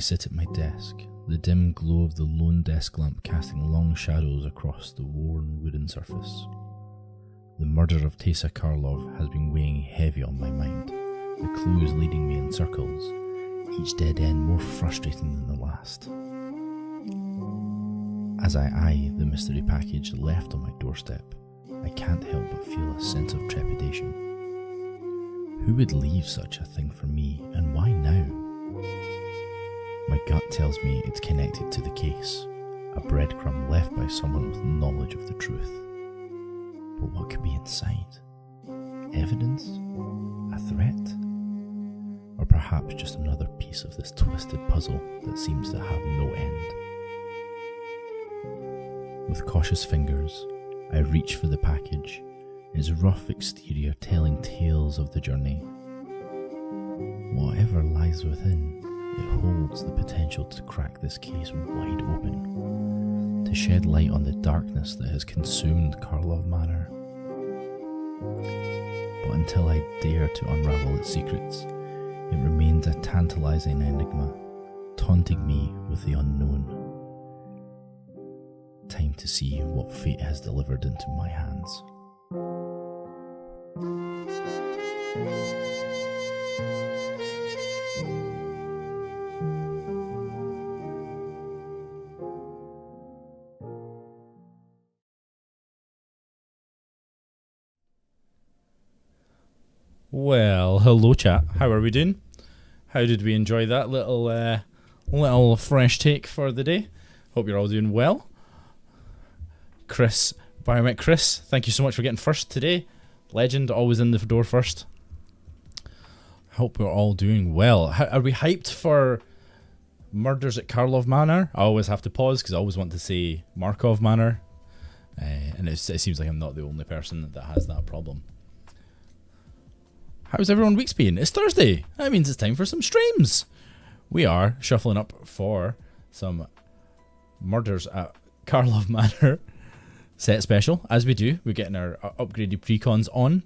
sit at my desk, the dim glow of the lone desk lamp casting long shadows across the worn wooden surface. The murder of Tessa Karlov has been weighing heavy on my mind, the clues leading me in circles, each dead end more frustrating than the last. As I eye the mystery package left on my doorstep, I can't help but feel a sense of trepidation. Who would leave such a thing for me, and why now? My gut tells me it's connected to the case, a breadcrumb left by someone with knowledge of the truth. But what could be inside? Evidence? A threat? Or perhaps just another piece of this twisted puzzle that seems to have no end? With cautious fingers, I reach for the package, its rough exterior telling tales of the journey. Whatever lies within, it holds the potential to crack this case wide open, to shed light on the darkness that has consumed Karlov Manor. But until I dare to unravel its secrets, it remains a tantalizing enigma, taunting me with the unknown. Time to see what fate has delivered into my hands. Well, hello chat. How are we doing? How did we enjoy that little fresh take for the day? Hope you're all doing well. Chris, Biomet Chris, thank you so much for getting first today. Legend, always in the door first. Hope we're all doing well. Are we hyped for Murders at Karlov Manor? I always have to pause because I always want to say Markov Manor. And it seems like I'm not the only person that has that problem. How's everyone week's been? It's Thursday. That means it's time for some streams. We are shuffling up for some Murders at Karlov Manor set special. As we do, we're getting our upgraded precons on,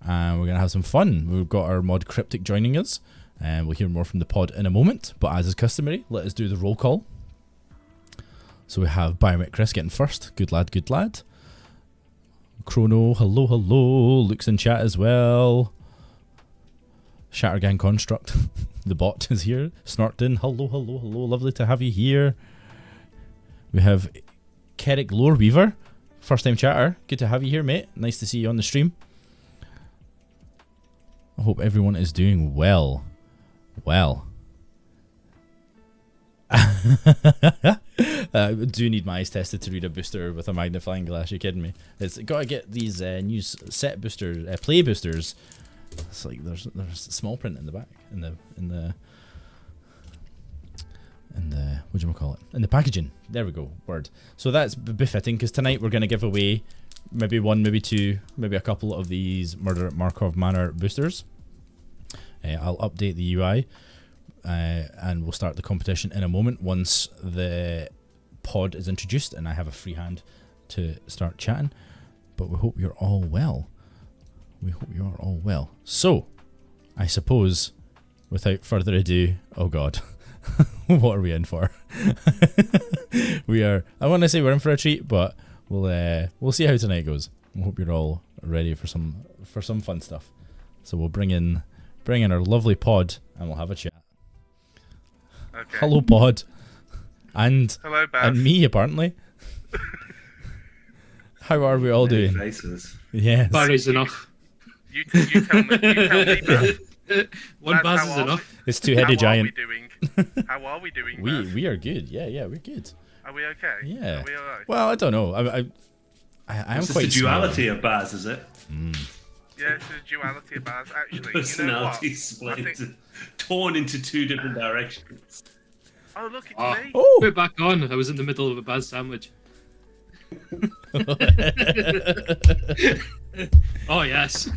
and we're going to have some fun. We've got our mod Cryptic joining us, and we'll hear more from the pod in a moment. But as is customary, let us do the roll call. So we have Biomet Chris getting first. Good lad, good lad. Chrono, hello, hello. Luke's in chat as well. Shattergang Construct, the bot is here. Snortin, hello, hello, hello. Lovely to have you here. We have Kerrick Loreweaver, first time chatter. Good to have you here, mate. Nice to see you on the stream. I hope everyone is doing well. Well. Do need my eyes tested to read a booster with a magnifying glass. You're kidding me? It's got to get these new set boosters, play boosters. It's like there's small print in the back, in the whatchamacallit, in the packaging. There we go, word. So that's befitting because tonight we're going to give away maybe one, maybe two, maybe a couple of these Murder at Markov Manor boosters. I'll update the UI and we'll start the competition in a moment once the pod is introduced and I have a free hand to start chatting. But we hope you're all well. We hope you are all well. So, I suppose, without further ado, oh god, what are we in for? I want to say we're in for a treat, but we'll see how tonight goes. We hope you're all ready for some fun stuff. So we'll bring in our lovely pod and we'll have a chat. Okay. Hello pod, and hello, Baz. And me apparently. How are we all doing? Faces. Yes. Barry's enough. You tell me, Baz. One Baz, Baz is enough. It's two-headed giant. How are we doing? We are good. Yeah, we're good. Are we okay? Yeah. Are we alright? Well, I don't know. I am It's quite the duality of Baz, is it? Yeah, it's the duality of Baz. Actually, Personality you know split, torn into two different directions. Oh, look, it's me. Oh! Put it back on. I was in the middle of a Baz sandwich. Oh yes.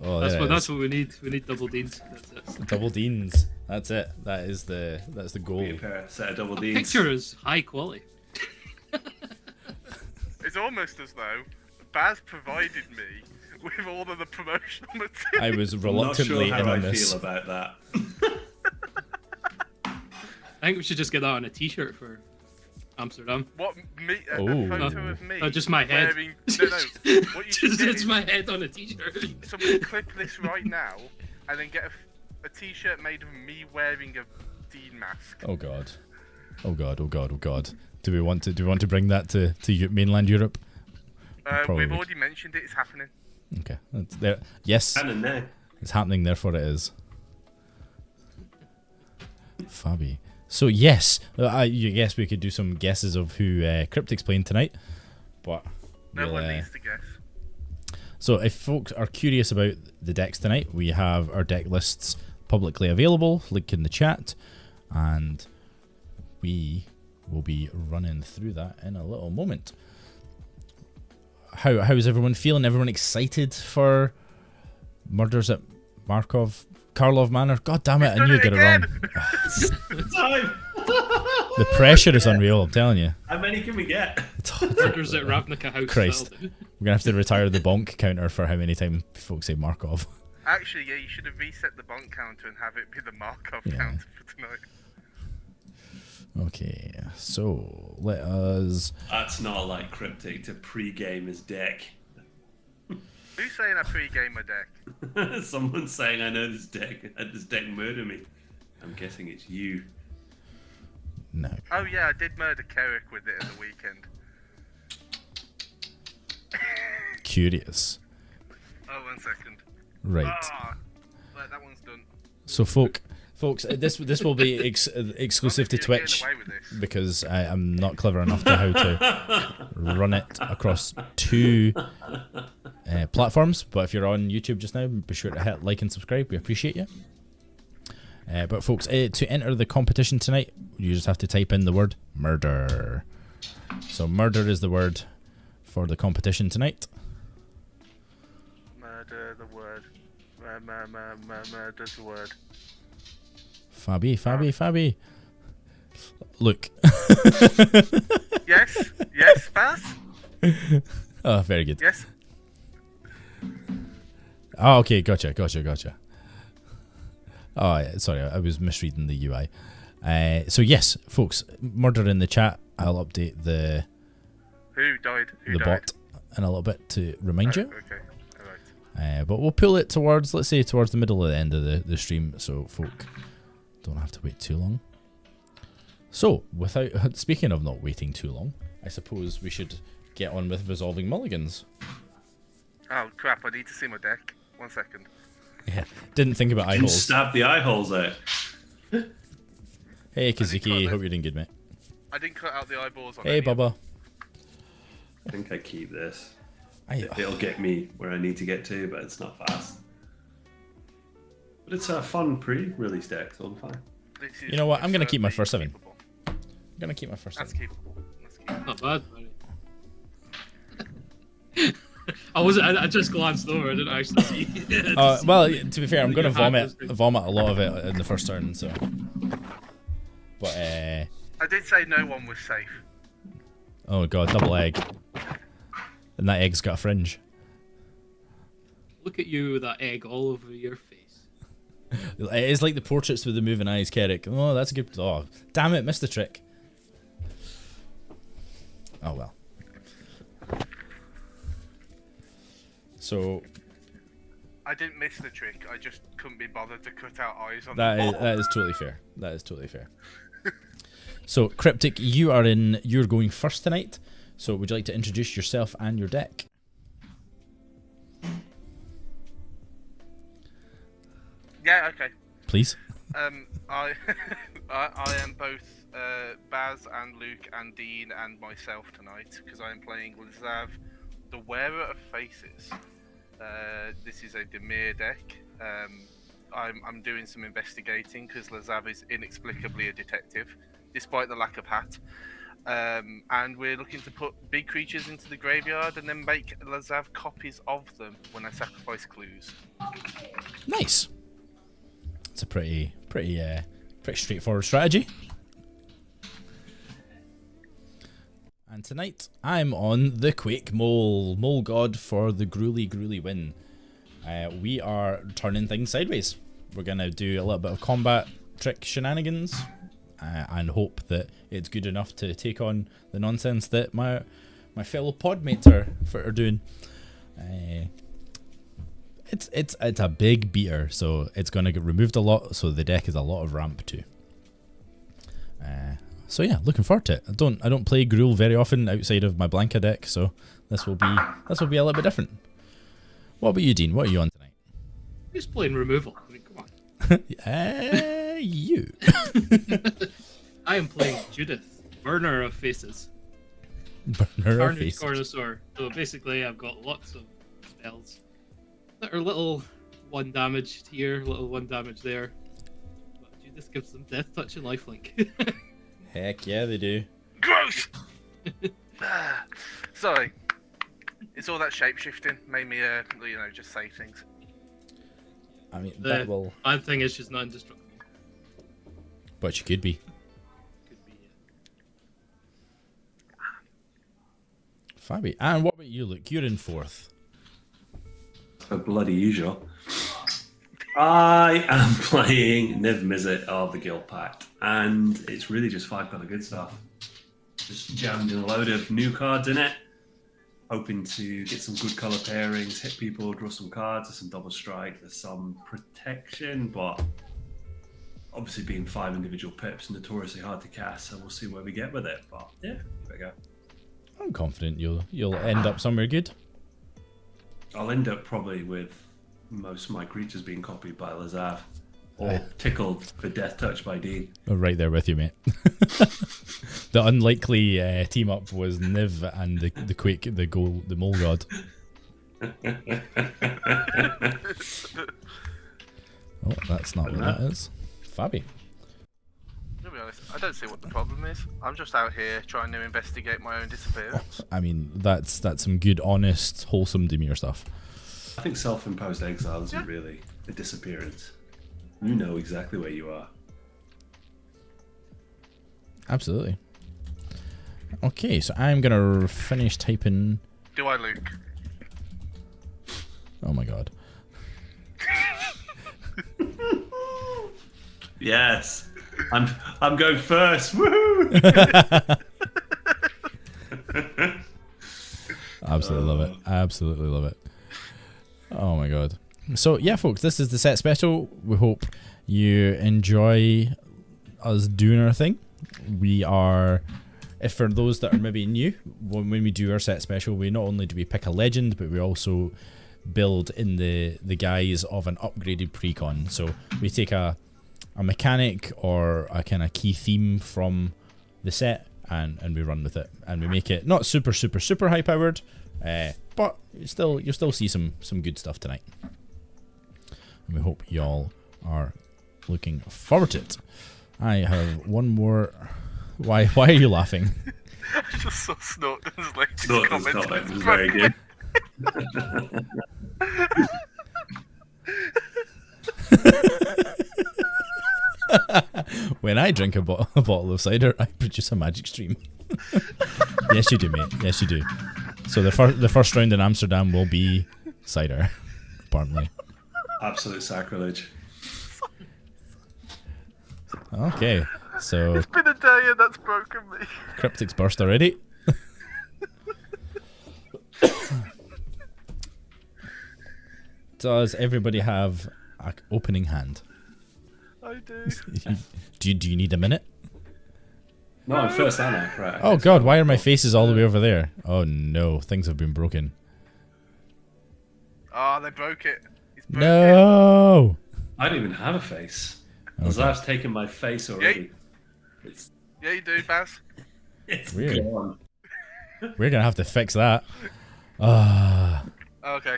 Oh, that's what we need. We need double deans. That's it. Double deans. That's it. That's the goal. Be a pair, set of double Ds. Picture is high quality. It's almost as though Baz provided me with all of the promotional material. I was I'm not reluctantly sure in how on I this. feel about that. I think we should just get that on a T-shirt for Amsterdam. What me? A Oh. photo of me? Just my head. Wearing, no. What you should Just get it's is my head on a T-shirt. somebody clip this right now, and then get a T-shirt made of me wearing a Dean mask. Oh god. Oh god. Oh god. Oh god. Do we want to bring that to mainland Europe? We've already mentioned it. It's happening. Okay. That's there. Yes. And in there. It's happening. Therefore, it is. Fabi. So yes, yes, we could do some guesses of who Cryptic's playing tonight, but No one needs to guess. so if folks are curious about the decks tonight, we have our deck lists publicly available, link in the chat, and we will be running through that in a little moment. How's everyone feeling? Everyone excited for Murders at Karlov Manor? God damn it, I knew I'd get it wrong. Time. The pressure is unreal, I'm telling you. How many can we get? Murders at Ravnica House. Christ. Style. We're going to have to retire the bonk counter for how many times folks say Markov. Actually, yeah, you should have reset the bonk counter and have it be the Markov counter for tonight. Okay, so let us... That's not like Cryptic to pre-game his deck. Who's saying I pre-game my deck? Someone's saying I know this deck. Had this deck murder me. I'm guessing it's you. No. Oh yeah, I did murder Carrick with it at the weekend. Curious. Oh, 1 second. Right. Right, that one's done. So folks, this will be exclusive to You're getting Twitch away with this. because I'm not clever enough to how to run it across two platforms. But if you're on YouTube just now, be sure to hit like and subscribe. We appreciate you. But folks, to enter the competition tonight, you just have to type in the word murder. So murder is the word for the competition tonight. Murder the word. Murder's the word. Fabi. Look. Yes, Baz? Oh, very good. Yes? Oh, okay, gotcha. Oh, yeah, sorry, I was misreading the UI. So yes, folks, murder in the chat. I'll update the Who died? bot in a little bit to remind you. Okay, alright. But we'll pull it towards, let's say, towards the middle of the end of the stream, so folk don't have to wait too long. So, without speaking of not waiting too long, I suppose we should get on with resolving mulligans. Oh crap, I need to see my deck. 1 second. Yeah, didn't think about eye Didn't holes. stab the eye holes out. Hey Kazuki, hope you're doing good, mate. I didn't cut out the eyeballs on Hey any of them. Bubba. I think I keep this. I, It'll get me where I need to get to, but it's not fast. But it's a fun pre-release deck, so I'm fine. This is You know what, I'm gonna keep my first certainly 7. keepable. I'm gonna keep my first That's 7. keepable. That's keepable. Not bad. I just glanced over. I didn't actually see. Well, to be fair, I'm gonna Your hand was vomit a lot of it in the first turn, so. But I did say no one was safe. oh god, double egg, and that egg's got a fringe. Look at you with that egg all over your face. It is like the portraits with the moving eyes, Kerrick. Oh, that's a good. Oh, damn it, missed the trick. Oh well. So I didn't miss the trick. I just couldn't be bothered to cut out eyes on that the is ball. that is totally fair. That is totally fair. So Cryptic, you're going first tonight. So would you like to introduce yourself and your deck? Yeah, okay. Please. I am both Baz and Luke and Dean and myself tonight because I am playing Lazav, the Wearer of Faces. This is a Demir deck. I'm doing some investigating because Lazav is inexplicably a detective, despite the lack of hat. And we're looking to put big creatures into the graveyard and then make Lazav copies of them when I sacrifice clues. Nice. It's a pretty straightforward strategy. And tonight I'm on the Quake Mole God for the gruely win. We are turning things sideways. We're gonna do a little bit of combat trick shenanigans, and hope that it's good enough to take on the nonsense that my fellow podmates are doing. It's a big beater, so it's going to get removed a lot. So the deck is a lot of ramp too. So yeah, looking forward to it. I don't play Gruul very often outside of my Blanca deck, so this will be a little bit different. What about you, Dean? What are you on tonight? Who's playing removal? I mean, come on. You. I am playing Judith, Burner of Faces. Burner of Carnage Faces. Carnosaur. So basically, I've got lots of spells that are little 1 damage here, little 1 damage there. But Judith gives them Death Touch and Lifelink. Heck yeah, they do. Gross! Sorry. It's all that shape-shifting made me, just say things. I mean, The that will... bad thing is she's not indestructible. But you could be. Could be, Fabi. And what about you, Luke? You're in 4th. So bloody usual. I am playing Niv Mizzet of the Guild Pact, and it's really just 5 kind of good stuff. Just jammed in a load of new cards in it, hoping to get some good colour pairings, hit people, draw some cards, there's some double strike, there's some protection, but obviously being 5 individual pips, notoriously hard to cast, so we'll see where we get with it. But yeah, here we go. I'm confident you'll end up somewhere good. I'll end up probably with most of my creatures being copied by Lazav, or tickled for Death Touch by Dean. I'm right there with you, mate. The unlikely team up was Niv and the Quake, the Mole God. Oh, that's not what that is. Fabi. To be honest, I don't see what the problem is. I'm just out here trying to investigate my own disappearance. I mean, that's some good, honest, wholesome Demir stuff. I think self-imposed exile isn't really a disappearance. You know exactly where you are. Absolutely. Okay, so I'm gonna finish typing. Do I, Luke? Oh my god. Yes, I'm going first. Woohoo! Absolutely love it. Absolutely love it. Oh my god. So yeah, folks, this is the set special. We hope you enjoy us doing our thing. We are, if for those that are maybe new, when we do our set special, we not only do we pick a legend, but we also build in the guise of an upgraded precon. So we take a mechanic or a kind of key theme from the set and we run with it, and we make it not super high powered, but you'll still see some good stuff tonight. And we hope y'all are looking forward to it. I have one more. Why are you laughing? I just saw Snorton's latest Snort comment. was very good. When I drink a bottle of cider, I produce a magic stream. Yes, you do, mate. Yes, you do. So the first round in Amsterdam will be cider, apparently. Absolute sacrilege. Okay, so It's been a day and that's broken me. Cryptic's burst already. Does everybody have an opening hand? I do. Do you need a minute? No, I'm first, aren't I? Right. Oh god, why are my faces all the way over there? Oh no, things have been broken. Oh, they broke it. He's broke it. No! I don't even have a face. Okay. Lazar's taken my face already. It's Yeah, you do, Baz. Weird. gone. We're gonna have to fix that. Ah, Okay.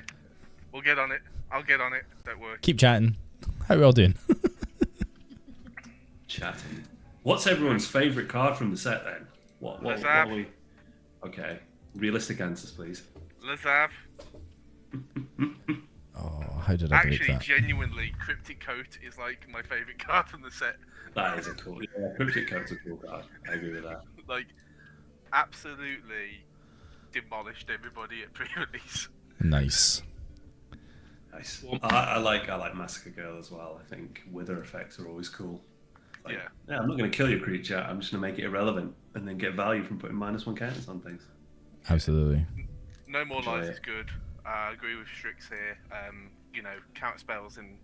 We'll get on it. I'll get on it. Don't worry. keep chatting. How are we all doing? Chatting. What's everyone's favourite card from the set then? What Lazav. are we? Okay. Realistic answers, please. Lazav. Oh, how did I break Actually, that? genuinely, Cryptic Coat is like my favourite card from the set. That is a cool. Yeah, Cryptic Coat's a cool card. I agree with that. Like, absolutely demolished everybody at pre-release. Nice. Nice. I like Massacre Girl as well. I think wither effects are always cool. Like, Yeah. I'm not going to kill your creature. I'm just going to make it irrelevant and then get value from putting -1 counters on things. Absolutely. No more Enjoy life it. is good. I agree with Strix here. You know, counter spells in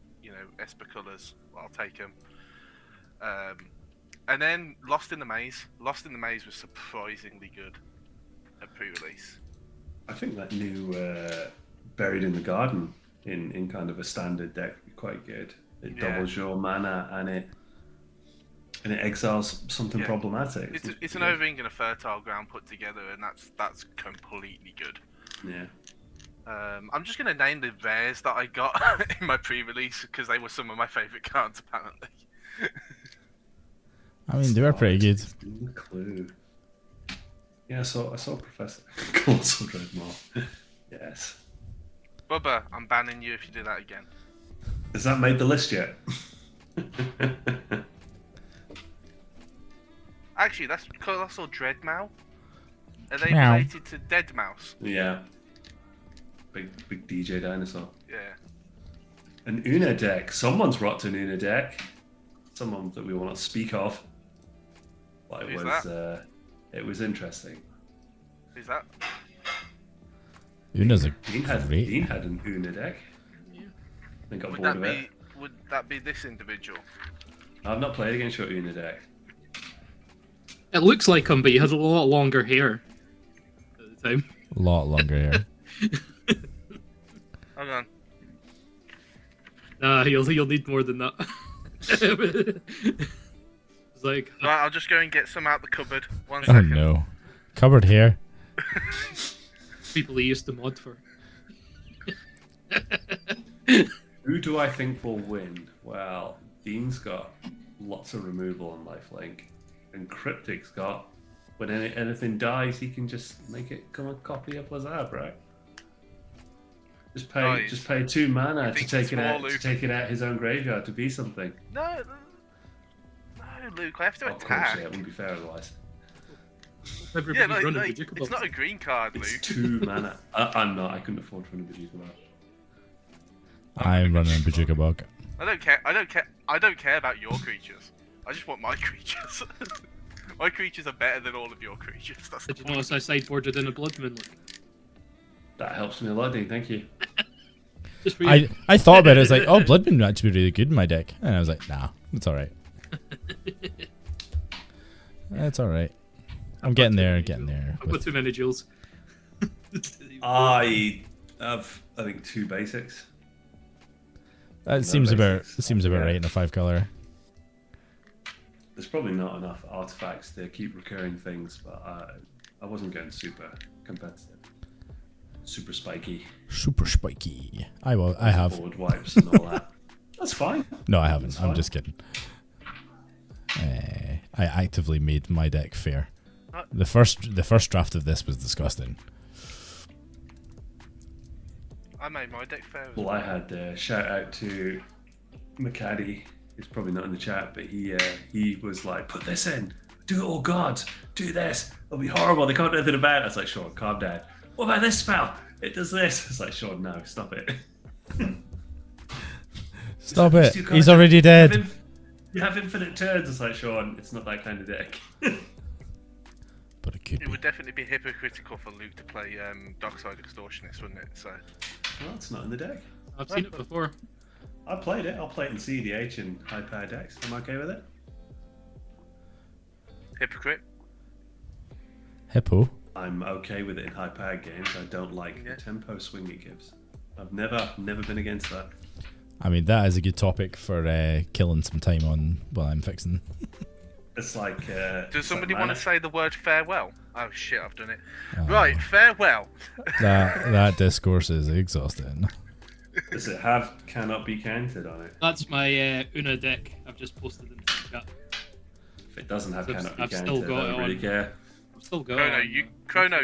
Esper colours. I'll take them. And then Lost in the Maze. Lost in the Maze was surprisingly good at pre-release. I think that new Buried in the Garden in kind of a standard deck would be quite good. It doubles your mana and it exiles something problematic. It's an Overring and a Fertile Ground put together, and that's completely good. Yeah. I'm just gonna name the rares that I got in my pre-release because they were some of my favourite cards apparently. I mean, they were pretty good. Clue. Yeah, I saw Professor Colossal Dreadmaw. Yes. Bubba, I'm banning you if you do that again. Has that made the list yet? Actually, that's Colossal Dreadmaw. Are they Meow. related to Dead Mouse? Yeah. Big DJ dinosaur. Yeah. An Una deck. Someone's rocked an Una deck. Someone that we will not speak of. But Who's that? It was interesting. Who's that? Una's a Dean great. had an Una deck. I got Would bored that of it. be this individual? I've not played against your Una deck. It looks like him, but he has a lot longer hair at the time. A lot longer hair. Hold on. Nah, you'll need more than that. It's like Right, I'll just go and get some out the cupboard. One Oh second. no. Covered hair. people he used to mod for. Who do I think will win? Well, Dean's got lots of removal on lifelink, and Cryptic's got when anything dies, he can just make it come a copy of Lazab, right? Just pay 2 mana to take it out his own graveyard to be something. No, Luke, I have to Of course, attack. yeah, it wouldn't be fair otherwise. Yeah, Everybody's running like, Bajuka it's not a green card, Luke. It's 2 mana. I'm not. I couldn't afford to run a Bajuka Bog. I'm running a Bajuka Bog. I don't care about your creatures. I just want my creatures. My creatures are better than all of your creatures. That's the Did you point. notice I sideboarded in a Blood Moon? That helps me a lot, Dean. Thank you. Just for you. I thought about it. I was like, oh, Blood Moon would actually be really good in my deck. And I was like, nah, it's alright. It's alright. I'm getting there, getting there. I've got too many jewels. I have, I think, 2 basics. That seems about basics. right in a 5-color. There's probably not enough artifacts to keep recurring things, but I wasn't going super competitive. Super spiky. Super spiky. I have. Forward wipes and all that. That's fine. No, I haven't. That's I'm fine. just kidding. I actively made my deck fair. The first draft of this was disgusting. I made my deck fair. Well, I had a shout out to McCaddy. He's probably not in the chat, but he was like, put this in. Do it all gods. Do this. It'll be horrible. They can't do anything about it. I was like, Sean, calm down. What about this spell? It does this. It's like, Sean, no, stop it. Stop it. He's already dead. You have infinite turns. It's like, Sean, it's not that kind of deck. But it could It be. would definitely be hypocritical for Luke to play Dockside Extortionist, wouldn't it? So Well, it's not in the deck. I've seen it before. I played it. I'll play it in CEDH and high power decks. I'm okay with it. hypocrite. Hippo. I'm okay with it in high power games. I don't like Yeah. the tempo swing it gives. I've never been against that. I mean, that is a good topic for killing some time on while I'm fixing. It's like. Does somebody want to say the word farewell? Oh shit, I've done it. Oh. Right, farewell. That discourse is exhausting. Does it cannot be counted on it? That's my Una deck. I've just posted in the chat. If it doesn't have I've- cannot be I've still counted, got I don't it really on. care. I've still got Chrono,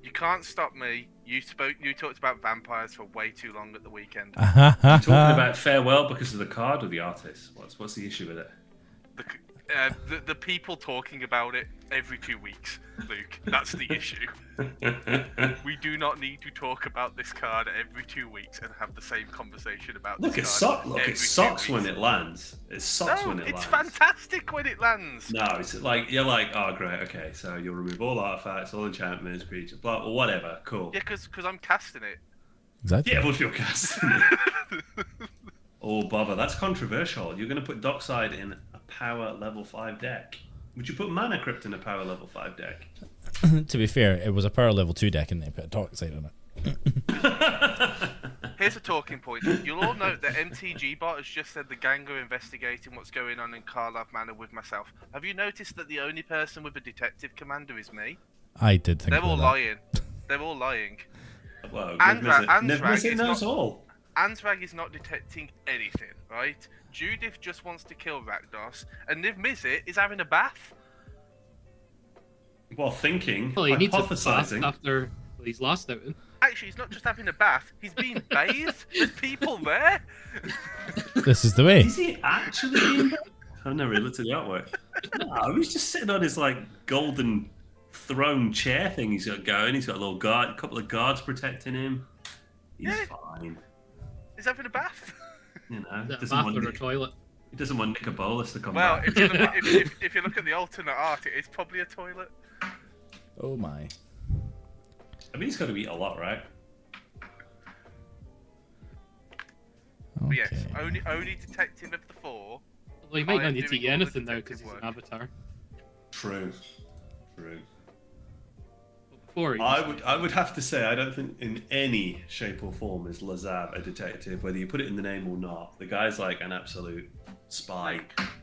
you can't stop me. You talked about vampires for way too long at the weekend. Talking about farewell because of the card or the artist? What's the issue with it? The people talking about it every 2 weeks, Luke. That's the issue. We do not need to talk about this card every 2 weeks and have the same conversation about Look, this it card. it sucks when it lands. It sucks when it lands. It's fantastic when it lands. No, it's like you're like, oh great, okay, so you'll remove all artifacts, all enchantments, creatures, blah, or whatever. Cool. Yeah, because I'm casting it. Exactly. Yeah, well, if you're casting it. Oh, bother, that's controversial. You're going to put Dockside in a power level 5 deck. Would you put Mana Crypt in a power level 5 deck? To be fair, it was a power level 2 deck and they put a Dockside on it. Here's a talking point. You'll all note that MTG bot has just said the gang are investigating what's going on in Karlov Manor with myself. Have you noticed that the only person with a detective commander is me? I did think They're about all that. lying. They're all lying. Well, Andrag knows all. Andrag is not detecting anything, right? Judith just wants to kill Rakdos, and Niv Mizzet is having a bath. Well, thinking, Well, he needs a bath hypothesizing. after his last outing. Actually, he's not just having a bath, he's being bathed. There's people there. This is the way. Is he actually being... I've never really looked at the artwork. No, he's just sitting on his like golden throne chair thing he's got going. He's got a little guard, a couple of guards protecting him. He's Yeah. fine. He's having a bath. You know, Is it a doesn't bath want or a toilet? he doesn't want Nicobolus to come Well, back. if you look at the alternate art, it is probably a toilet. Oh my. I mean, he's got to eat a lot, right? But yes, Okay. only detective of the 4. Well, he might I not am need to doing eat all the anything now because detective he's an work. avatar. True. True. But before he I would have to say I don't think in any shape or form is Lazav a detective, whether you put it in the name or not. The guy's like an absolute spy.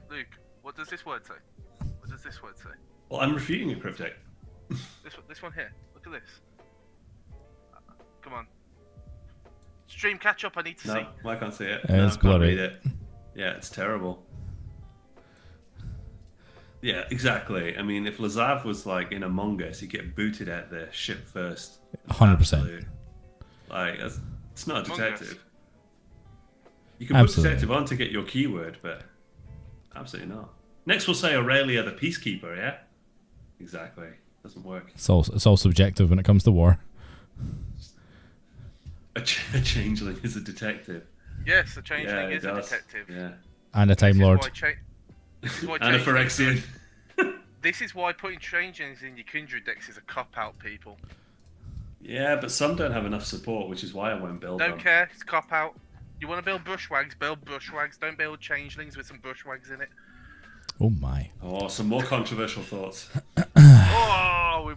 Luke, what does this word say? What does this word say? Well, I'm refuting a cryptic. This one here. Look at this. Come on. Stream catch up. I need to see. No, I can't see it. It's No, I can't blurry. read it. Yeah, it's terrible. Yeah, exactly. I mean, if Lazav was like in Among Us, he'd get booted at the ship first. 100%. Absolute. Like, it's not a Among detective. Us. You can put Absolutely. detective on to get your keyword, but absolutely not. Next, we'll say Aurelia the Peacekeeper, yeah? Exactly. Doesn't work. It's all subjective when it comes to war. A changeling is a detective. Yes, the changeling Yeah, it is a does. detective. Yeah. And a Time Lord. This is why And a changelings- Phyrexian. This is why putting changelings in your Kindred decks is a cop-out, people. Yeah, but some don't have enough support, which is why I won't build Don't them. care, it's cop-out. You want to build bushwags, build bushwags. Don't build changelings with some bushwags in it. Oh my. Oh, some more controversial thoughts. Oh,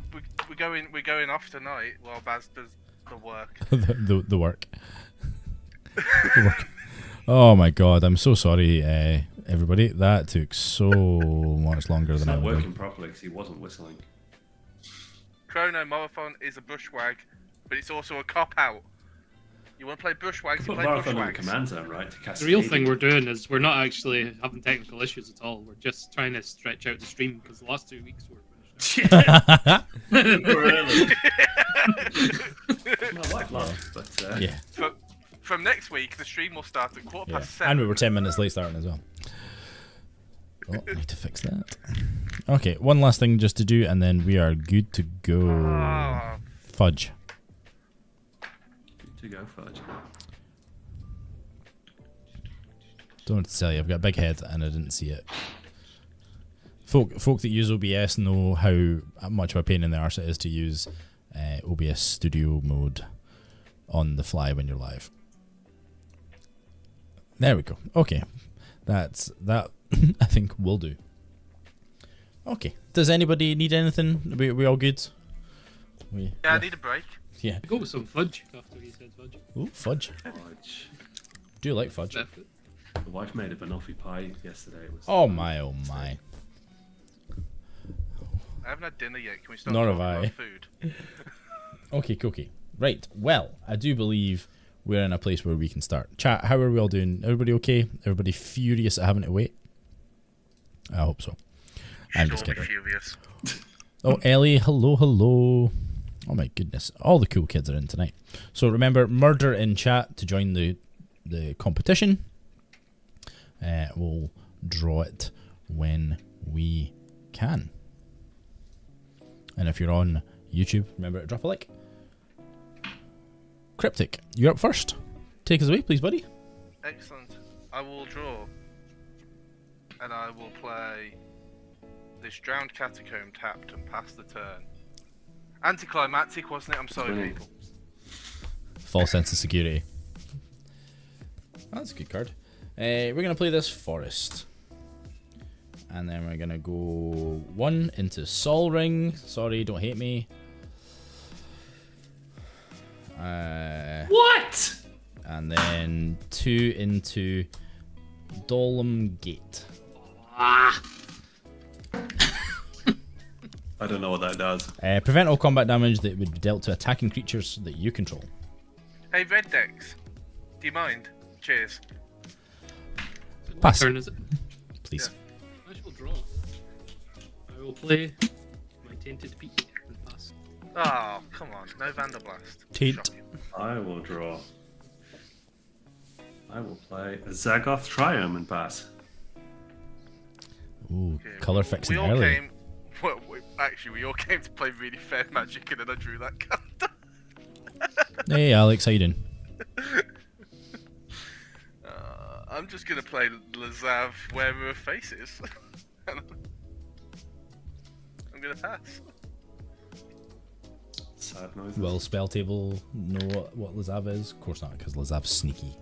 we're going off tonight while Baz does the work. the work. The work. Oh my god, I'm so sorry, everybody. That took so much longer It's than I not would working have. properly because he wasn't whistling. Chrono Marathon is a bushwag, but it's also a cop-out. You want to play bushwags, you Put play Marathon in the bushwags. command zone, right? To cast The real thing we're doing is we're not actually having technical issues at all. We're just trying to stretch out the stream because the last 2 weeks were finished. Super early. My wife laughed, but Yeah. From next week, the stream will start at quarter Yeah. past 7. And we were 10 minutes late starting as well. Oh, I need to fix that. Okay, one last thing just to do, and then we are good to go. Ah, Fudge. Good to go, Fudge. Don't have to tell you, I've got a big head and I didn't see it. Folk that use OBS know how much of a pain in the arse it is to use OBS Studio mode on the fly when you're live. There we go. Okay, that's that. I think will do. Okay. Does anybody need anything? We all good? yeah, I need a break. Yeah. Go with some fudge after he said fudge. Ooh, fudge. Fudge. Do you like fudge? Definitely. The wife made a banoffee pie yesterday. It was Oh my, oh my. I haven't had dinner yet. Can we start Nor talking have I. about food? Okay, cookie. Right. Well, I do believe we're in a place where we can start. Chat, how are we all doing? Everybody okay? Everybody furious at having to wait? I hope so. I'm just Surely kidding. furious. Oh, Ellie, hello, hello. Oh my goodness. All the cool kids are in tonight. So remember, murder in chat to join the competition. We'll draw it when we can. And if you're on YouTube, remember to drop a like. Cryptic, you're up first. Take us away, please, buddy. Excellent. I will draw. And I will play this Drowned Catacomb tapped and pass the turn. Anticlimactic, wasn't it? I'm sorry, people. False sense of security. That's a good card. We're going to play this Forest. And then we're going to go 1 into Sol Ring. Sorry, don't hate me. What? And then 2 into Dolem Gate. Ah! I don't know what that does. Prevent all combat damage that would be dealt to attacking creatures that you control. Hey, Red Decks. Do you mind? Cheers. Pass. My turn, is it? Please. I shall draw. I will play my Tainted Peak and pass. Oh, come on. No Vanderblast. Taint. Shocking. I will draw. I will play a Zagoth Triumph and pass. Ooh, Okay, colour fixing we all early. came. Well, we all came to play really fair Magic, and then I drew that card. Hey, Alex, how you doing? I'm just gonna play Lazav, Wearer of Faces. I'm gonna pass. Sad noises. Will Spell Table know what Lazav is? Of course not, because Lazav's sneaky.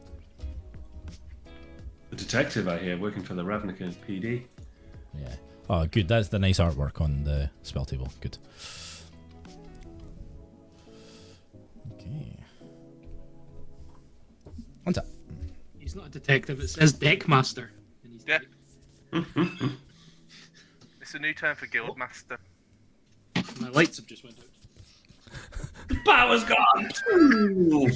The detective out here working for the Ravnica PD. Yeah. Oh, good. That's the nice artwork on the Spell Table. Good. Okay. On top. He's not a detective, it says Deckmaster. And he's Yeah. It's a new term for Guildmaster. My lights have just went out. The power's gone! Ooh.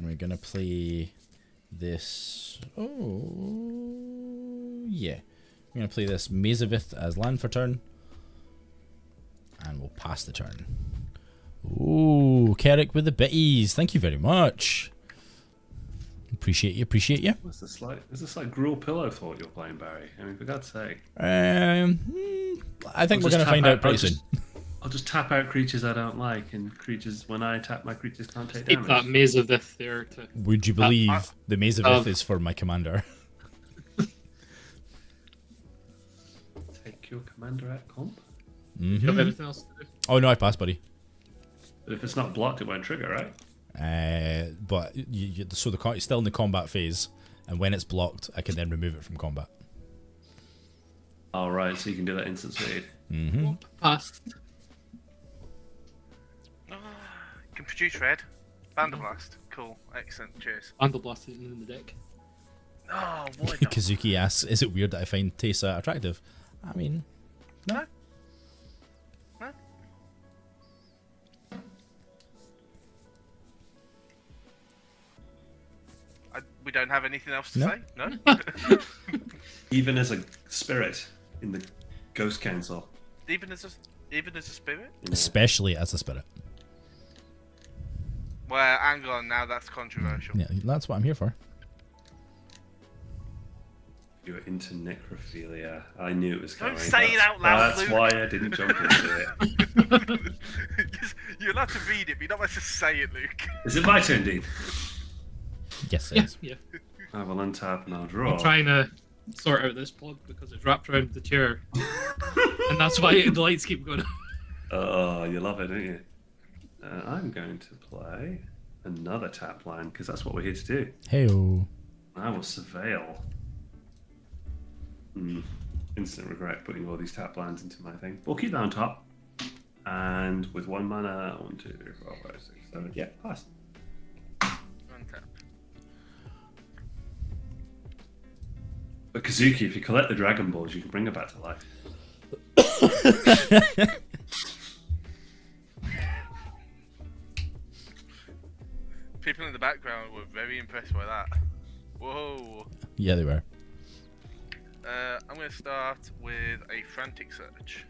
We're gonna play this. Oh, yeah. We're gonna play this Mazavith as land for turn, and we'll pass the turn. Ooh, Kerrick with the bitties. Thank you very much. Appreciate you. Appreciate you. What's this like? Is this like Gruel Pillow Fort you're playing, Barry? I mean, for God's sake. I think I'll we're just gonna tap find out pretty I'll soon. I'll just tap out creatures I don't like, and creatures, when I attack, my creatures can't take Keep damage. that Maze of Death there to. Would you believe the Mazavith is for my commander? Take your commander at comp? Do you have anything else to do? Oh no, I passed, buddy. But if it's not blocked, it won't trigger, right? But so the card is still in the combat phase, and when it's blocked, I can then remove it from combat. All right, so you can do that instant speed. Mm-hmm. Passed. Can produce red. Vanderblast. Cool. Excellent. Cheers. Vanderblast isn't in the deck. Oh, why not? Kazuki asks, "Is it weird that I find Teysa attractive?" I mean, no. No? We don't have anything else to No. say? No? Even as a spirit in the Ghost Council. Even as a spirit? You know, Especially as a spirit. Well, hang on, now that's controversial. Yeah, that's what I'm here for. you're into necrophilia. I knew it was coming. Don't say it out loud, That's Luke. why I didn't jump into it. You're allowed to read it, but you're not allowed to say it, Luke. Is it my turn, Dean? Yes, it Yeah, is. yeah. I will untap and I'll draw. I'm trying to sort out this plug because it's wrapped around the chair. And that's why the lights keep going. Oh, you love it, don't you? I'm going to play another tap line because that's what we're here to do. Hey-o. I will surveil. Instant regret putting all these tap lines into my thing. We'll keep that on top. And with 1 mana, 1, 2, 3, 4, 5, 6, 7. Yeah, pass. Untap. But Kazuki, if you collect the Dragon Balls, you can bring it back to life. People in the background were very impressed by that. Whoa. Yeah, they were. I'm going to start with a Frantic Search.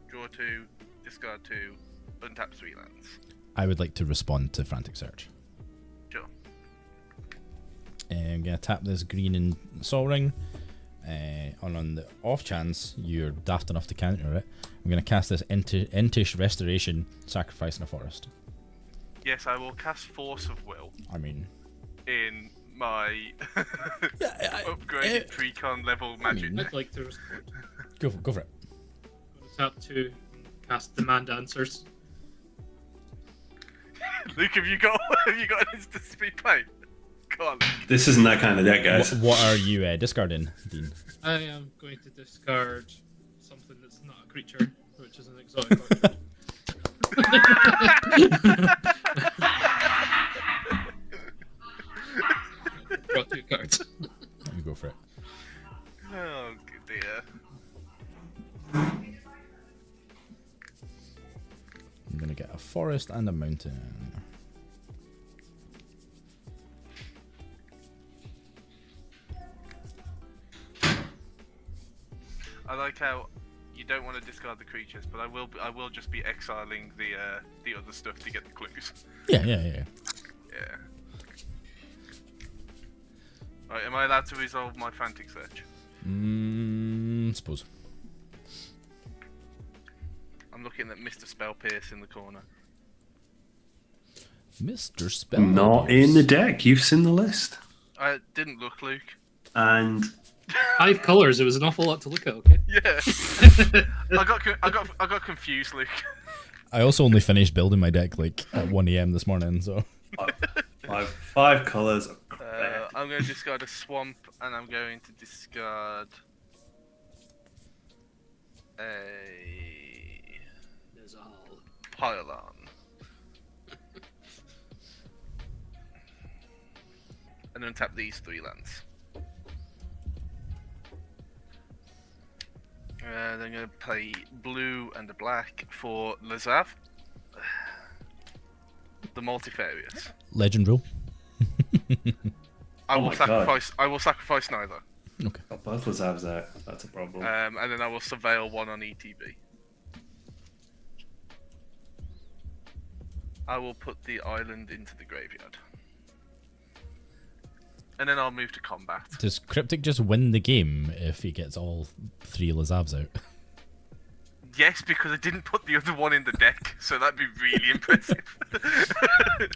Draw 2, discard 2, untap 3 lands. I would like to respond to Frantic Search. Sure. I'm going to tap this green and Sol Ring. On the off chance you're daft enough to counter it, I'm going to cast this Entish Restoration, sacrificing a forest. Yes, I will cast Force of Will I mean, in my upgraded precon level magic. I'd like to respond. go for it. I'm going to tap 2 and cast Demand Answers. Luke, have you got an instant speed plate? Go on. This isn't that kind of deck, guys. What are you discarding, Dean? I am going to discard something that's not a creature, which is an exotic archer. Draw 2 cards. You go for it. Oh dear. I'm going to get a forest and a mountain. I like how you don't want to discard the creatures, but I will just be exiling the other stuff to get the clues. Yeah. Yeah. Right, am I allowed to resolve my frantic search? Suppose. I'm looking at Mr. Spell Pierce in the corner. Mr. Spell. Not in the deck. You've seen the list. I didn't look, Luke. And 5 colours, it was an awful lot to look at, okay? Yeah. I got confused, Luke. I also only finished building my deck like at 1 AM this morning, so. five colours. I'm going to discard a swamp, and I'm going to discard a pylon. And then tap these 3 lands. Then I'm going to play blue and a black for Lazav. The multifarious. Legend rule. I Oh will my God. sacrifice neither. Okay. Got both Lazavs out. That's a problem. And then I will surveil 1 on ETB. I will put the island into the graveyard. And then I'll move to combat. Does Cryptic just win the game if he gets all 3 Lazavs out? Yes, because I didn't put the other one in the deck, so that'd be really impressive.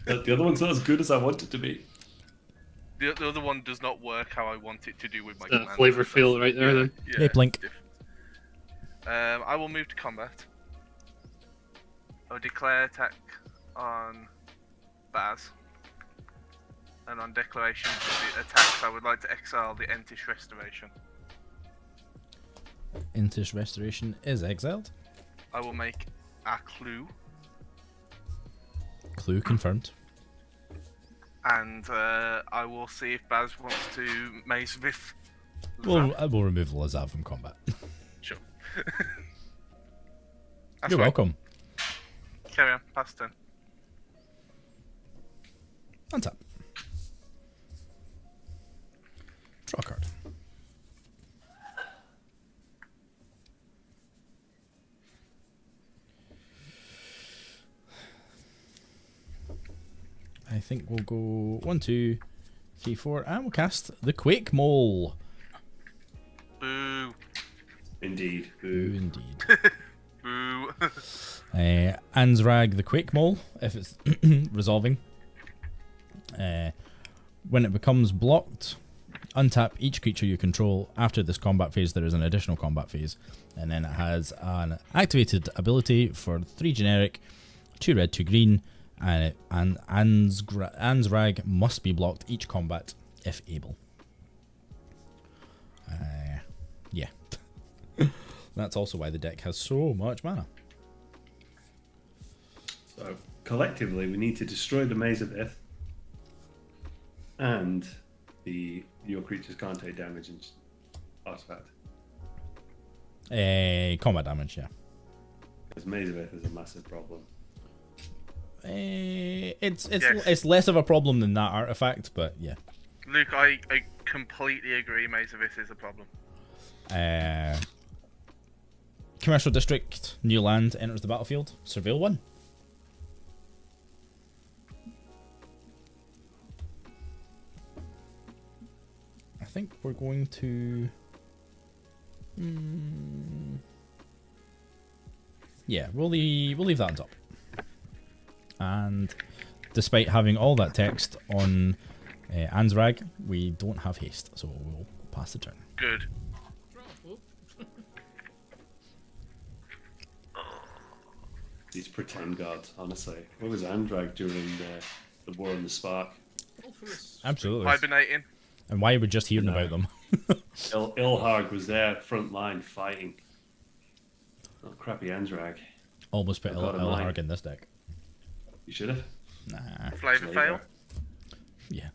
The other one's not as good as I want it to be. The other one does not work how I want it to do with my The commander. flavour feel right there, then. Yeah, Hey, Blink. I will move to combat. I'll declare attack on Baz. And on declaration of the attacks, I would like to exile the Entish Restoration. Entish Restoration is exiled. I will make a clue, Clue confirmed. and I will see if Baz wants to maze with. We'll remove Lazav from combat. Sure. You're welcome. Carry on, pass turn. Untap. Draw a card. I think we'll go 1, 2, 3, 4, and we'll cast the Quake Mole. Boo. Indeed. Ooh, Boo. indeed. Boo. Ansrag the Quake Mole, if it's resolving. When it becomes blocked, untap each creature you control. After this combat phase, there is an additional combat phase. And then it has an activated ability for 3 generic, 2 red, 2 green. And Ansrag must be blocked each combat if able. Yeah. That's also why the deck has so much mana. So, collectively, we need to destroy the Maze of Ith. And your creatures can't take damage in artifact. Combat damage, yeah. Because Maze of Ith is a massive problem. It's less of a problem than that artifact, but yeah. Luke, I completely agree. Maze of Ith is a problem. Commercial district, new land enters the battlefield. Surveil 1. think we're going to... Yeah, we'll leave that on top. And despite having all that text on Ansrag, we don't have haste, so we'll pass the turn. Good. These pretend gods, honestly. Where was Andrag during the War in the Spark? Absolutely. Hibernating. And why are we just hearing about them? Ilharg was there, front line, fighting. Oh, crappy Andrag. Almost put Forgot of Elharg mine. in this deck. You should have. Nah. Flavor fail. Yeah.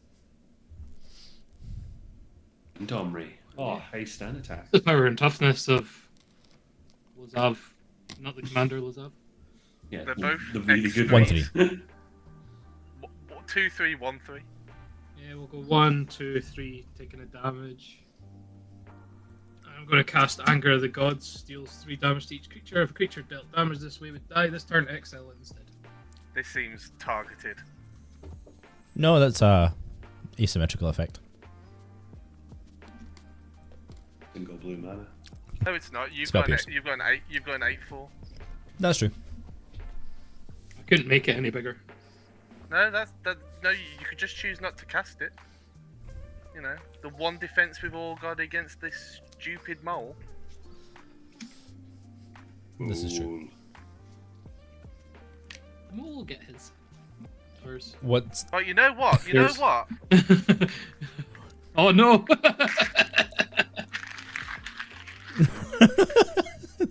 Domri. Oh, haste and attack. The power and toughness of Lazav, not the commander Lazav. Yeah, They're both the really good extremes. ones. 2, 3, 1, 3. Yeah, we'll go 1, 2, 3, taking a damage. I'm going to cast Anger of the Gods, deals 3 damage to each creature. If a creature dealt damage this way would die. This turn, exile it instead. This seems targeted. No, that's a asymmetrical effect. Single blue mana. No, it's not. Spell pierce. You've got an 8/4. That's true. I couldn't make it any bigger. No, no. You could just choose not to cast it. You know, the one defense we've all got against this stupid mole. This is true. Ooh. The mole will get his. Hers. What's... But you know what? You know Here's- what? Oh no!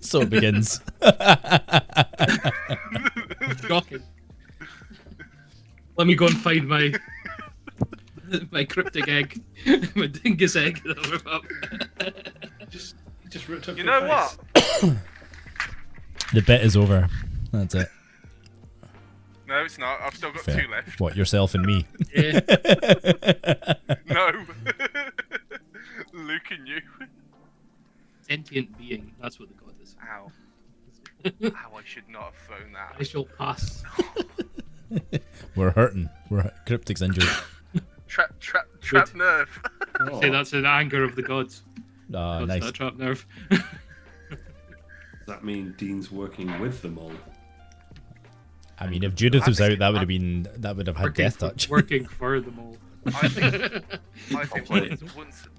So it begins. Shocking. Let me go and find my cryptic egg, my dingus egg that I whip up. Just ripped up You your know face. what? The bet is over. That's it. No, it's not. I've still got Fair. 2 left. What, yourself and me? Yeah. No. Luke and you. Sentient being, that's what the god is. Ow. Ow, I should not have thrown I that. shall pass. We're hurting. Cryptic's injured. Trap nerve. Oh. Say that's an anger of the gods. Ah, That's nice. not trap nerve. Does that mean Dean's working with them all? I mean, if Judith was out, that would have had death touch. Working for them all. I think Hopefully.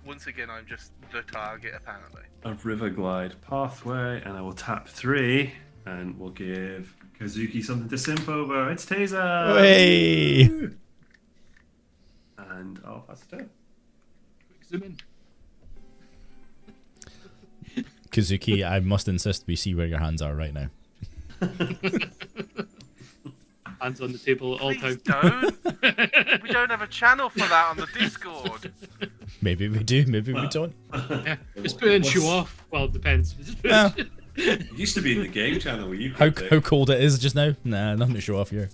once again I'm just the target apparently. A river glide pathway, and I will tap 3, and we'll give Kazuki something to simp over. It's Taser! Hey! And I'll pass it down. Quick zoom in. Kazuki, I must insist we see where your hands are right now. Hands on the table at all Please times. don't. We don't have a channel for that on the Discord. Maybe we do, maybe we don't. Yeah, just put it in show What's- off. Well, it depends. Just put Yeah. It used to be in the game channel where you How picked it. cold it is just now? Nah, nothing to show off here.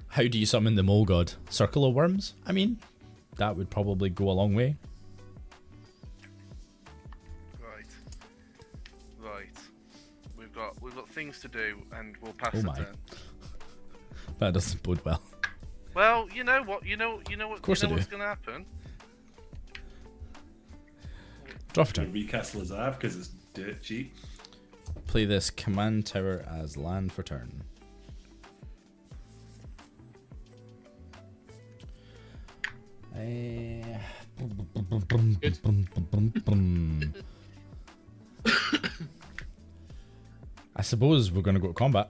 How do you summon the mole god? Circle of worms? I mean, that would probably go a long way. Right. We've got things to do, and we'll pass Oh the my. turn. That doesn't bode well. Well, you know what? You know what? Of course you know I do. what's going to happen. Draw for To turn. recast Lazav because it's dirt cheap. Play this command tower as land for turn. I suppose we're gonna go to combat.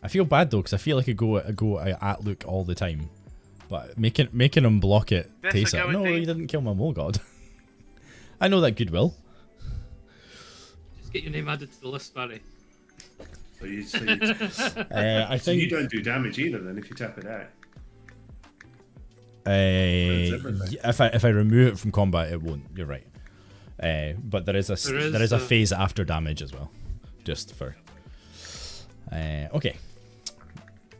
I feel bad though because I feel like I go at Luke all the time, but making him block it. Yes, I Taysa. go No, with he didn't kill my mole god. I know that goodwill. Just get your name added to the list, Barry. So you, I so you think. don't do damage either then if you tap it out. Everything. If I remove it from combat, it won't. You're right. But there is a phase after damage as well, just for. Okay.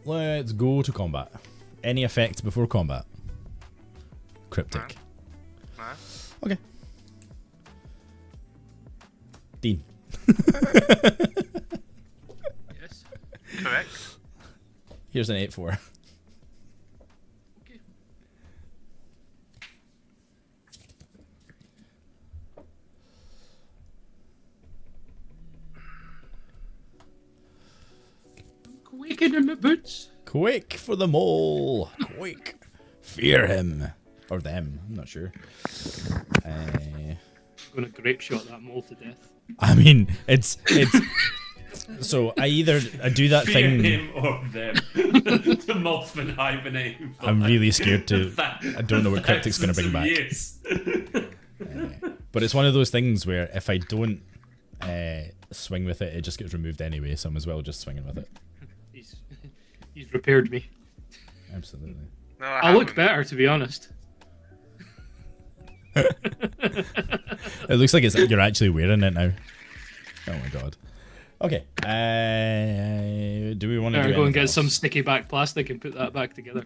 Let's go to combat. Any effect before combat? Cryptic. Nah. Okay. Dean. Yes. Correct. Here's an 8/4. Okay. shaking in my boots. Quick for the mole. Quick. Fear him. Or them. I'm not sure. I'm gonna grape shot that mole to death. I mean, it's. So I do that Fear thing. him or them. The mole's been hibernating. I'm really scared to. I don't know what Cryptic's going to bring back. Yes. But it's one of those things where if I don't swing with it, it just gets removed anyway. So I'm as well just swinging with it. He's repaired me. Absolutely. No, I look better, to be honest. It looks like you're actually wearing it now. Oh my god. Okay. Do we want to Better do go and anything get else? some sticky back plastic and put that back together.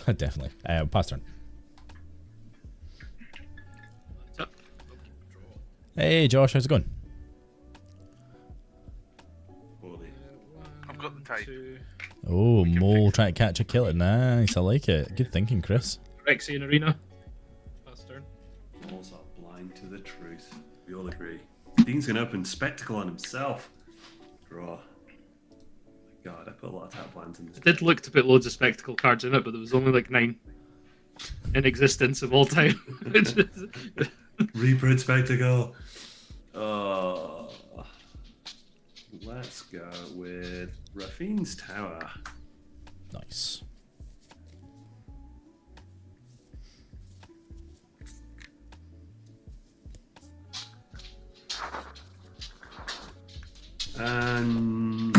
Definitely. Pass turn. Hey Josh, how's it going? I've got the tape. Oh, mole trying to catch a killer. Nice, I like it. Good thinking, Chris. Rexian Arena. Pass turn. Moles are blind to the truth. We all agree. Dean's gonna open spectacle on himself. Draw. God, I put a lot of tap blinds in this. I did look to put loads of spectacle cards in it, but there was only like 9 in existence of all time. Reprint spectacle. Let's go with Rafine's Tower. Nice. And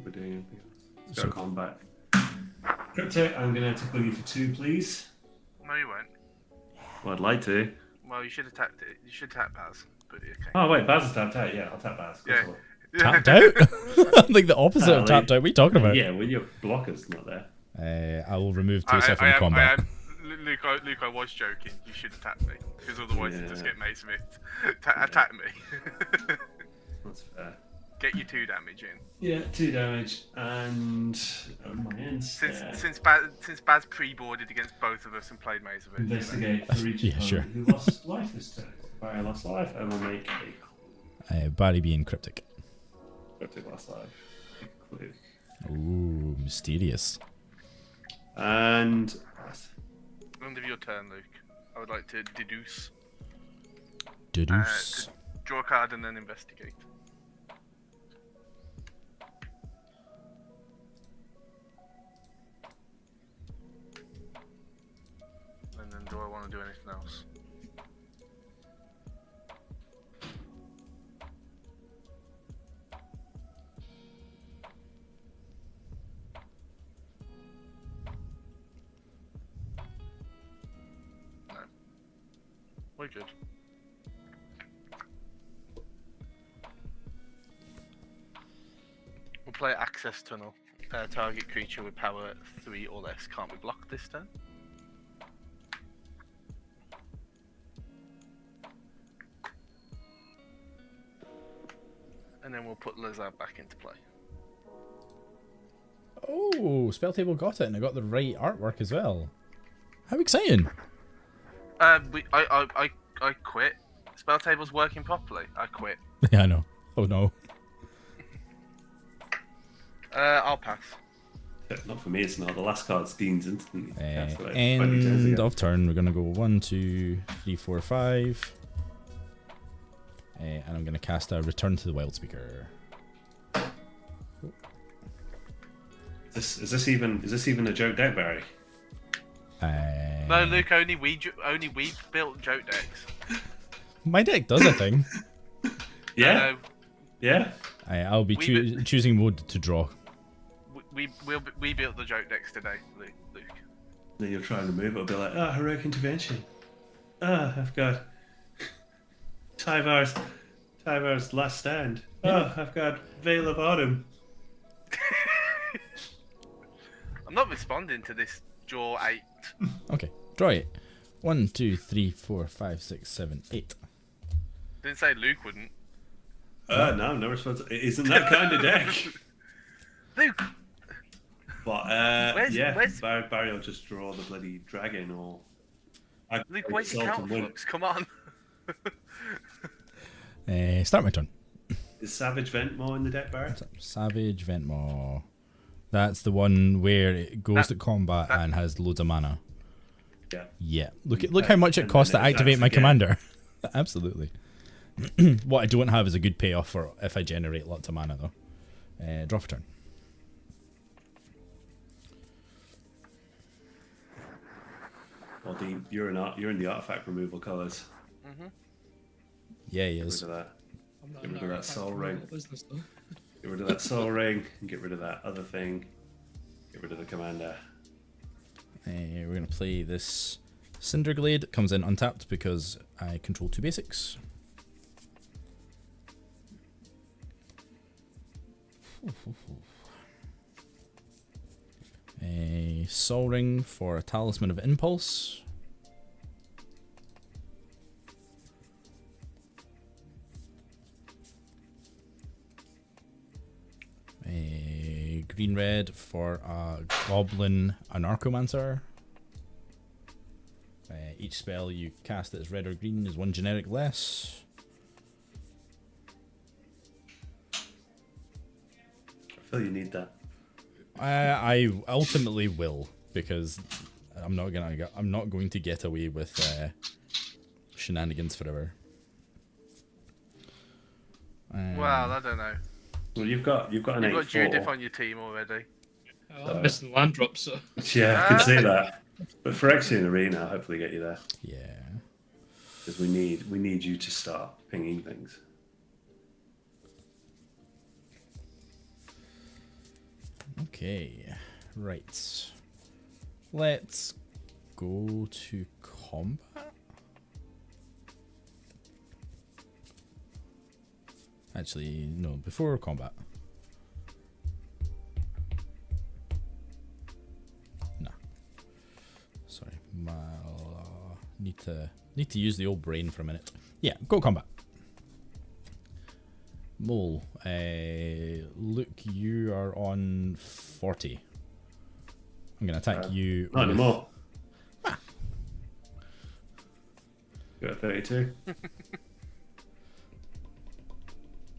we're doing anything else. Let's go combat. Crypto, I'm gonna tickle you for 2, please. No, you won't. Well, I'd like to. Well, you should have tapped it. You should tap Baz. But okay. Oh wait, Baz is tapped out. Yeah, I'll tap Baz. Yeah. Tapped out? Like the opposite of tapped out. What are you talking about? Yeah, when your blocker's not there. I will remove Tessa from I combat. am, Luke, I was joking. You should have tapped me. Because otherwise you just get Mate Smith. Attack me. That's fair. Get your 2 damage in. Yeah, 2 damage, and my end. Since Baz pre-boarded against both of us and played Maze of it. Investigate for each Yeah, sure. who lost life this turn. Barry lost life, and we'll make a Barry being cryptic. cryptic lost life. Clue. Ooh, mysterious. And End of your turn, Luke. I would like to deduce. Deduce. Draw a card and then investigate. And then do I want to do anything else? No. We're good. We'll play Access Tunnel. Target creature with power 3 or less can't be blocked this turn. And then we'll put Lizard back into play. Oh, Spell Table got it, and I got the right artwork as well. How exciting! I quit. Spell Table's working properly. I quit. Yeah, I know. Oh no. I'll pass. not for me, it's not. The last card's Dean's instantly. End of turn. We're gonna go 1, 2, 3, 4, 5. And I'm gonna cast a Return to the Wild Speaker. Is this even a joke deck, Barry? No, Luke. Only we built joke decks. My deck does a thing. Yeah. Yeah. I'll be choosing mode to draw. We built the joke decks today, Luke. Then you'll try and remove it. It'll be like, heroic intervention. I've got Tyvar's last stand. I've got Veil of Autumn. I'm not responding to this draw 8. Okay, draw it. 1, 2, 3, 4, 5, 6, 7, 8. Didn't say Luke wouldn't. No response. It isn't that kind of deck. Luke, But Where's- Barry will just draw the bloody dragon or. Luke, where's your counterflux? Come on. Start my turn. Is Savage Ventmaw in the deck, Barry? Savage Ventmaw. That's the one where it goes to combat and has loads of mana. Yeah. Yeah. Look how much it costs to activate my commander. Absolutely. What I don't have is a good payoff for if I generate lots of mana though. Draw for turn. Well, Dean, you're in the artifact removal colours. Yeah, he Get is. rid of that. I'm not Get an rid of that artifact soul from ring. the business, though. Get rid of that soul ring and get rid of that other thing. Get rid of the commander. We're going to play this Cinderglade. It comes in untapped because I control 2 basics. A Soul Ring for a Talisman of Impulse. A green red for a Goblin Anarchomancer. Each spell you cast that is red or green is 1 generic less. I feel you need that. I ultimately will, because I'm not going to get away with shenanigans forever. Well, I don't know. Well, you've got an You've got 8/4. Judith on your team already. Oh, I'm missing land drops, so. Yeah, I can see that. But for Phyrexian Arena, I'll hopefully get you there. Yeah. Because we need you to start pinging things. Okay. Right. Let's go to combat. Actually, no, before combat. Nah. Sorry. Need to use the old brain for a minute. Yeah, go combat. Mole. Luke, you are on 40. I'm going to attack you. Not with- anymore. You're at 32.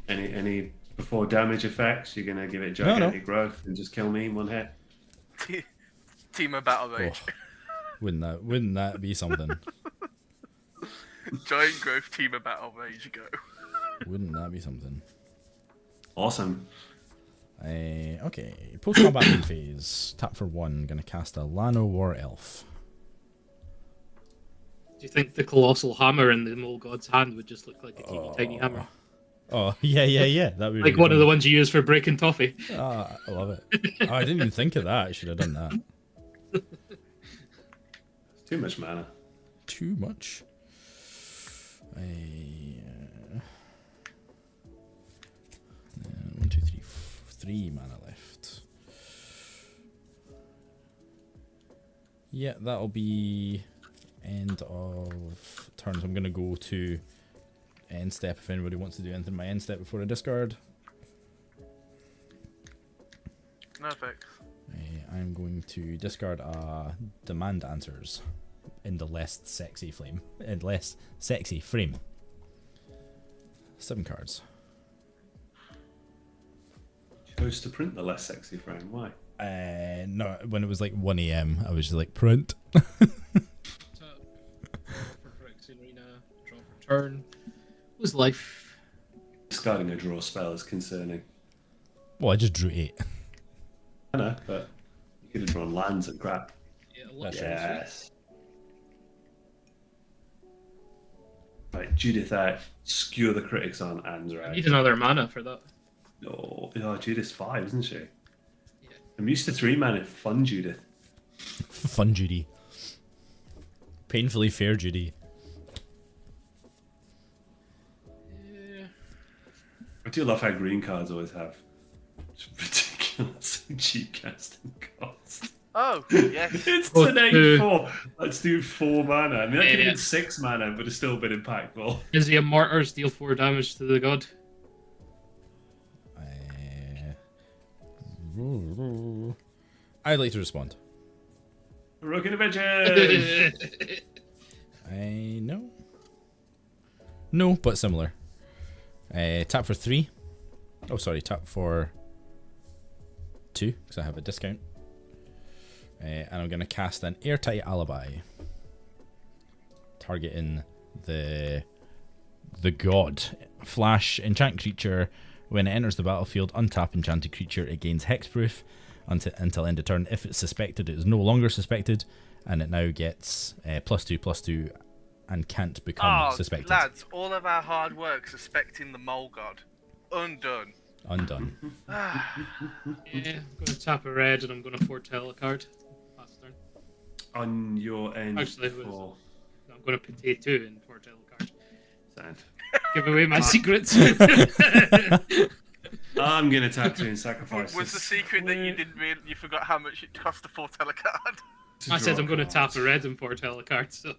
Any before damage effects, you're gonna give it gigantic growth and just kill me in one hit. Team of Battle Rage. Oh, wouldn't that be something? Giant growth Team of Battle Rage go. Wouldn't that be something? Awesome. Okay, post-combat main phase. Tap for 1. Gonna cast a Lano War Elf. Do you think the colossal hammer in the Mole God's hand would just look like a teeny tiny hammer? Oh, yeah. That would Like be one of fun. the ones you use for breaking toffee. Ah, I love it. Oh, I didn't even think of that. I should have done that. It's too much mana. Too much. 1, 2, 3, 3 mana left. Yeah, that'll be end of turn. So I'm gonna go to end step if anybody wants to do anything in my end step before I discard. No effects. I'm going to discard Demand Answers in the less sexy frame. 7 cards. Chose to print the less sexy frame. Why? No, when it was like 1 AM, I was just like, print. Tap for Phyrexian Arena, draw for turn. Was life. Discarding a draw spell is concerning. Well, I just drew 8. I know, but you could have drawn lands and crap. Yeah, a lot Yes. Right, Judith out. Skewer the critics on Anne's I right. need another mana for that. Oh, Judith's 5, isn't she? Yeah. I'm used to 3 mana. Fun Judith. Fun Judy. Painfully fair Judy. Yeah. I do love how green cards always have ridiculous cheap casting costs. Oh, yes. It's Oh, an 8/4. Let's do 4 mana. I mean, that could have Yeah. been 6 mana, but it's still been impactful. Is he a martyrs deal 4 damage to the god? I'd like to respond. Rook intervention! I know. No, but similar. Tap for 3. Oh, sorry, tap for 2, because I have a discount. And I'm going to cast an Airtight Alibi. Targeting the god. Flash, enchant creature. When it enters the battlefield, untap enchanted creature. It gains hexproof until end of turn. If it's suspected, it is no longer suspected. And it now gets +2/+2 and can't become suspected. Lads, all of our hard work suspecting the mole god. Undone. Undone. Yeah, I'm going to tap a red and I'm going to foretell a card. Pass turn. On your end. Actually, for... I'm going to potato and foretell a card. Sad. Give away my secrets. I'm going to tap 2 and sacrifice. Was the secret that you forgot how much it cost to foretell a card? I said I'm going to tap a red and foretell a card, so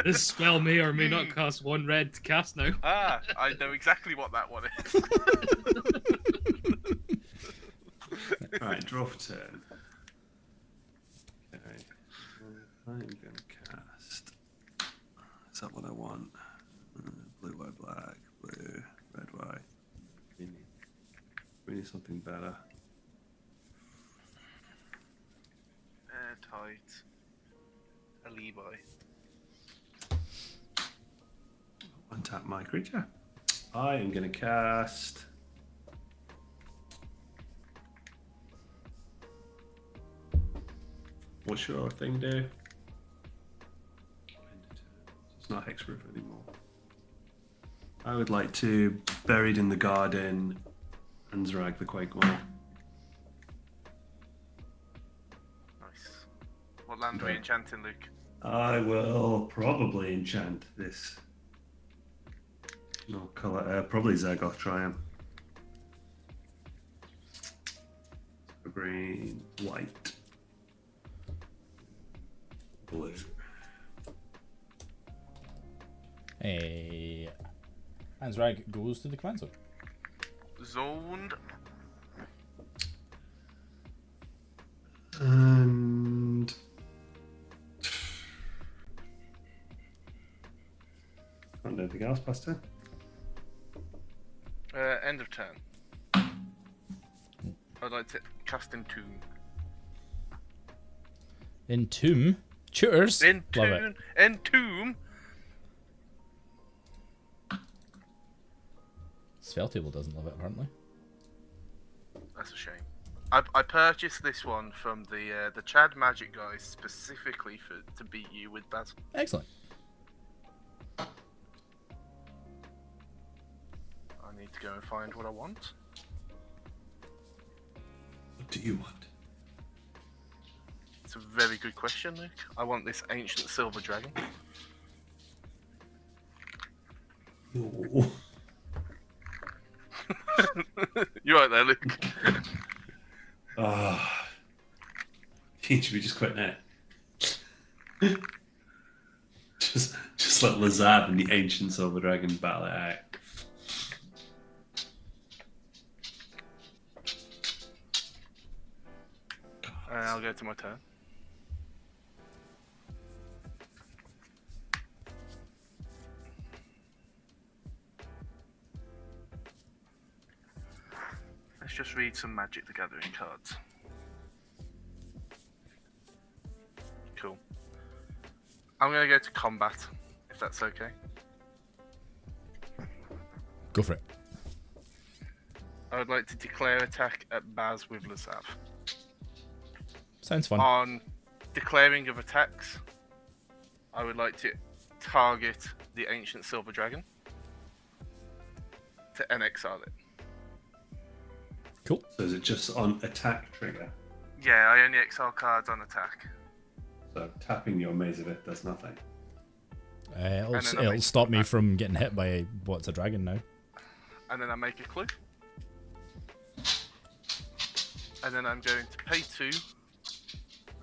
this spell may or may not cost 1 red to cast now. Ah, I know exactly what that one is. Alright, draw for turn. Okay. I'm going to cast. Is that what I want? Blue, white, black, blue, red, white. We need something better. Airtight. A Levi. Untap my creature. I am going to cast. What's your thing do? It's not hexproof anymore. I would like to Buried in the Garden and Zrag the Quakemore. Nice. What land are we enchanting, Luke? I will probably enchant this. No color, probably Zagoth Triumph. Green, white, blue. Hansrag goes to the command zone. Zoned. And can't do anything else past turn. End of turn. I'd like to cast Entomb. Entomb? Tutors? Love it. Entomb? Spell Table doesn't love it, apparently. That's a shame. I purchased this one from the Chad Magic guys specifically to beat you with Baz. Excellent. I need to go and find what I want. What do you want? It's a very good question, Luke. I want this ancient silver dragon. No. You right there, Luke? You should be just quitting it. just let Lazab and the ancient silver dragon battle it out. I'll go to my turn. Let's just read some Magic the Gathering cards. Cool. I'm going to go to combat, if that's okay. Go for it. I would like to declare attack at Baz with Lazav. Sounds fun. On declaring of attacks, I would like to target the Ancient Silver Dragon to NXR it. Cool. So is it just on attack trigger? Yeah, I only exile cards on attack. So tapping your Maze of It does nothing. It'll stop me from getting hit by what's a dragon now. And then I make a clue. And then I'm going to pay 2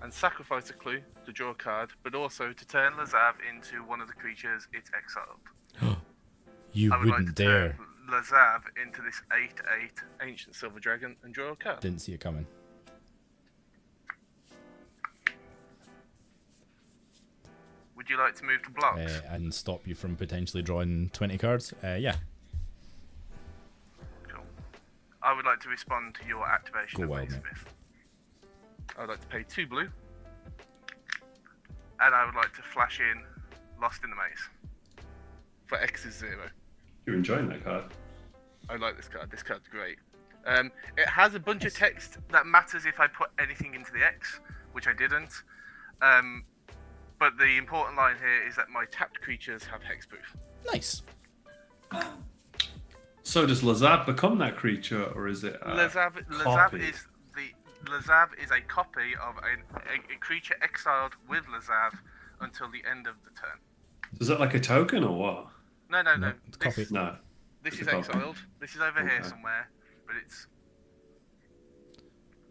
and sacrifice a clue to draw a card, but also to turn Lazav into one of the creatures it's exiled. You I would wouldn't like to dare. turn Lazav into this 8/8 Ancient Silver Dragon and draw a card. Didn't see it coming. Would you like to move to blocks? and stop you from potentially drawing 20 cards. Yeah. Cool. I would like to respond to your activation Go of well, Maze mate. Smith. I would like to pay 2 blue. And I would like to flash in Lost in the Maze. For X is 0. You're enjoying that card. I like this card. This card's great. It has a bunch of text that matters if I put anything into the X, which I didn't. But the important line here is that my tapped creatures have hexproof. Nice. So does Lazav become that creature, or is it Lazav is a copy of a creature exiled with Lazav until the end of the turn. Is that like a token or what? No. It's copy. No. This It's is a copy. exiled. This is over here Okay. somewhere, but it's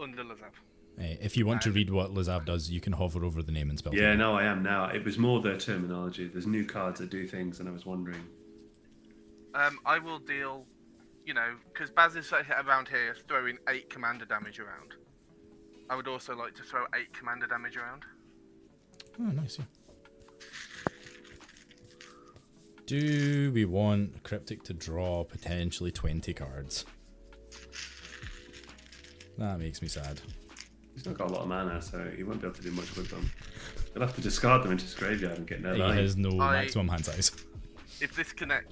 under Lazav. If you want to read what Lazav does, you can hover over the name and spell. Yeah, no, I am now. It was more their terminology. There's new cards that do things, and I was wondering. I will deal, because Baz is around here throwing 8 commander damage around. I would also like to throw 8 commander damage around. Oh, nice. Yeah. Do we want Cryptic to draw potentially 20 cards? That makes me sad. He's not got a lot of mana, so he won't be able to do much with them. He'll have to discard them into his graveyard and get no He life. has no maximum hand size.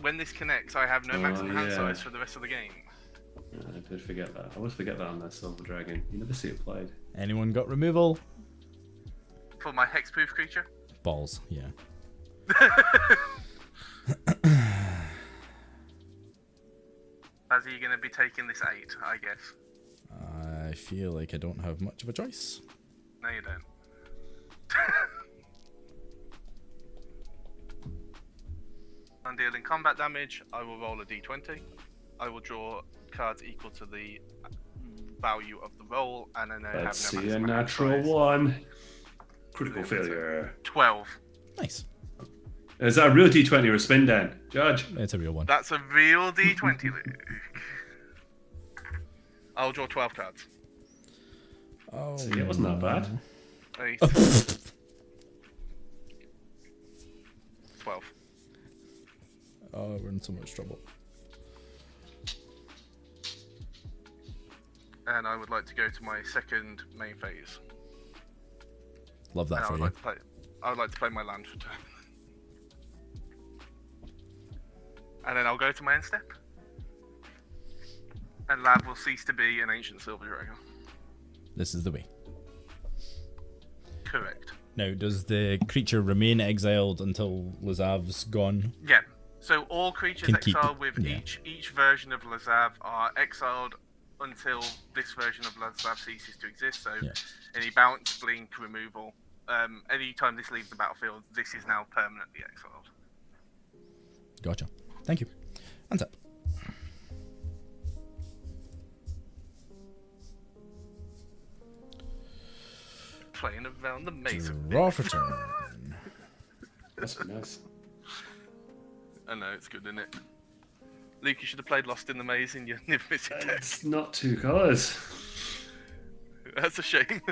When this connects, I have no maximum hand yeah. size for the rest of the game. I did forget that. I always forget that on that Silver Dragon. You never see it played. Anyone got removal? For my hexproof creature. Balls, yeah. Baz, are you going to be taking this 8, I guess? I feel like I don't have much of a choice. No, you don't. I'm dealing combat damage. I will roll a d20. I will draw cards equal to the value of the roll, and then I Let's have no see a maximum hand natural size. 1. Critical failure. 12. Nice. Is that a real D20 or a spin down? Judge. It's a real one. That's a real d20, Luke. I'll draw 12 cards. Oh, See, it wasn't that bad. 8. 12. Oh, we're in so much trouble. And I would like to go to my second main phase. Love that And for you. I would like to play my land for turn. And then I'll go to my end step. And Lab will cease to be an ancient silver dragon. This is the way. Correct. Now, does the creature remain exiled until Lazav's gone? Yeah. So all creatures Can keep- exiled with yeah. each version of Lazav are exiled until this version of Lazav ceases to exist. So Yeah. any bounce, blink, removal, any time this leaves the battlefield, this is now permanently exiled. Gotcha. Thank you. Untap. Playing around the maze. Draw for turn. That's nice. I know, it's good, isn't it? Luke, you should have played Lost in the Maze in your Niv-Mizzet deck. It's not 2 colours. That's a shame.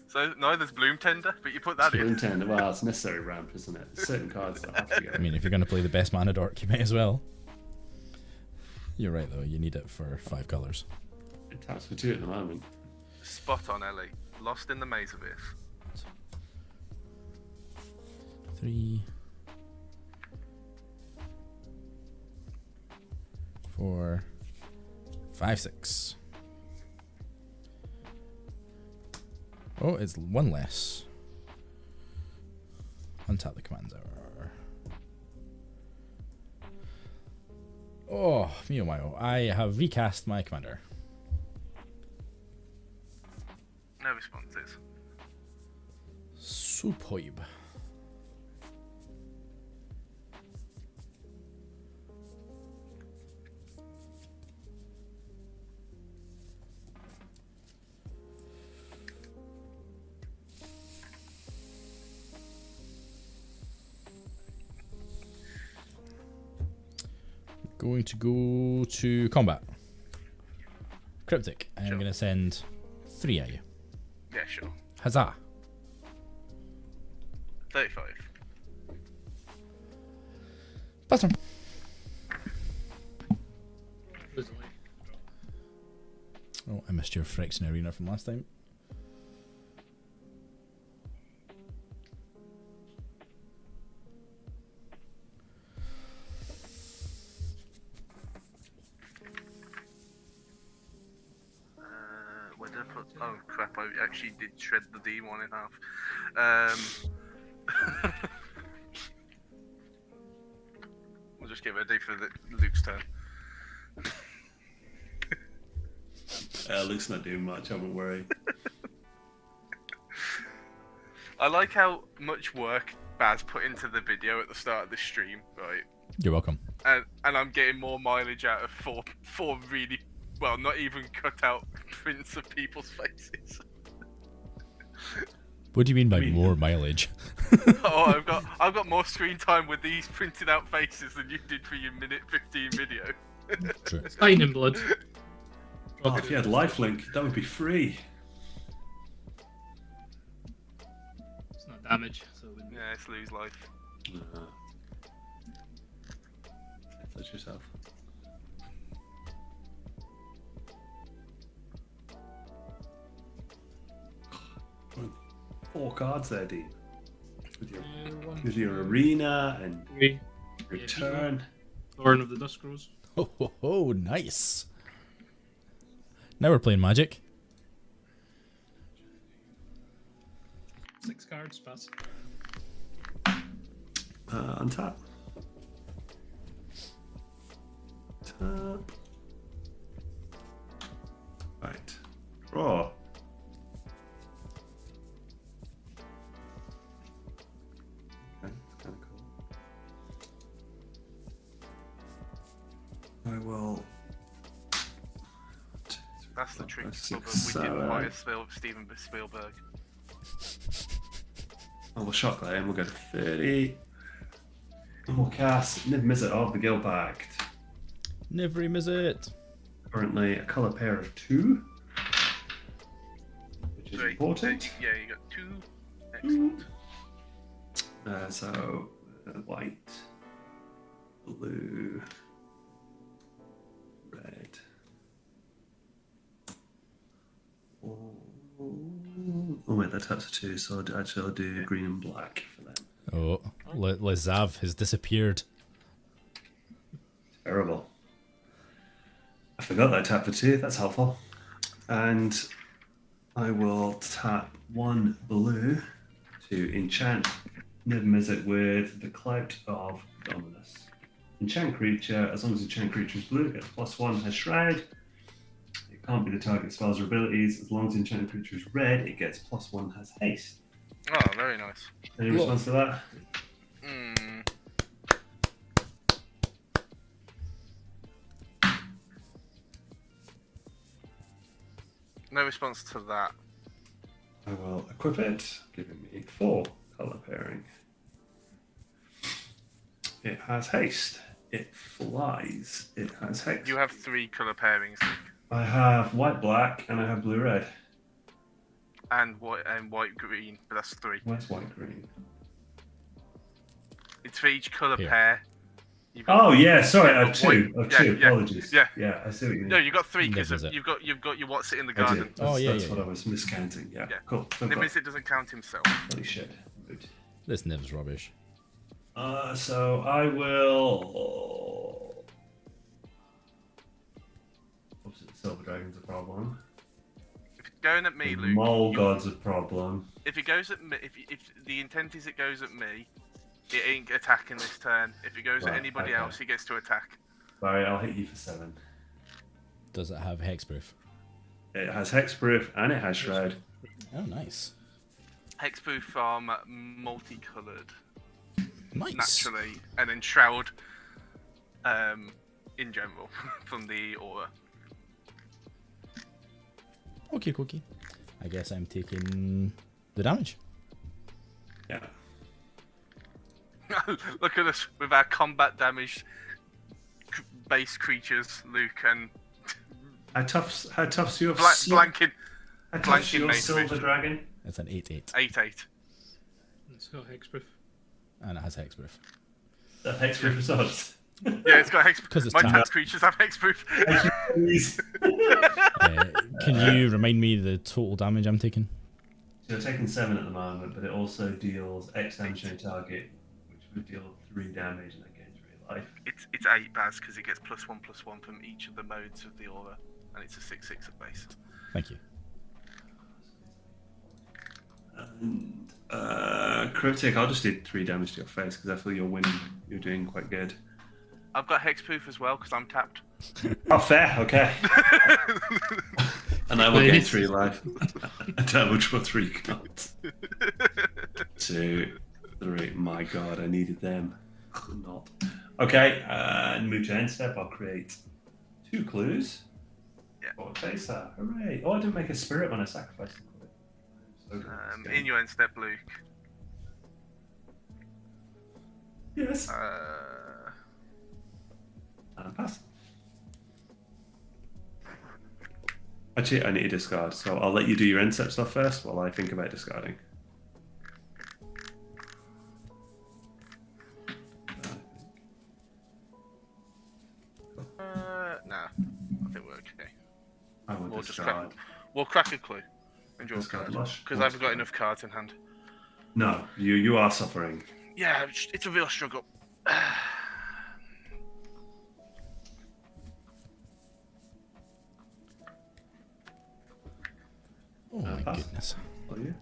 So, neither's Bloom Tender, but you put that in. Bloom Tender. Well, it's necessary ramp, isn't it? There's certain cards that have to go. I mean, if you're going to play the best mana dork, you might as well. You're right, though. You need it for 5 colours. It taps for 2 at the moment. Spot on, Ellie. Lost in the Maze Abyss. 3, 4, 5, 6. Oh, it's 1 less. Untap the commander. Oh, mio mio. I have recast my commander. No responses. Superb. Going to go to combat. Cryptic. I'm Sure. going to send 3 at you. Yeah, sure. Huzzah. 35. Pass turn. Lose away. Oh, I missed your Phyrexian Arena from last time. Where did I put? Oh crap! I actually did shred the D1 in half. We'll just get ready for Luke's turn. Luke's not doing much, I won't worry. I like how much work Baz put into the video at the start of the stream, right? You're welcome. And I'm getting more mileage out of four really, well, not even cut out prints of people's faces. What do you mean by more mileage? Oh, I've got more screen time with these printed out faces than you did for your minute 15 video. True. It's fine in blood. Oh, if you had lifelink, that would be free. It's not damage, so it wouldn't be. Yeah, it's lose life. Touch yourself. 4 cards there, Dean. With your arena and Three. return. Thorn of the Dusk Rose. Oh, ho, ho, nice. Now we're playing Magic. 6 cards, pass. Untap. Tap. Right. Draw. Okay, that's kind of cool. I will. That's the trick. Six, We didn't seven. buy a Steven Spielberg. I will shock that and we'll go to 30. And we'll cast Niv Mizzet of the Guild Pact. Never miss it. Currently a colour pair of 2. Which is Great. important. Yeah, you got 2. Excellent. So, white, blue, red. Oh wait, that taps 2, so I'll do green and black for them. Oh, Lezav has disappeared. Terrible. I forgot that I tapped for 2, that's helpful. And I will tap 1 blue to enchant Niv Mizzet with the Clout of Dominus. Enchant creature, as long as enchant creature is blue, it gets +1, has Shroud. It can't be the target spells or abilities. As long as enchant creature is red, it gets +1, has haste. Oh, very nice. Any response to that? No response to that. I will equip it, giving me 4 colour pairing. It has haste. It flies. It has haste. You have 3 colour pairings, I have white, black, and I have blue, red. and white, green, but that's 3. Where's white, green? It's for each colour Here. pair. Oh yeah, sorry, I have White- 2. I have yeah, 2. yeah, Apologies. yeah. Yeah, I see what you mean. No, you got 3 Niv because Mizzet. you've got your What's It in the I Garden. did. That's, Oh, yeah, that's yeah, what yeah. I was miscounting. Yeah, Yeah. cool. So I've Niv got- Mizzet doesn't count himself. Holy shit. Good. This Niv's rubbish. So I will. Obviously, the Silver Dragon's a problem. If it's going at me, The Luke. Mole God's a problem. If it goes at me, if the intent is it goes at me, it ain't attacking this turn. If it goes at Right, anybody okay. else, he gets to attack. Barry, I'll hit you for 7. Does it have hexproof? It has Hexproof and it has Shroud. Oh, nice. Hexproof are multicoloured Nice. naturally, and then Shroud in general from the aura. Okay, cookie. I guess I'm taking the damage. Yeah. Look at us with our combat damage base creatures, Luke, and How tough's your blanking How tough's blanking your Mace Silver Rift. Dragon? It's an 8/8, 8/8. It's got hexproof. and it has hexproof. That hexproof results. Yeah, it's got hexproof. My tapped. tapped creatures have hexproof. Can you remind me the total damage I'm taking? You're taking 7 at the moment, but it also deals X damage to a target, which would deal 3 damage and that gains 3 life. It's 8 Baz because it gets +1/+1 from each of the modes of the aura, and it's a 6/6 at base. Thank you. And Cryptic, I'll just do 3 damage to your face because I feel you're winning. You're doing quite good. I've got hexproof as well because I'm tapped. Oh, fair, okay. And I will gain 3 life. A double draw 3 cards. 2, 3. My god, I needed them. Not. Okay, and move to end step. I'll create 2 clues. Yeah. Oh, Facer, hooray. Oh, I didn't make a spirit when I sacrificed the clue. In your end step, Luke. Yes. And pass. Actually, I need to discard, so I'll let you do your end step stuff first while I think about discarding. Nah, I think we're okay. I will We'll discard. We'll crack a clue. Enjoy a Discard card. lush. Because I haven't got enough cards in hand. No, you are suffering. Yeah, it's a real struggle. Oh my pass. goodness. Are you?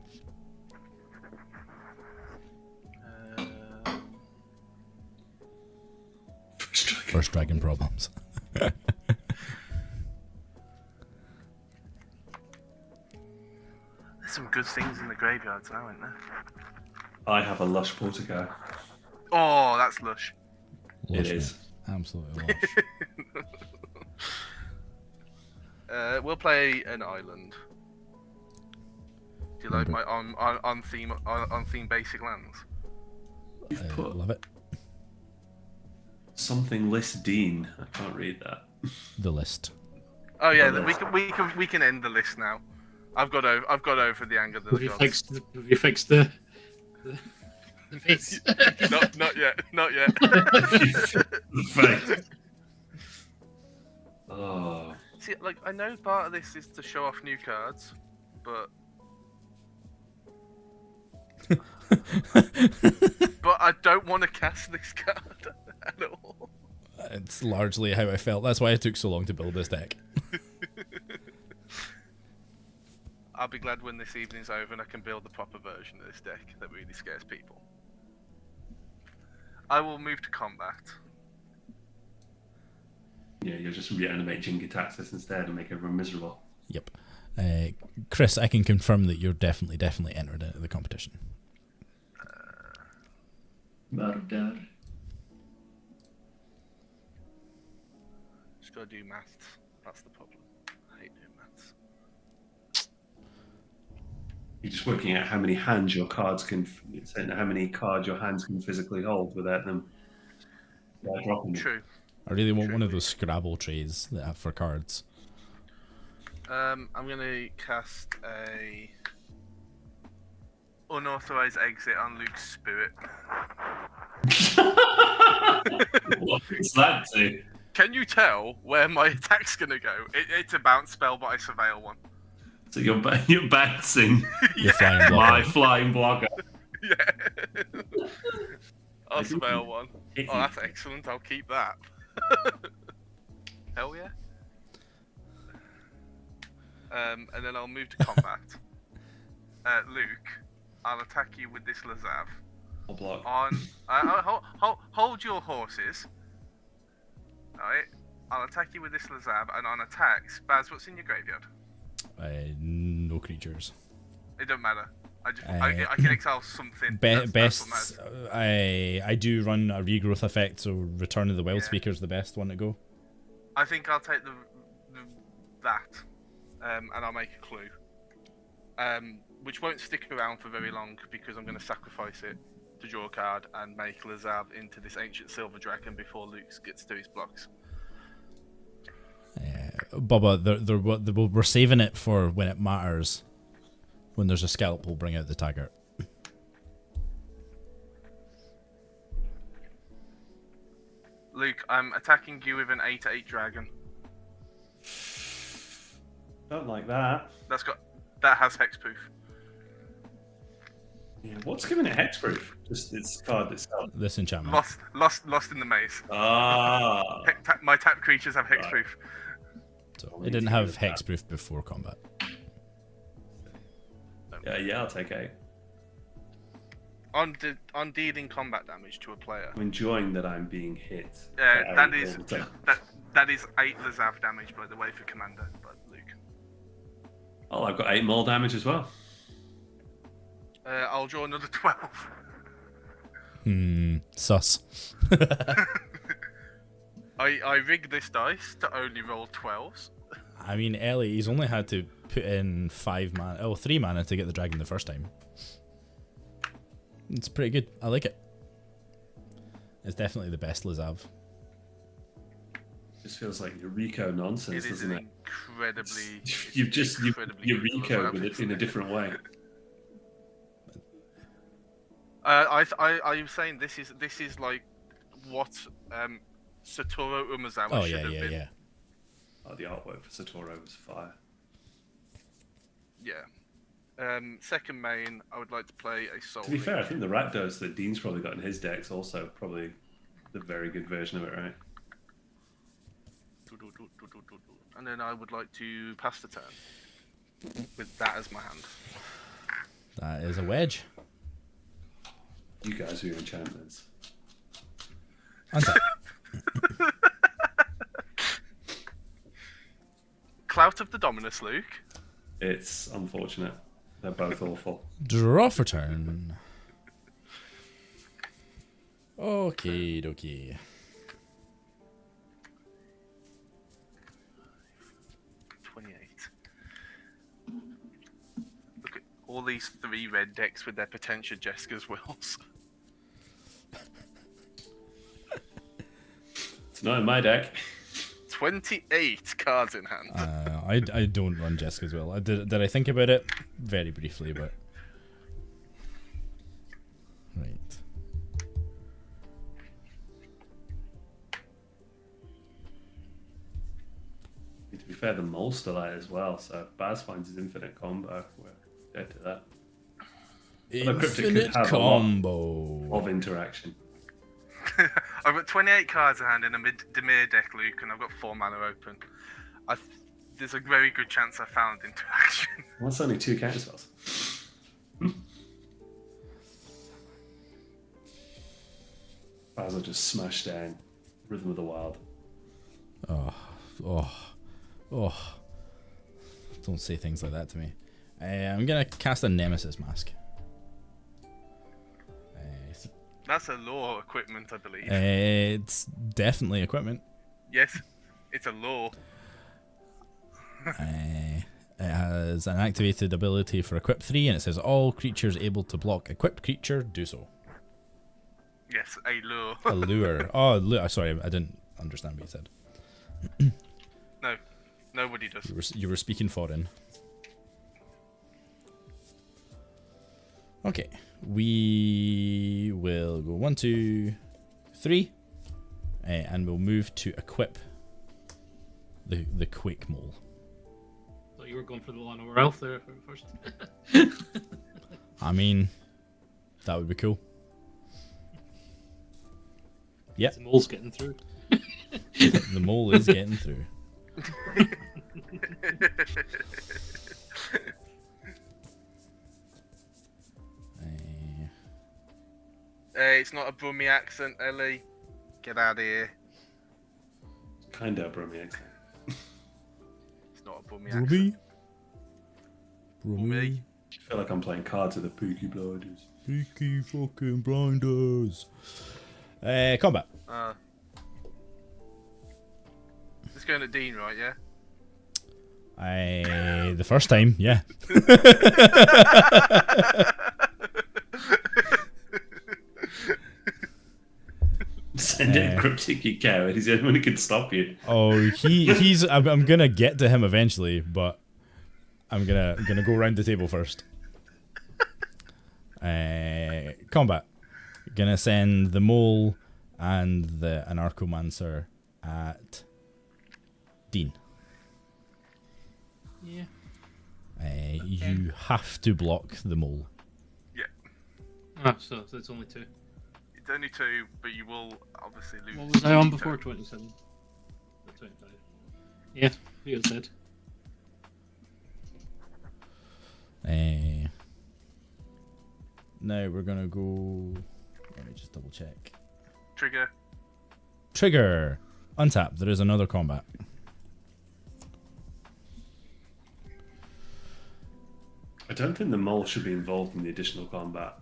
First dragon problems. There's some good things in the graveyards now, isn't there? I have a lush portico. Oh, that's lush. Lush, It is. mate. Absolutely lush. We'll play an island. Do you like my on theme basic lands? You've put Love it. something list Dean. I can't read that. The list. Oh yeah, Oh, we can end the list now. I've got over the anger of the Have you gods. fixed the face? Not yet. Not yet. Fact. Oh. See, like I know part of this is to show off new cards, but I don't want to cast this card at all. It's largely how I felt. That's why it took so long to build this deck. I'll be glad when this evening's over and I can build the proper version of this deck that really scares people. I will move to combat. Yeah, you'll just reanimate Jingitaxis instead and make everyone miserable. Yep. Chris, I can confirm that you're definitely entered into the competition. Murder. Just gotta do maths. That's the problem. I hate doing maths. You're just working out how many hands your cards can, how many cards your hands can physically hold without them dropping. True. I really want one of those Scrabble trays that have for cards. I'm gonna cast a unauthorized exit on Luke's spirit. What is that do? Can you tell where my attack's gonna go? It's a bounce spell, but I surveil one. So you're bouncing You're flying my blocker. flying blocker. Yeah. I'll surveil one. Oh, that's excellent. I'll keep that. Hell yeah. And then I'll move to combat. Luke, I'll attack you with this Lazav. I'll block. Hold your horses. Alright. I'll attack you with this Lazav, and on attacks, Baz, what's in your graveyard? No creatures. It don't matter. I can exile something. Best. That's I do run a regrowth effect, so Return of the Wild Speaker is the best one to go. I think I'll take that, and I'll make a clue, which won't stick around for very long because I'm going to sacrifice it to draw a card and make Lazav into this ancient silver dragon before Luke gets to his blocks. Bubba, we're saving it for when it matters. When there's a scalp, we'll bring out the Taggart. Luke, I'm attacking you with an 8/8 dragon. Don't like that. That has hexproof. Yeah, what's giving it hexproof? Just its card itself. This enchantment. Lost in the maze. Ah. My tap creatures have hexproof. So it didn't have hexproof before combat. Yeah, I'll take 8. On dealing combat damage to a player. I'm enjoying that I'm being hit. That is 8 Lazav damage, by the way, for Commander, but Luke. Oh, I've got 8 more damage as well. I'll draw another 12. Sus. I rigged this dice to only roll 12s. I mean, Ellie, he's only had to put in 3 mana to get the dragon the first time. It's pretty good. I like it. It's definitely the best Lazav. Just feels like Eureka nonsense, doesn't it? Incredibly. You've Eureka with it in a different way. Are you saying this is like what Satoru Umezawa should have been? Yeah. Oh, the artwork for Satoru was fire. Yeah. Second main, I would like to play a Soul. To be fair, I think the Rakdos that Dean's probably got in his decks also probably the very good version of it, right? And then I would like to pass the turn with that as my hand. That is a wedge. You guys are your enchantments. Untap. Clout of the Dominus, Luke. It's unfortunate. They're both awful. Draw for turn. Okay, dokie. Look at all these 3 red decks with their potential Jeska's Wills. It's not in my deck. 28 cards in hand. I don't run Jessica as well. Did I think about it? Very briefly, but... Right. To be fair, the mole's still out as well, so if Baz finds his infinite combo, we're dead to that. Infinite combo of interaction. I've got 28 cards in hand in a Demir deck, Luke, and I've got 4 mana open. There's a very good chance I found interaction. Well, that's only 2 counter spells. Baz will just smash down Rhythm of the Wild. Oh. Don't say things like that to me. I'm going to cast a Nemesis Mask. That's a law equipment, I believe. It's definitely equipment. Yes, it's a law. It has an activated ability for equip 3, and it says all creatures able to block equipped creature do so. Yes, a lure. A lure. Oh, sorry, I didn't understand what you said. No, nobody does. You were speaking foreign. Okay, we will go 1, 2, 3, and we'll move to equip the Quake Mole. Thought you were going for the Llanowar Elf there first. I mean, that would be cool. Yeah, the mole's getting through. The mole is getting through. It's not a Brummy accent, Ellie. Get out of here. Kinda a Brummy accent. It's not a Brummy accent. Brummy. I feel like I'm playing cards with the Peaky Blinders. Peaky fucking blinders. Combat. It's going to Dean, right? Yeah. The first time, yeah. Send in Cryptic Coward. He's the only one who can stop you. Oh, he's. I'm gonna get to him eventually, but I'm gonna go around the table first. Combat. Gonna send the mole and the Anarchomancer at Dean. Yeah. You have to block the mole. Yeah. Ah, so it's only 2. It's only 2, but you will obviously lose. What was I on 2 before? tokens. 27. 25. Yeah, he was dead. Now we're gonna go. Let me just double check. Trigger. Trigger. Untap. There is another combat. I don't think the mole should be involved in the additional combat.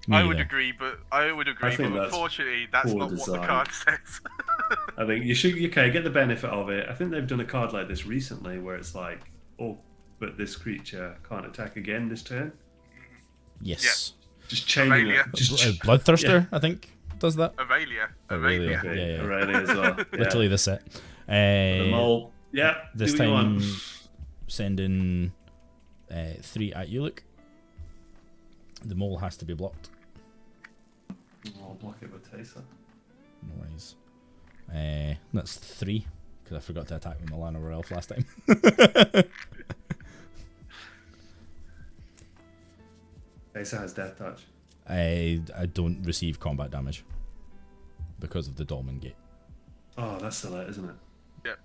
Me I would either. agree, but unfortunately, that's poor not what design. the card says. I think you should get the benefit of it. I think they've done a card like this recently where it's like, oh, but this creature can't attack again this turn. Yes. Just chaining it. Aurelia. Just Bloodthirster, I think, does that. Aurelia. Aurelia. Aurelia. Yeah, yeah. Aurelia as well. Yeah. Literally the set. The mole. Yeah. This do what you time, want. send in 3 at UKMTG. The mole has to be blocked. I'll block it with Taser. No worries. That's 3, because I forgot to attack with Milan over Elf last time. Taser has death touch. I don't receive combat damage because of the Dolmen Gate. Oh, that's still it, isn't it? Yep.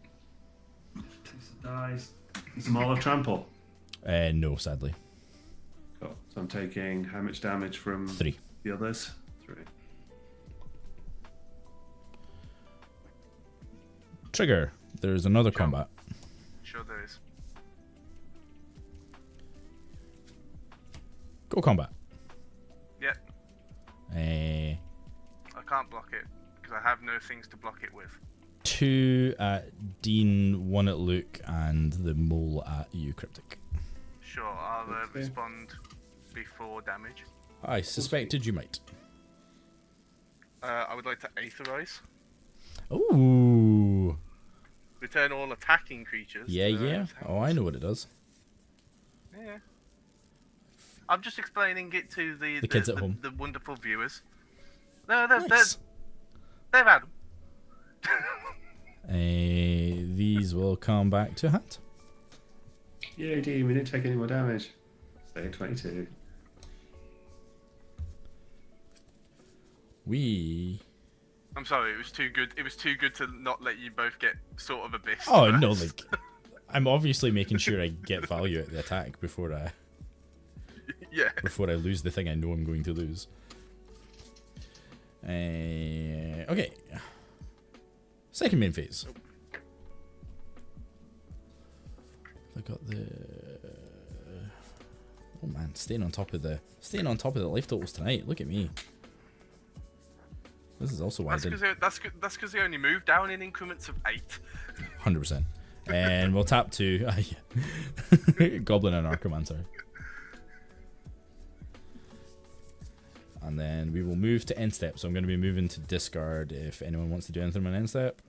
Taser dies. Is the mole a trample? No, sadly. Cool. So I'm taking how much damage from 3. the others? 3. Trigger. There's another combat. Sure there is. Go combat. Yep. Uh, I can't block it because I have no things to block it with. 2 at Dean, 1 at Luke, and the mole at you, Cryptic. Sure, I'll Okay. respond before damage. I suspected you might. I would like to Aetherize. Ooh. Return all attacking creatures. Yeah, to their yeah. hands. Oh, I know what it does. Yeah. I'm just explaining it to the kids at home. the wonderful viewers. No, they've Nice. had them. These will come back to hand. Yay, Dean, we didn't take any more damage. Stay 22. I'm sorry, it was too good. It was too good to not let you both get sort of abyss. Oh, first. no, like, I'm obviously making sure I get value at the attack before I Yeah. lose the thing I know I'm going to lose. Okay. Second main phase. I got the. Oh man, staying on top of the life totals tonight. Look at me. This is also why I did That's because they only move down in increments of 8. 100%. And we'll tap to Goblin and Archomancer. And then we will move to end step. So I'm going to be moving to discard if anyone wants to do anything on end step.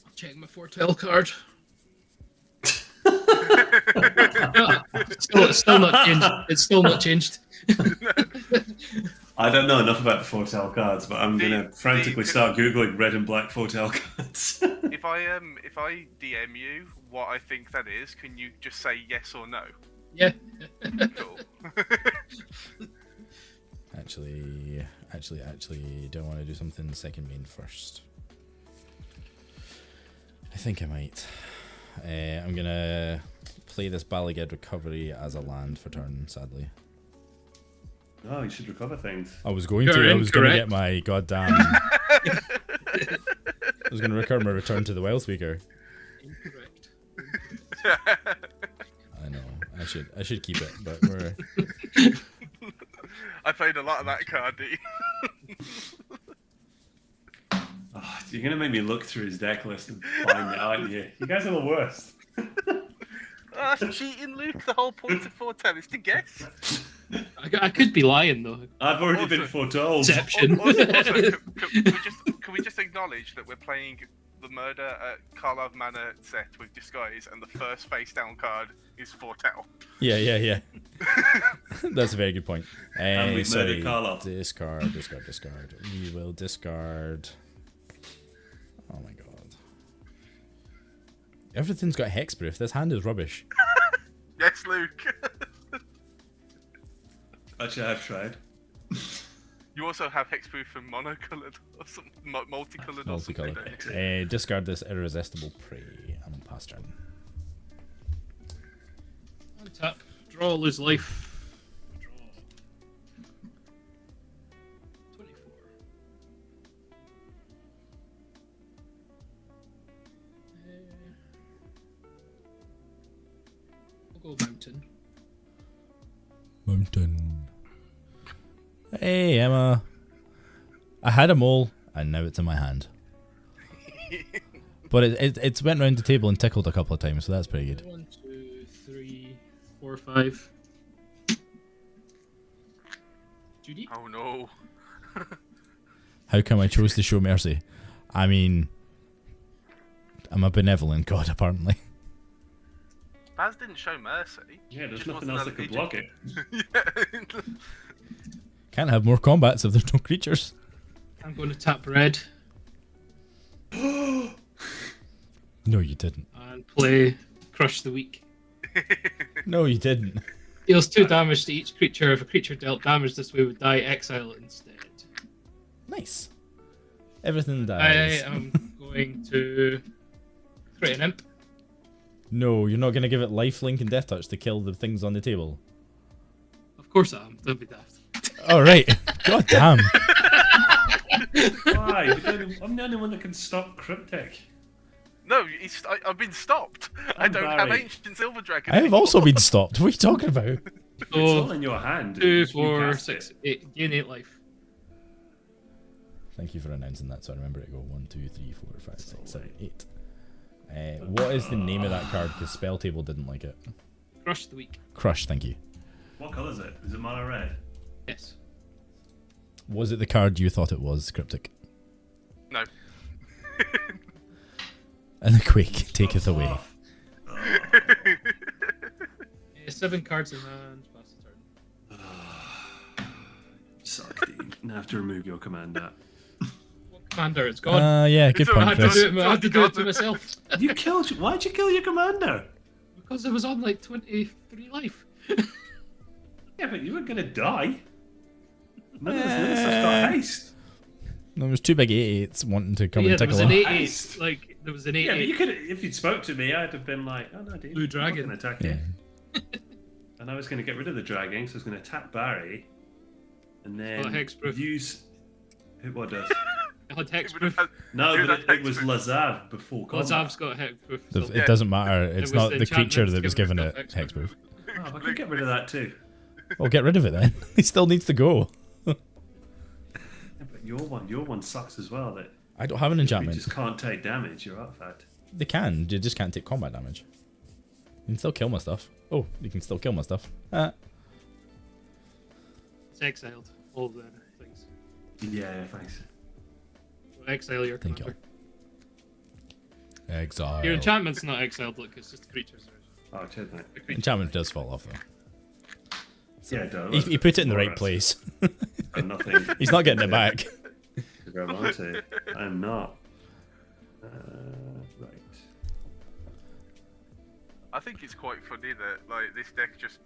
I'll check my foretell card. It's still not changed. It's still not changed. I don't know enough about the foretell cards, but I'm going to frantically start Googling red and black foretell cards. If I DM you what I think that is, can you just say yes or no? Yeah. Cool. Actually, do I want to do something second main first? I think I might. I'm going to play this Balaged Recovery as a land for turn, sadly. Oh, you should recover things. I was going You're to. I was going to incorrect. get my goddamn. I was going to recover my return to the Wild Speaker. Incorrect. I know. I should keep it, but we're. I played a lot of that card, D. Oh, you're going to make me look through his deck list and find it, aren't you? You guys are the worst. That's cheating, Luke. The whole point of foretell is to guess. I could be lying though. I've already Also- been foretold. Deception. Also, can we just acknowledge that we're playing the Murder at Karlov Manor set with Disguise, and the first face down card is Foretell. Yeah. That's a very good point. And we Sorry, murdered Karlov. discard. We will discard. Oh my god. Everything's got hexproof. This hand is rubbish. Yes, Luke. Actually, I've tried. You also have hexproof and monocoloured or something, multicolored or something. Multicolored. Don't you? Discard this irresistible prey. I'm on pass turn. Untap. Draw, lose life. Draw. 24. We'll go mountain. Hey, Emma. I had a mole, and now it's in my hand. But it's went round the table and tickled a couple of times, so that's pretty good. 1, 2, 3, 4, 5. Judy? Oh no. How come I chose to show mercy? I mean, I'm a benevolent god, apparently. Baz didn't show mercy. Yeah, there's Just nothing wasn't else that could block it. Yeah. Can't have more combats if there's no creatures. I'm going to tap red No, you didn't. and play Crush the Weak. No, you didn't. Deals 2 damage to each creature. If a creature dealt damage this way would die, exile it instead. Nice. Everything I dies. am going to create an imp. No, you're not going to give it lifelink and death touch to kill the things on the table. Of course I am. Don't be daft. All right. God damn. Why? I'm the only one that can stop Cryptic. No, I've been stopped. I don't have Barry. Ancient Silver Dragon. I have also been stopped. What are you talking about? It's all So in your hand. 2, You 4, cast 6, it. 8. Gain 8 life. Thank you for announcing that, so I remember it. Go 1, 2, 3, 4, 5, 6, 7, 8. What is the name of that card? Because Spell Table didn't like it. Crush the Weak. Crush, thank you. What colour is it? Is it mono red? Yes. Was it the card you thought it was, Cryptic? No. And the Quake taketh away. Off. 7 cards in hand. Pass the turn. Suck, Dean. Now I have to remove your commander. What commander? It's gone. Yeah, good It's point, I had to Chris. do it. I had to do it to myself You killed. Why'd you kill your commander? because I was on like 23 life. Yeah, but you weren't gonna die. None of this stuff's got haste. There was 2 big 8/8s wanting to come Yeah, and there was tickle an him. 8/8. Heist. Like there was an 8/8. Yeah, but you could. If you'd spoke to me, I'd have been like, "Oh no, dude, Blue I'm dragon. not gonna attack Yeah. you." And I was gonna get rid of the dragging, so I was gonna attack Barry, and then hexproof. use. What does? I had It would have hexproof. had- No, Dude, but that it was hexproof. Lazav before combat. Lazav's got hexproof. So It doesn't matter. It's was not the the creature enchantments that was giving given it herself hexproof. Oh, I could get rid of that too. Well, get rid of it then. He still needs to go. Yeah, but your one sucks as well. That I don't have an you enchantment. just can't take damage. Your artifact. They can. You just can't take combat damage. You can still kill my stuff. Oh, you can still kill my stuff. It's exiled. All of the things. Yeah, thanks. So exile your Thank you. commander. Exile. Your enchantment's not exiled. Look, it's just creatures. Oh, cheers, mate. The creature. Enchantment does fall off though. Yeah, it does. He put it in the right place. And nothing. He's not getting it back. To grab onto. I'm not. Right. I think it's quite funny that like this deck just,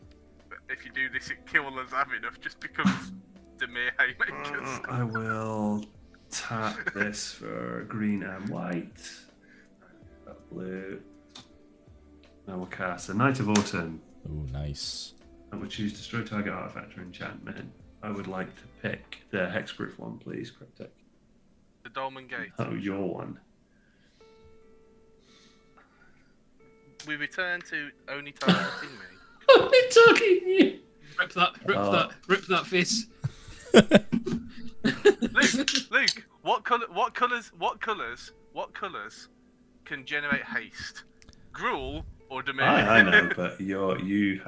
if you do this, it kills Lazav enough, just becomes Demir Haymakers. I will tap this for green and white. Blue. I will cast a Knight of Autumn. Oh, nice. I will choose destroy target artifact or enchantment. I would like to pick the hexproof one, please, Cryptic. The Dolmen Gate. Oh, your one. We return to only targeting me. Only talking you. Rip that face. Luke, what colours can generate haste? Gruul or Demir? I know, but you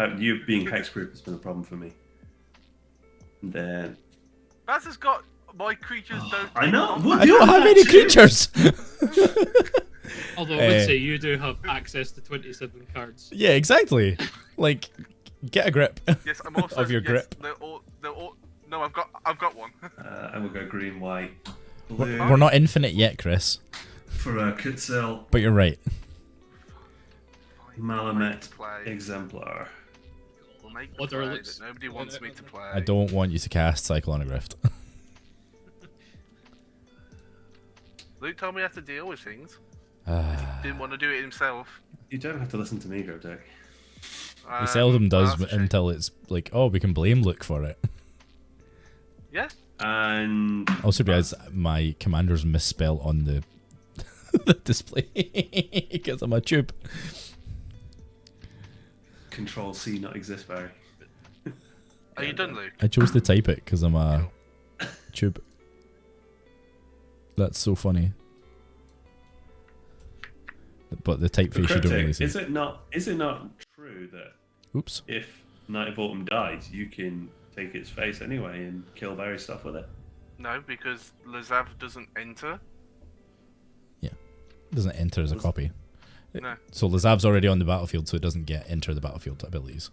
being hexproof has been a problem for me. And then Baz has got my creatures don't. I know. take What? I don't have any creatures. Although I would say you do have access to 27 cards. Yeah, exactly. Like, Get a grip. Yes, I'm also Of your yes, grip. They're all. No, I've got one. And we'll go green, white, We're, blue we're not infinite yet, Chris. for a Kutzel But you're right. Malamet Play. exemplar. We'll make the Other play looks- that nobody wants me to play. I don't want you to cast Cyclonogrift. Luke told me how to deal with things. Ah, Didn't want to do it himself. You don't have to listen to me, Grobdeck. he seldom does that's a shame. until it's like, oh, we can blame Luke for it. Yeah. And Also, because my commanders misspell on the the display because I'm a tube. Control C not exist, Barry. Are you done, Luke? I chose to type it because I'm a tube. That's so funny. But the typeface you don't really see. Is it not true that Oops. if Knight of Autumn dies, you can take its face anyway and kill Barry's stuff with it? No, because Lazav doesn't enter. It doesn't enter as a copy. No. So Lazav's already on the battlefield, so it doesn't get enter the battlefield abilities.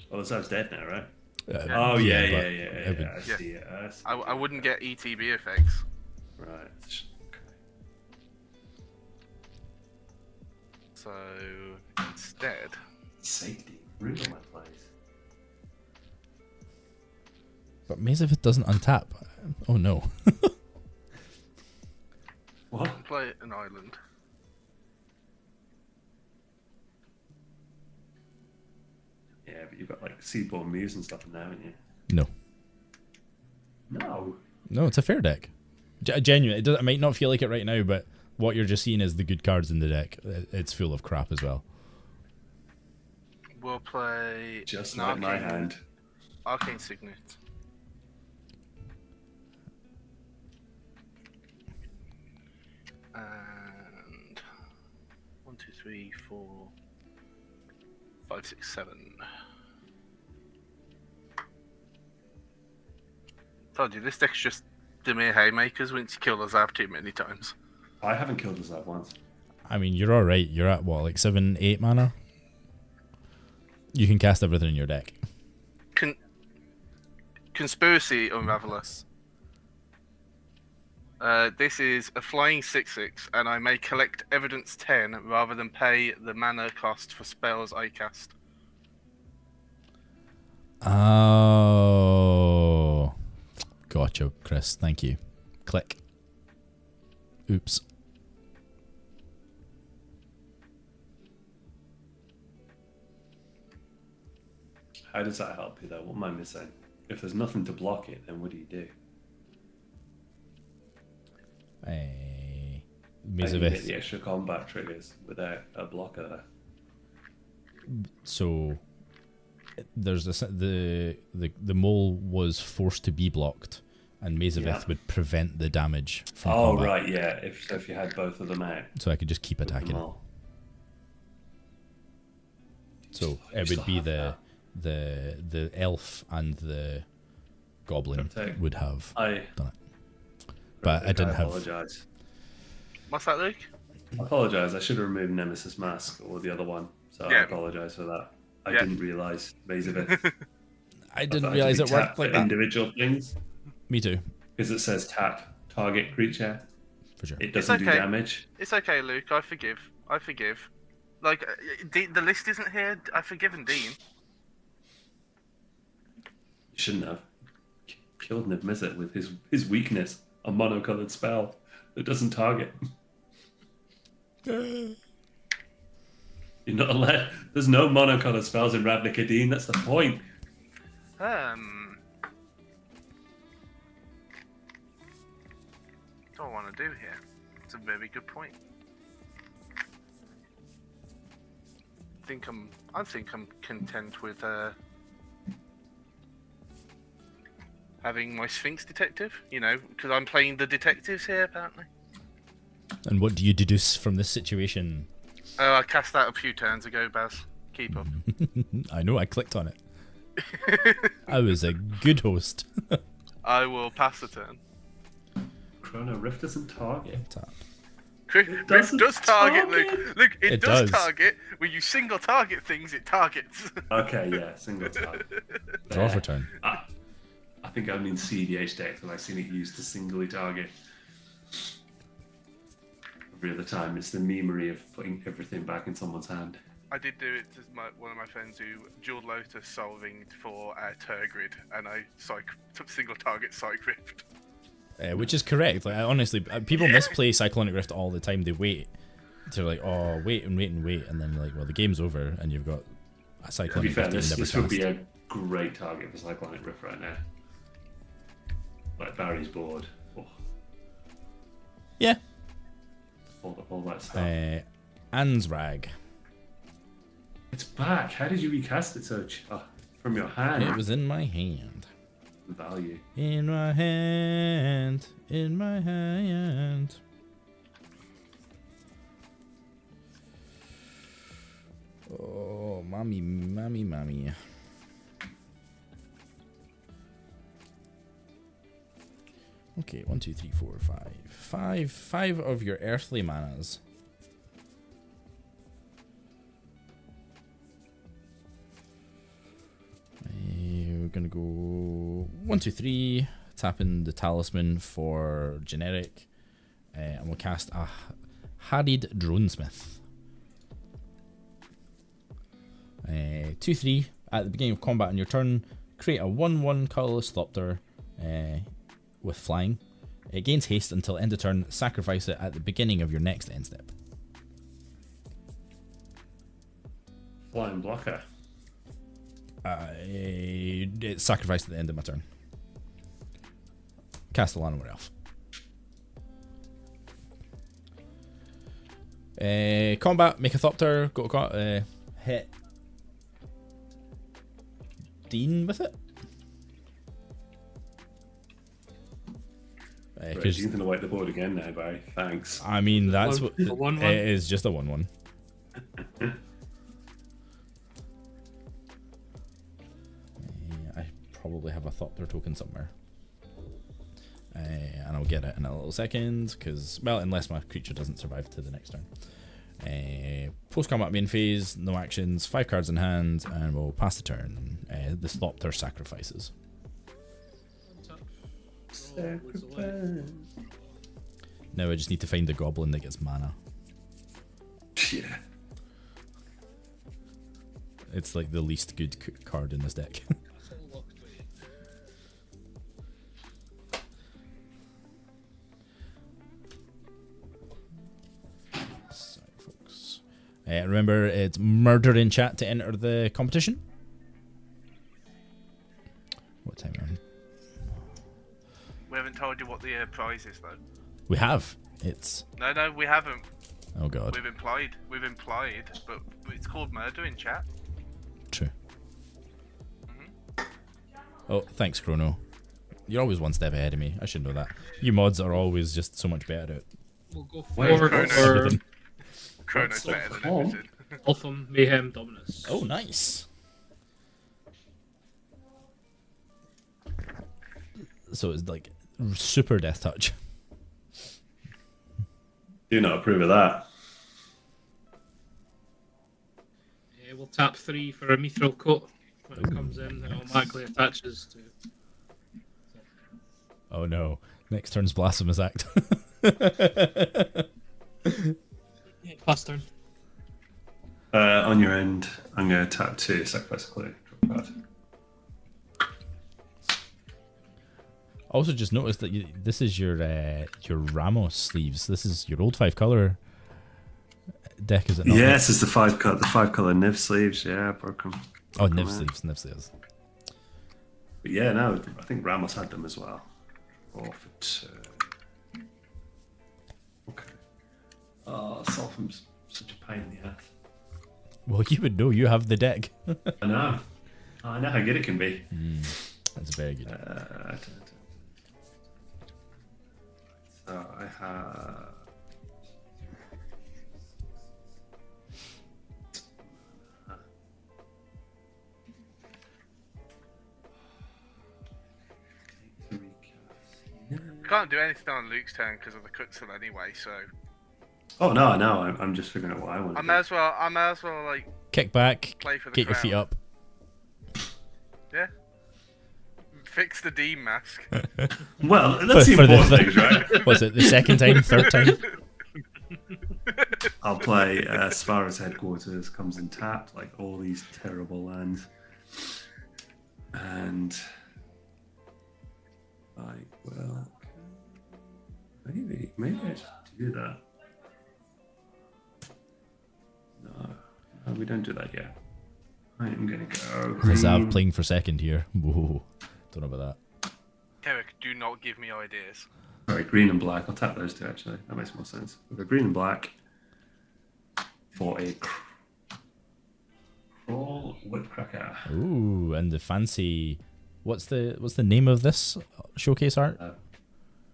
Well, Lazav's dead now, right? Yeah. Oh, yeah. but I would- see it. I see I it. wouldn't get ETB effects. Right. So instead, Safety. Ruin my place. But Maze of It doesn't untap. Oh no. What? play an island. Yeah, but you've got like Seaborn Muse and stuff in there, haven't you? No. No. No, it's a fair deck. Genuine. It might not feel like it right now, but what you're just seeing is the good cards in the deck. It's full of crap as well. We'll play Just an like my hand. Arcane Signet. And 1, 2, 3, 4, 5, 6, 7. Told you, this deck's just Demir Haymakers once you kill Lazav too many times. I haven't killed Lazav once. I mean, you're alright. You're at what, like 7, 8 mana? You can cast everything in your deck. Conspiracy Unraveler. This is a flying 6/6, and I may collect evidence 10 rather than pay the mana cost for spells I cast. Oh. Gotcha, Chris. Thank you. Click. Oops. How does that help you though? What am I missing? If there's nothing to block it, then what do you do? Maze How of do you get Ith. the extra combat triggers without a blocker there? So there's this, the mole was forced to be blocked, and Maze of Yeah. Ith would prevent the damage from Oh combat. right, yeah. If you had both of them out, So I could just keep put them attacking. all. So You it still would be have the elf and the goblin Protect. would have I done it. But I didn't have. apologize. What's that, Luke? I apologize. I should have removed Nemesis Mask or the other one. So I Yeah. apologize for that. I Yeah. didn't realize Maze of It. I didn't realize it worked like that. Individual things Me too, because it says tap target creature. for sure. It doesn't do okay. damage. It's okay, Luke. I forgive. Like, the list isn't here. I've forgiven Dean. You shouldn't have killed Niv Mizzet with his weakness, a monocolored spell that doesn't target. You're not allowed. There's no monocolored spells in Ravnica Dean. That's the point. What do I want to do here? It's a very good point. I think I'm content with having my Sphinx detective. You know, because I'm playing the detectives here apparently. And what do you deduce from this situation? Oh, I cast that a few turns ago, Baz. Keep up. I know, I clicked on it. I was a good host. I will pass the turn. Chrono Rift doesn't target. Tap. Rift doesn't does target, target. Luke. Luke, it It does does. target. When you single target things, it targets. Okay, yeah, single target. Draw for turn. I think I'm in CEDH decks and I've seen it used to singly target. Every other time, it's the memery of putting everything back in someone's hand. I did do it to one of my friends who dual Lotus solving for Turgrid, and I single target Psych Rift. Which is correct. Like, honestly, people misplay Cyclonic Rift all the time. They wait. They're like, oh, wait, and then like, well, the game's over, and you've got a To be Cyclonic fair, Rift that you this never would be cast. a great target for Cyclonic Rift right now. Like Barry's board. Oh, Yeah. all that stuff. Ansrag. It's back. How did you recast it so from your hand? It was in my hand. Value. In my hand. In my hand. Oh, mommy, mommy, mommy. Okay, 1, 2, 3, 4, 5. Five of your earthly manas. We're gonna go 1, 2, 3. Tap in the talisman for generic, and we'll cast a harried dronesmith. 2, 3. At the beginning of combat on your turn, create a 1/1 colorless Thopter with flying. It gains haste until end of turn. Sacrifice it at the beginning of your next end step. Flying blocker. It's sacrificed at the end of my turn. Castellano or Elf. Combat, make a Thopter, go to hit Dean with it. Right, you're going to wipe the board again now, Barry. Thanks. I mean, that's what A 1/1? it is. Just a 1/1. I probably have a Thopter token somewhere. And I'll get it in a little second, because, well, unless my creature doesn't survive to the next turn. Post-combat main phase, no actions, 5 cards in hand, and we'll pass the turn. The Thopter sacrifices. Now I just need to find the goblin that gets mana. Yeah. It's like the least good card in this deck. Sorry, folks. Remember, it's murder in chat to enter the competition. What time are we? We haven't told you what the prize is, though. We have. It's. No, we haven't. Oh god. We've implied, but it's called murder in chat. True. Oh, thanks, Chrono. You're always one step ahead of me. I should know that. You mods are always just so much better at it. We'll go Wait, for Everything. Chrono's better than Tom? everything. Alpha Mayhem Dominus. Oh, nice. So it's like super death touch. Do not approve of that. We'll tap 3 for a mithril coat. When it comes in, it automatically attaches to. Oh no. Next turn's Blasphemous Act. Yeah, pass turn. On your end, I'm going to tap 2, sacrifice a clue. Draw a card. Also, just noticed that this is your Ramos sleeves. This is your old 5-color deck, is it not? Yes, it's the 5-color Niv sleeves. Yeah, broke them. Oh, Niv sleeves. But yeah, no, I think Ramos had them as well. Draw for 2. Okay. Oh, Sulfum's such a pain in the ass. Well, you would know. You have the deck. I know. I know how good it can be. That's very good. So I have. We can't do anything on Luke's turn because of the Kuxel anyway, so Oh no, no, I'm just figuring out what I want. I may as well like Kick back, play for the get your feet crowd. up. Yeah. Fix the Dean mask. Well, that's the For the important th- things, right? Was it the second time, third time? I'll play as far as headquarters comes in tapped, like all these terrible lands. And I will maybe I should do that. No, we don't do that yet. I am gonna go. Zav green. playing for second here. Whoa, don't know about that. Derek, do not give me ideas. Sorry, green and black. I'll tap those two actually. That makes more sense. We'll go green and black for a crawl whipcracker. Ooh, and the fancy. What's the name of this showcase art?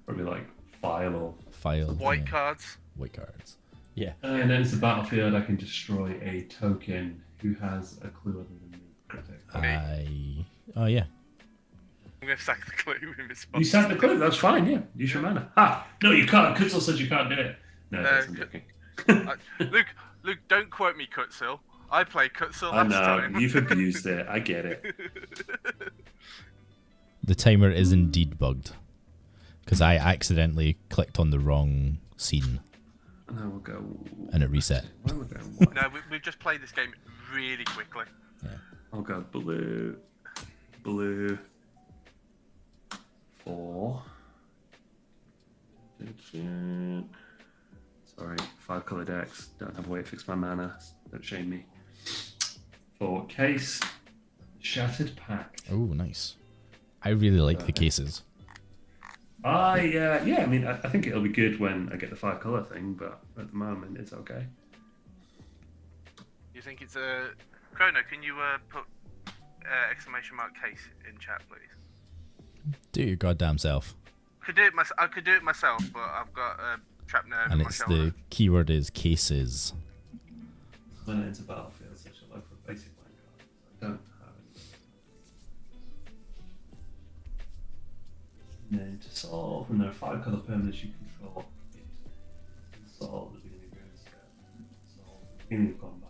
Probably like file or. File. White yeah. cards. White cards. Yeah. And then it's the battlefield. I can destroy a token who has a clue other than me. Cryptic. Oh yeah. I'm gonna sack the clue in response. You sack the clue. That's fine. Yeah, use your mana. Ha! No, you can't. Kutzel says you can't do it. No, that's I'm joking. Luke, don't quote me, Kutzel. I play Kutzel I last know time. you've abused it. I get it. The timer is indeed bugged because I accidentally clicked on the wrong scene And I will go. and it reset. Why am I going white? No, we've just played this game really quickly. I'll go blue. Blue. 4. Sorry, 5 color decks. Don't have a way to fix my mana. Don't shame me. For case. Shattered Pact. Oh, nice. I really like the cases. Yeah, I mean, I think it'll be good when I get the 5 color thing, but at the moment it's okay. You think it's a Chrono? Can you put exclamation mark case in chat, please? Do your goddamn self. I could do it myself, but I've got a trap nerve And in my it's shoulder. the keyword is cases. When it's a battlefield, such a like for basic line card. I don't have it. And then to solve, and there are 5 color permanents you control. Solve the beginning of your own step. Solve the beginning of combat.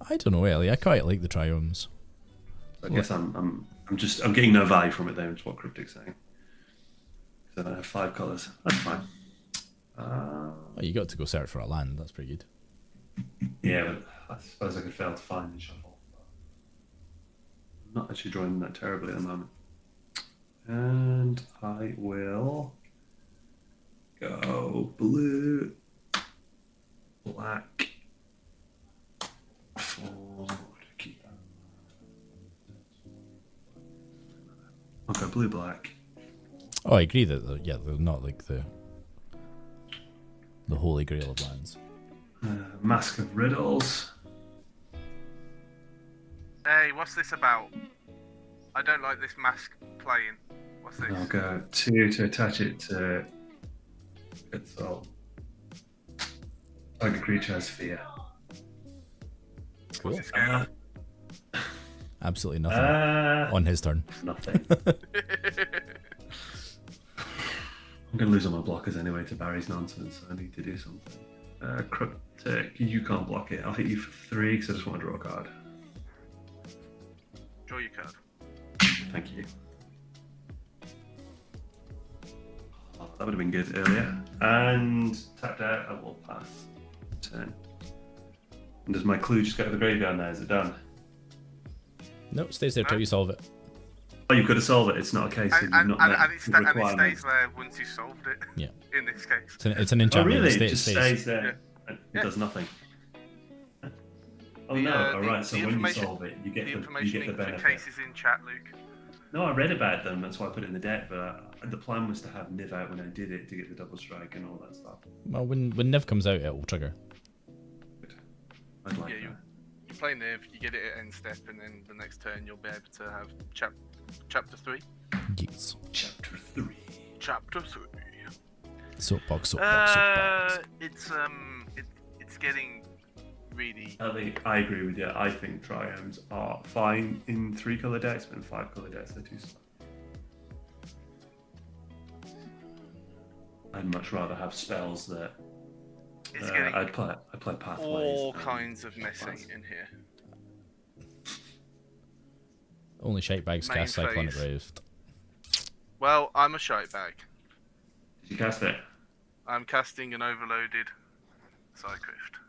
I don't know, Ellie. I quite like the triomes. So I guess I'm getting no value from it there, is what Cryptic's saying. Because I don't have 5 colours. That's fine. Oh, you got to go search for a land. That's pretty good. Yeah, but I suppose I could fail to find and shuffle. I'm not actually drawing that terribly at the moment. And I will go blue, black, keep that. I'll go blue, black. Oh, I agree that they're not like the holy grail of lands. Mask of Riddles. Hey, what's this about? I don't like this mask playing. What's this? I'll go 2 to attach it to Good Soul. Target creature has fear. Cool. What's this game? Absolutely nothing on his turn. Nothing. I'm going to lose all my blockers anyway to Barry's nonsense, so I need to do something. Cryptic, you can't block it. I'll hit you for 3 because I just want to draw a card. Draw your card. Thank you. Oh, that would have been good earlier. And tapped out, I will pass. Turn. And does my clue just go to the graveyard now? Is it done? Nope, stays there till you solve it. Oh, you've got to solve it. It's not a case of you've not met And it the stays requirements. there once you solved it. Yeah. In this case. It's an Oh, enchantment. really? It It just stays there. Yeah. And it Yeah. does nothing. Oh The, no! uh, All the- right. So the when you information- solve it, you get The the information for benefit. cases in chat, Luke. No, I read about them. That's why I put it in the deck. But the plan was to have Niv out when I did it to get the double strike and all that stuff. Well, when Niv comes out, it will trigger. I'd like Yeah, that. You play Niv, you get it at end step, and then the next turn you'll be able to have chapter 3. Yes. Chapter 3. Chapter 3. Soapbox, soapbox. It's getting really. I agree with you. I think triomes are fine in 3 color decks, but in 5 color decks they're too slow. I'd much rather have spells that It's getting I play pathways. all and kinds of messing pathways. in here. Only shite bags Main cast Cyclonic phase. Rift. Well, I'm a shite bag. Did you cast it? I'm casting an overloaded Cyclift.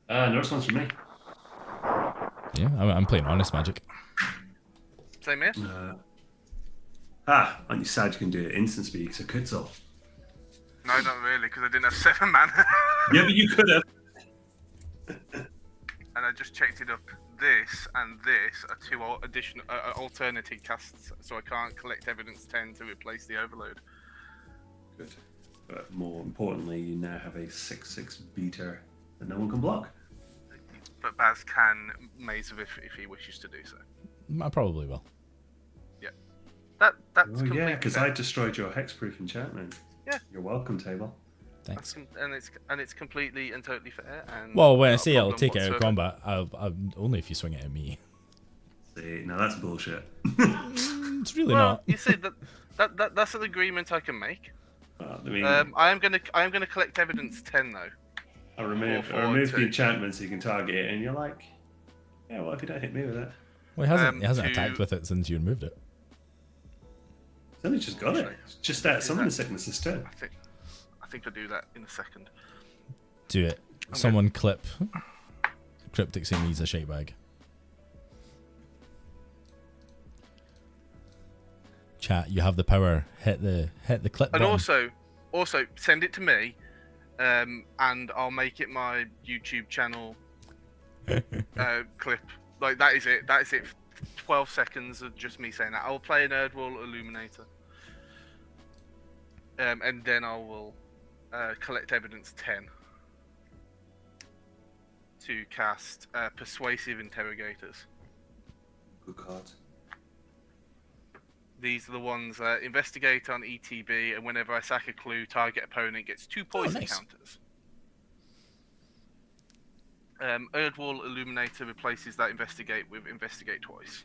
No response from me. Yeah, I'm playing Honest Magic. Same here. Aren't you sad you can do it instant speed? So Kutzel. No, not really, because I didn't have 7 mana. Yeah, but you could have. And I just checked it up. This and this are 2 additional alternative casts, so I can't collect evidence 10 to replace the overload. Good. But more importantly, you now have a 6/6 beater that no one can block. But Baz can maze if he wishes to do so. I probably will. Yeah. That's Oh completely yeah, because fair. I destroyed your hexproof enchantment. Yeah. You're welcome, table. Thanks. And it's completely and totally fair. And Well, when I not a say I'll problem take it out of whatsoever. combat, I'll only if you swing it at me. See, now that's bullshit. It's really Well, not. you see that's an agreement I can make. I mean, I am gonna collect evidence 10 though. I remove or the two. enchantment so you can target it, and you're like, yeah, well, if you don't hit me with it, Well, he hasn't to- attacked with it since you removed it. it's only just got it. It's just that summon the sickness is turn. I think I'll do that in a second. Do it. Someone clip. Cryptic saying needs a shite bag. Chat, you have the power. Hit the clip And button. also send it to me, and I'll make it my YouTube channel clip. Like that is it. That is it. 12 seconds of just me saying that. I will play an Erdwall Illuminator, and then I will collect evidence 10 to cast Persuasive Interrogators. Good card. These are the ones investigate on ETB, and whenever I sack a clue, target opponent gets 2 poison nice. counters. Erdwall Illuminator replaces that investigate with investigate twice.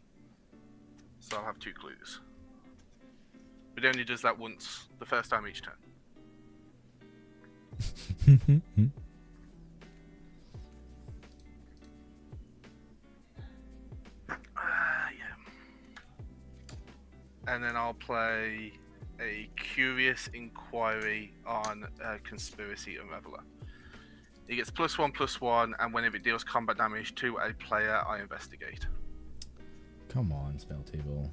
So I'll have 2 clues. But it only does that once, the first time each turn. Yeah. And then I'll play a Curious Inquiry on Conspiracy Unraveler. He gets +1/+1, and whenever it deals combat damage to a player, I investigate. Come on, spell table.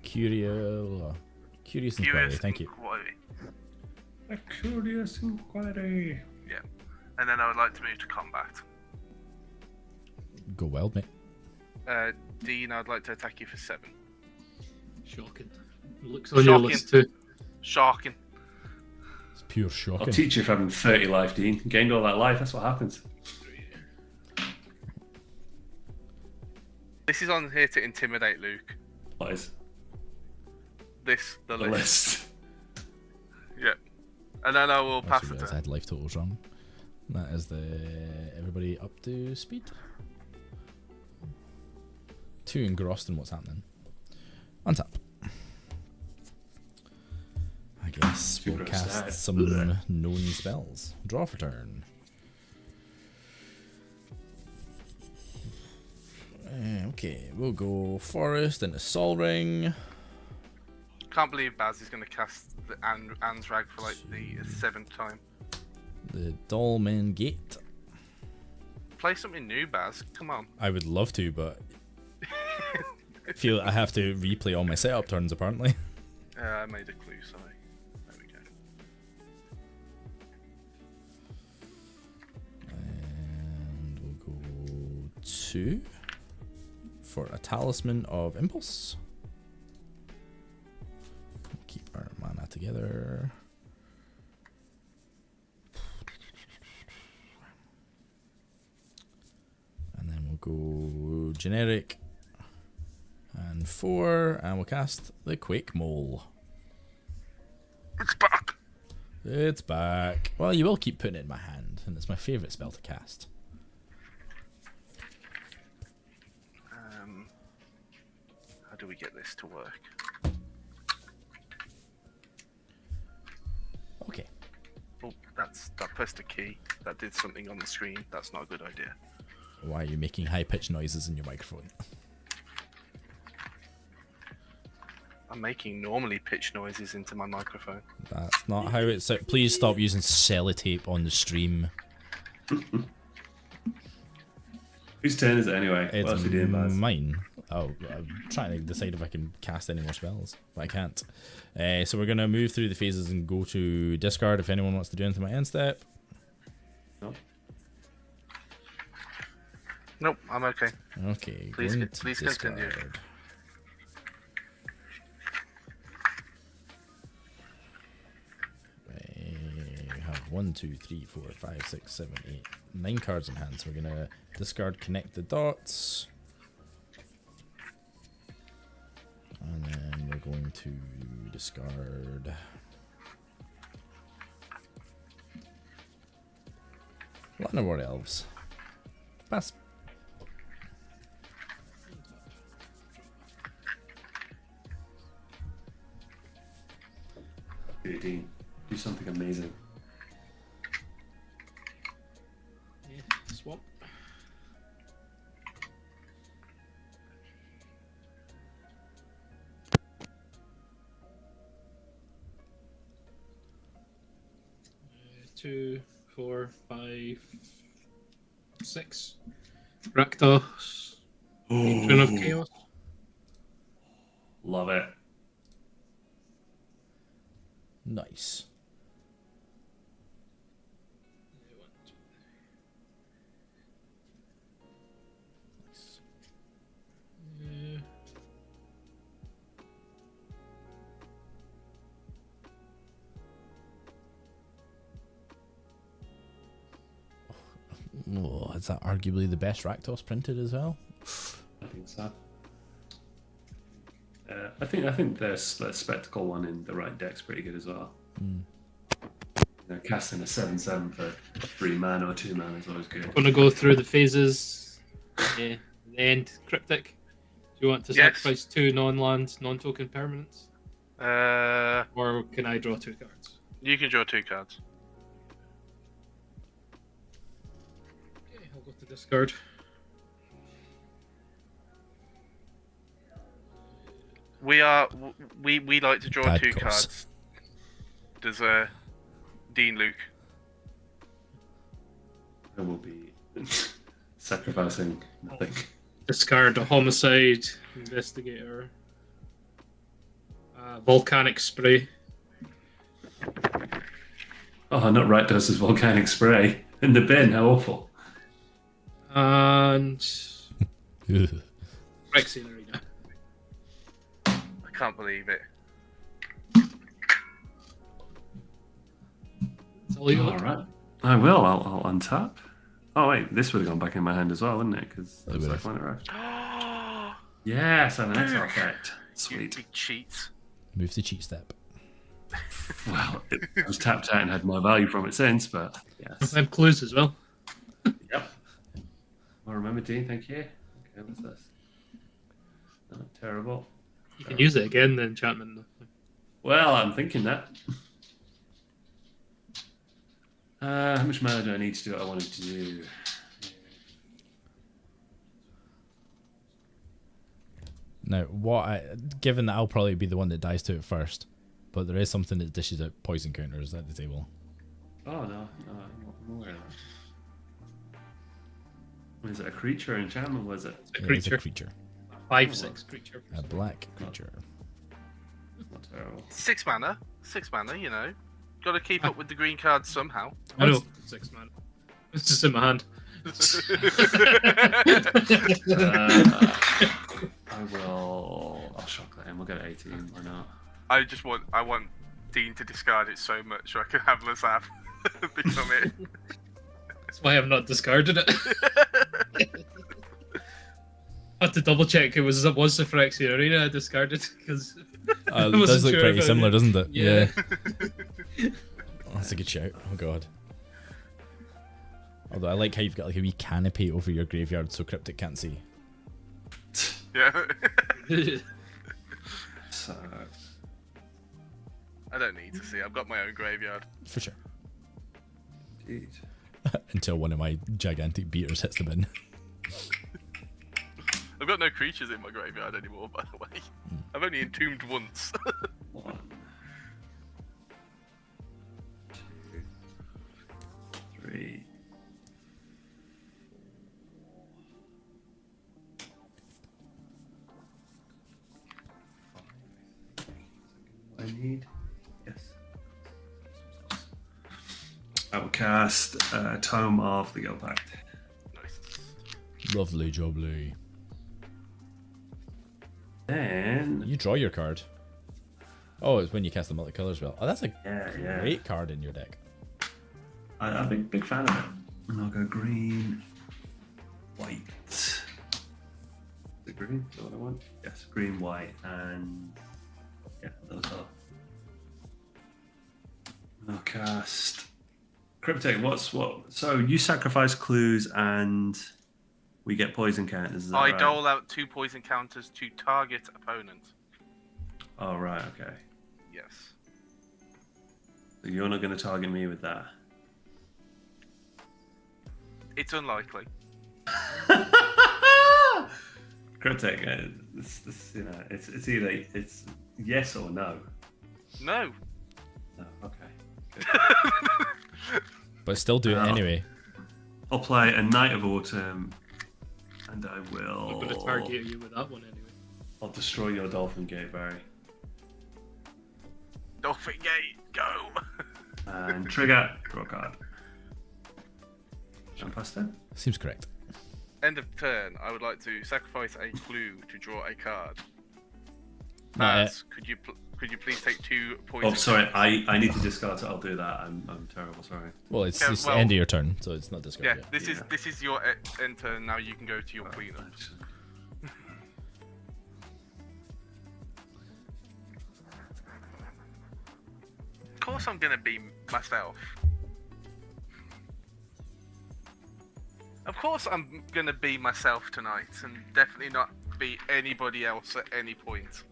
Curious inquiry. Thank you. Inquiry. A curious inquiry. Yeah. And then I would like to move to combat. Go wild, mate. Dean, I'd like to attack you for 7. Shocking. Looks on your Shocking. list too. Shocking. It's pure I'll shocking. teach you for having 30 life, Dean. Gained all that life, that's what happens. This is on here to intimidate Luke. What is The the list. list? Yeah. And then I will Also pass the realised I turn. had life totals wrong. That is everybody up to speed. 2 engrossed in what's happening. Untap. I guess we'll Super cast sad. some known spells. Draw for turn. Okay, we'll go Forest into Sol Ring. Can't believe Baz is going to cast the Ansrag for like the 7th time. The Dolmen Gate. Play something new, Baz. Come on. I would love to, but I feel I have to replay all my setup turns apparently. I made a clue, sorry. There we go. And we'll go 2 for a Talisman of Impulse. Keep our mana together. And then we'll go generic and 4, and we'll cast the Quake Mole. It's back! It's back. Well, you will keep putting it in my hand, and it's my favourite spell to cast. do we get this to work? Okay. Oh, that pressed a key. That did something on the screen. That's not a good idea. Why are you making high-pitched noises in your microphone? I'm making normally pitch noises into my microphone. That's not how it's... Please stop using sellotape on the stream. Whose turn is it anyway? It's What else are you doing, Baz? mine. Oh, I'm trying to decide if I can cast any more spells, but I can't. So we're going to move through the phases and go to discard if anyone wants to do anything on my end step. No. Nope, I'm okay. Okay, Please, going to please discard. continue. We have 1, 2, 3, 4, 5, 6, 7, 8, 9 cards in hand. So we're going to discard Connect the Dots. And then we're going to discard Llanowar Elves. Pass. Dean, do something amazing. Yeah, swamp. Two, 4, 5, 6. Rakdos. Patron of Chaos. Love it. Nice. Oh, is that arguably the best Rakdos printed as well? I think so. I think the spectacle one in the right deck's pretty good as well. Casting a 7/7 for 3 mana or 2 mana is always good. Going to go through the phases. The end cryptic. Do you want to sacrifice 2 non-land, non-token permanents? Or can I draw 2 cards? You can draw 2 cards. Okay, I'll go to discard. We like to draw Bad 2 course. cards. Does Dean Luke? I will be sacrificing nothing. Discard a Homicide, Investigator, Volcanic Spray. Oh, not right doses volcanic spray in the bin. How awful! And Phyrexian Arena. I can't believe it. That's all you All got. right, I will. I'll untap. Oh wait, this would have gone back in my hand as well, wouldn't it? Because It it's would've. like when it arrived. Yes, I have an XL effect. You Sweet. big cheats. Move the cheat step. Well, it was tapped out and had more value from it since, but yes. I have clues as well. Yep. Well, remember, Dean, thank you. Okay, what's this? Not terrible. You can use it again, the enchantment. Though. Well, I'm thinking that. How much mana do I need to do what I wanted to do? Now, given that I'll probably be the one that dies to it first, but there is something that dishes out poison counters at the table. Oh, no, I'm aware of that. Is it a creature or enchantment, was it? A It is creature. a creature. 5/6 creature. A black creature. Not terrible. 6 mana. 6 mana, you know. Got to keep up with the green cards somehow. I know. 6 man. It's just in my hand. I'll shock that in. We'll get 18. Why not? I want Dean to discard it so much so I can have Lazav become it. That's why I've not discarded it. I had to double check it was the Phyrexian Arena I discarded because It does look pretty similar, doesn't it? Yeah. Oh, that's a good shout. Oh god. Although I like how you've got like a wee canopy over your graveyard so Cryptic can't see. Yeah. So, I don't need to see. I've got my own graveyard. For sure. indeed. Until one of my gigantic beaters hits the bin. I've got no creatures in my graveyard anymore, by the way. I've only entombed once. 1, 2, 3. I need. Yes. I will cast Tome of the Guild Pact. Nice. Lovely jubbly. Then. You draw your card. Oh, it's when you cast the multicolor spell. Oh, that's a Yeah. great card in your deck. I'm a big fan of it. And I'll go green, white. Is it green? Is that what I want? Yes, green, white, and yeah, those are. I'll cast Cryptic. What? So you sacrifice clues and we get poison counters. Is that I right? dole out 2 poison counters to target opponent. Oh right, okay. Yes. So you're not going to target me with that. It's unlikely. Cryptic. This, you know, it's either it's yes or no. No. No. Okay. Good. But still do it anyway. I'll play a Knight of Autumn, and I I'm will. going to target you with that one anyway. I'll destroy your Dolphin Gate, Barry. Dolphin Gate, go! And trigger, draw a card. Jump past it. Seems correct. End of turn, I would like to sacrifice a clue to draw a card. Not yet. Baz, could you please take 2 poison? Oh, sorry, I need to discard it. I'll do that. I'm terrible. Sorry. Well, it's, Okay, it's well- the end of your turn, so it's not discarded Yeah, yet. this is your end turn. Now you can go to your cleanup. Of course, I'm gonna be myself. Of course, I'm gonna be myself tonight, and definitely not be anybody else at any point.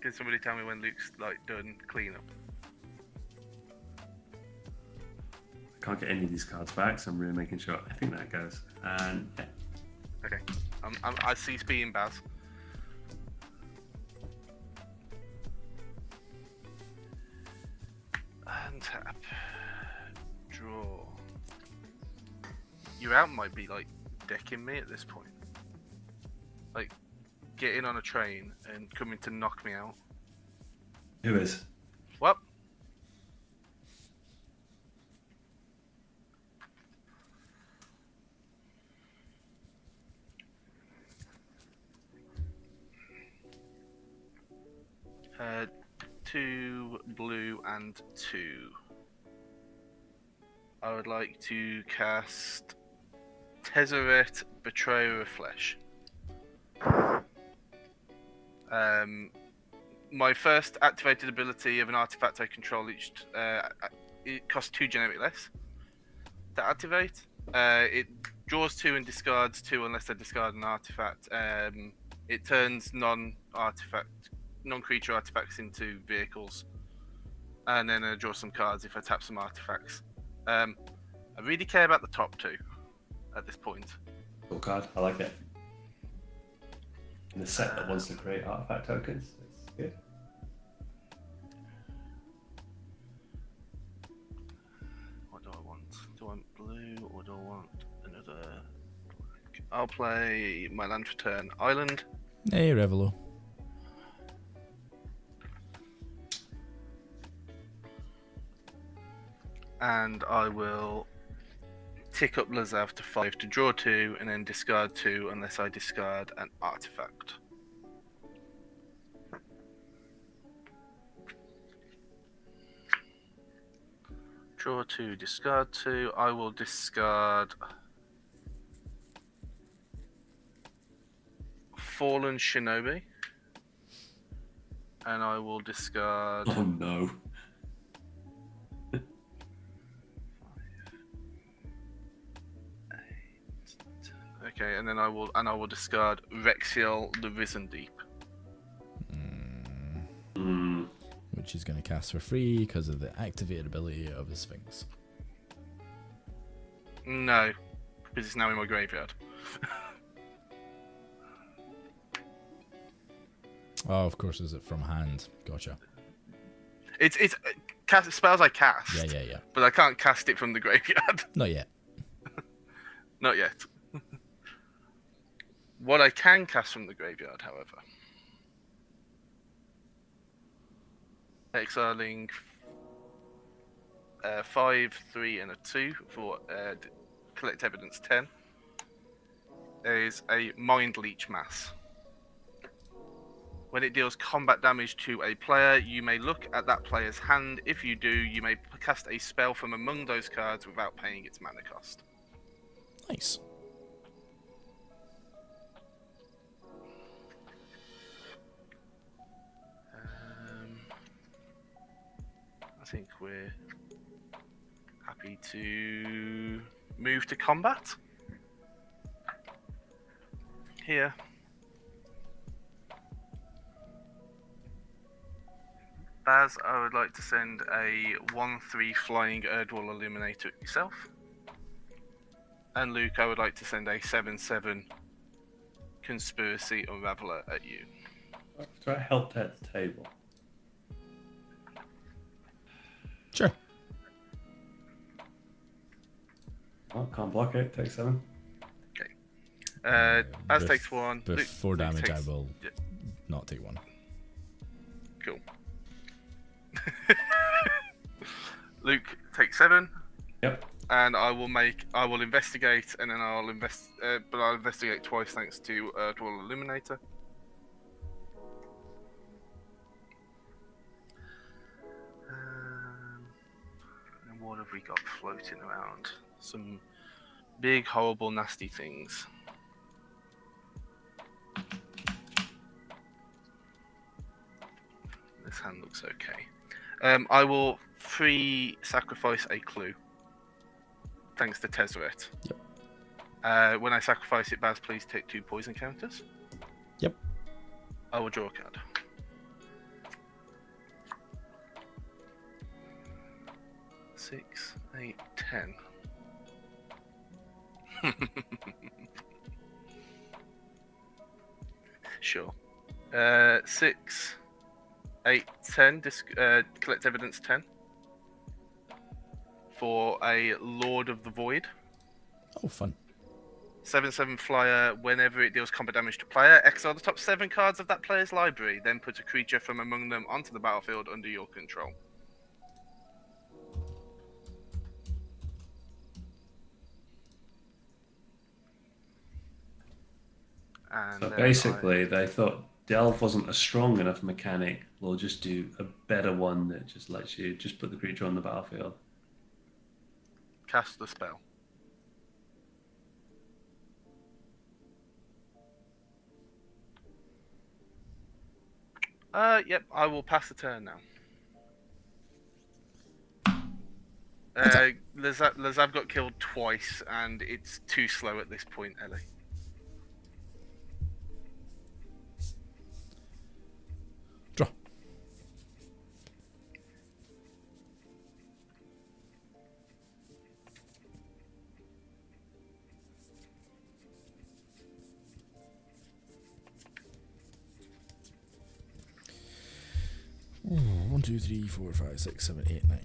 Can somebody tell me when Luke's like done cleanup? I can't get any of these cards back, so I'm really making sure. I think that goes. And yeah. Okay, I cease being Baz. Untap. Draw. Your out might be like decking me at this point. Like getting on a train and coming to knock me out. Who is? What? Uh, 2 blue and 2. I would like to cast Tezzeret, Betrayer of Flesh. My first activated ability of an artifact I control it costs 2 generic less to activate. It draws 2 and discards 2 unless I discard an artifact. It turns non-creature artifacts into vehicles, and then I draw some cards if I tap some artifacts. I really care about the top 2 at this point. Cool card. I like it. In a set that wants to create artifact tokens, it's good. What do I want? Do I want blue or do I want another black? I'll play my land for turn island. Hey, Revelo. And I will tick up Lazav to 5 to draw 2 and then discard 2 unless I discard an artifact. Draw 2, discard 2. I will discard Fallen Shinobi. And I will discard Oh no. Okay, and then I will discard Rexiel the Risen Deep. Which he's going to cast for free because of the activated ability of his Sphinx. No, because it's now in my graveyard. Oh, of course, is it from hand? Gotcha. It's cast spells I cast. Yeah. But I can't cast it from the graveyard. Not yet. Not yet. What I can cast from the graveyard, however. Exiling 5, 3, and a 2 for collect evidence 10. There is a Mind Leech Mass. When it deals combat damage to a player, you may look at that player's hand. If you do, you may cast a spell from among those cards without paying its mana cost. Nice. I think we're happy to move to combat. Here. Baz, I would like to send a 1/3 flying Erdwall Illuminator at yourself. And Luke, I would like to send a 7/7 Conspiracy Unraveler at you. Try to help at the table. Sure. Oh, can't block it. Take 7. Baz takes 1. With Luke 4 damage, takes... I will not take 1. Cool. Luke takes 7. Yep. And I will investigate, and then I'll investigate twice thanks to Erdwall Illuminator. And what have we got floating around? Some big, horrible, nasty things. This hand looks okay. I will free sacrifice a clue. Thanks to Tezzeret. Yep. When I sacrifice it, Baz, please take 2 poison counters. Yep. I will draw a card. Six, 8, 10. Sure. 6, 8, 10. Collect evidence 10. For a Lord of the Void. Oh, fun. 7/7 flyer. Whenever it deals combat damage to player, exile the top 7 cards of that player's library. Then put a creature from among them onto the battlefield under your control. And So basically, they thought Delve wasn't a strong enough mechanic. We'll just do a better one that just lets you just put the creature on the battlefield. Cast the spell. Yep, I will pass the turn now. Lazav got killed twice, and it's too slow at this point, Ellie. Draw. Ooh, 1, 2, 3, 4, 5, 6, 7, 8, 9.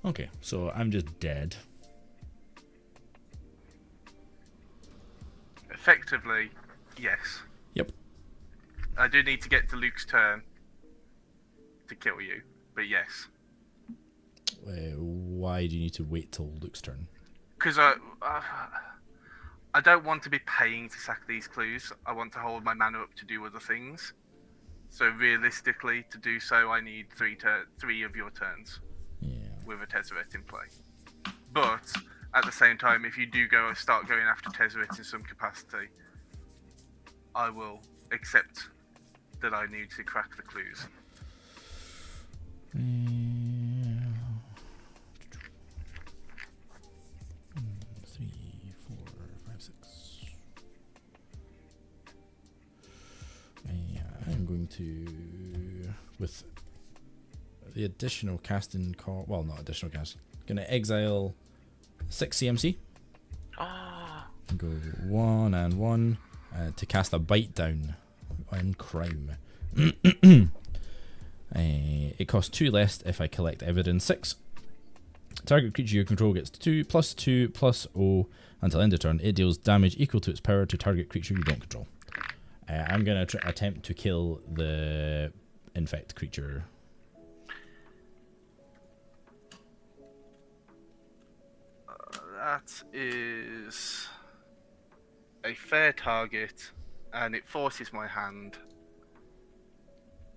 Okay, so I'm just dead. Effectively, yes. Yep. I do need to get to Luke's turn to kill you, But yes. Why do you need to wait till Luke's turn? Because I don't want to be paying to sack these clues. I want to hold my mana up to do other things. So realistically, to do so, I need three of your turns. Yeah. With a Tezzeret in play. But at the same time, if you do start going after Tezzeret in some capacity, I will accept that I need to crack the clues. 3, 4, 5, 6. I'm going to, with the additional casting call. Well, not additional cast. Gonna exile 6 CMC. Go 1 and 1 to cast a bite down on crime. It costs 2 less if I collect evidence 6. Target creature you control gets 2/2/0 until end of turn. It deals damage equal to its power to target creature you don't control. I'm gonna attempt to kill the infect creature. That is a fair target, and it forces my hand.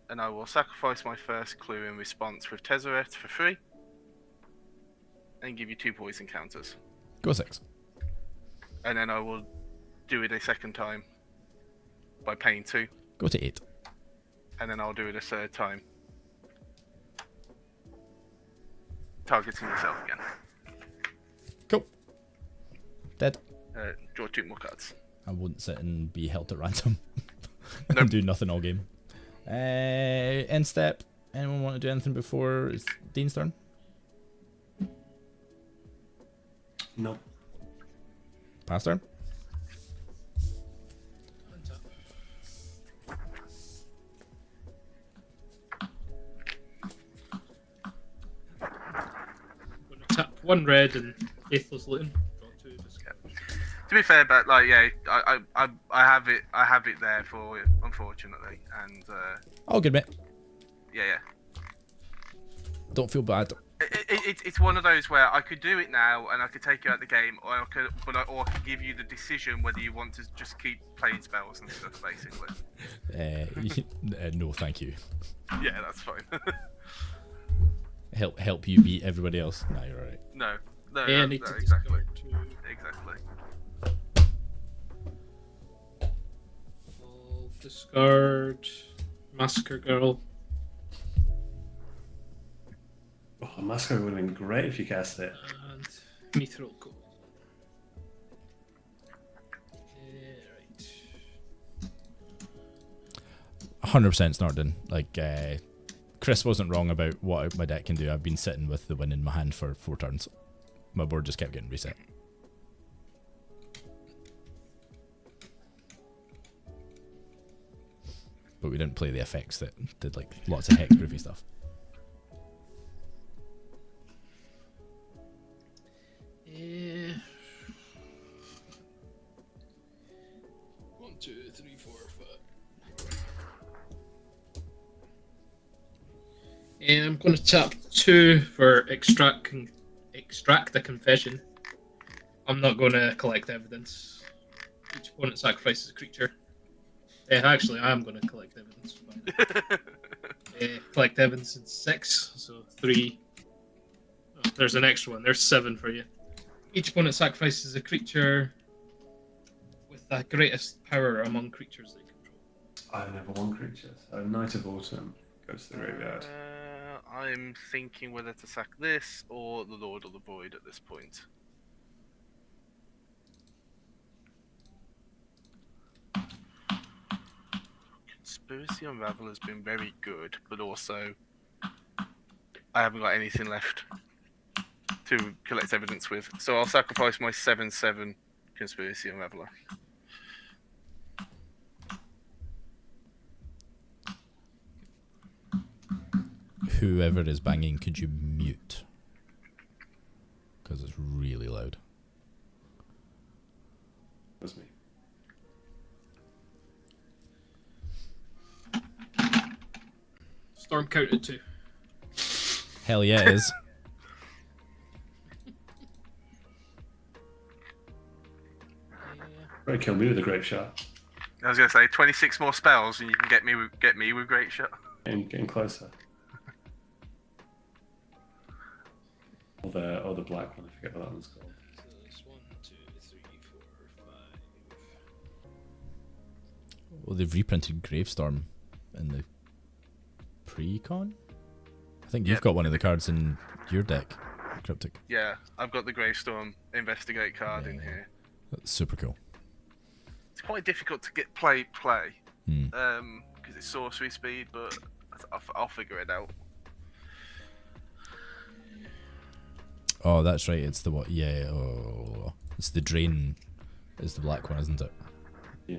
And I will sacrifice my first clue in response with Tezzeret for 3, and give you 2 poison counters. Go 6. And then I will do it a second time by paying 2. Go to 8. And then I'll do it a third time, targeting yourself again. Cool. Dead. Draw 2 more cards. I wouldn't sit and be held at ransom. Nope. And do nothing all game. End step. Anyone want to do anything before it's Dean's turn? Nope. Pass turn. I'm gonna tap 1 red and Faithless Looting. Draw 2. To be fair, but like, yeah, I have it there for you, unfortunately, and All good, mate. yeah. Don't feel bad. It's one of those where I could do it now and I could take you out the game, or I could give you the decision whether you want to just keep playing spells and stuff, basically. No, thank you. Yeah, that's fine. Help you beat everybody else. Nah, you're alright. No, Yeah, I need no, to exactly. discard 2. Exactly. I'll discard Massacre Girl. Oh, Massacre would have been great if you cast it. And Mithril Gold. Right. 100% Snarden. Like, Chris wasn't wrong about what my deck can do. I've been sitting with the win in my hand for 4 turns. My board just kept getting reset. But we didn't play the effects that did like lots of hexproofy stuff. Yeah. 1, 2, 3, 4, 5. And I'm going to tap 2 for extract a confession. I'm not going to collect evidence. Each opponent sacrifices a creature. Actually, I am going to collect evidence. Collect evidence in 6, so 3. Oh, there's an extra one. There's 7 for you. Each opponent sacrifices a creature with the greatest power among creatures they control. I only have 1 creature, so Knight of Autumn goes to the graveyard. I'm thinking whether to sack this or the Lord of the Void at this point. Conspiracy Unravel has been very good, but also I haven't got anything left to collect evidence with, so I'll sacrifice my 7/7 Conspiracy Unraveler. Whoever is banging, could you mute? Because it's really loud. That's me. Storm counted 2. Hell yeah, it is. Right, kill me with a grape shot. I was gonna say 26 more spells, and you can get me with great shot. And getting closer. Or the black one, I forget what that one's called. So it's 1, 2, 3, 4, 5. Well, they've reprinted Gravestorm in the pre-con? I think you've got one of the cards in your deck, Cryptic. Yeah, I've got the Gravestorm Investigate card in here. That's super cool. It's quite difficult to get play, Hmm. because it's sorcery speed, but I'll figure it out. Oh, that's right. It's the what? Yeah. Oh, it's the drain. Is the black one, isn't it? Yeah.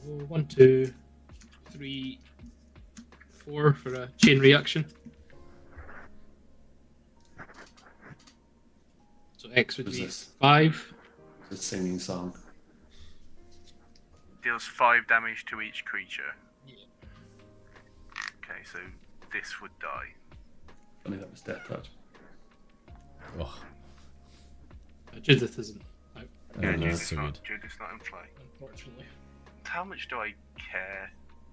We'll go 1, 2, 3, 4 for a chain reaction. So X would Who's be this? 5. It's a singing song. Deals 5 damage to each creature. Yeah. Okay, so this would die. Funny that was Death Touch. Oh, Judith isn't out, yeah, Judith's that's so good. Judith's not in play. unfortunately. How much do I care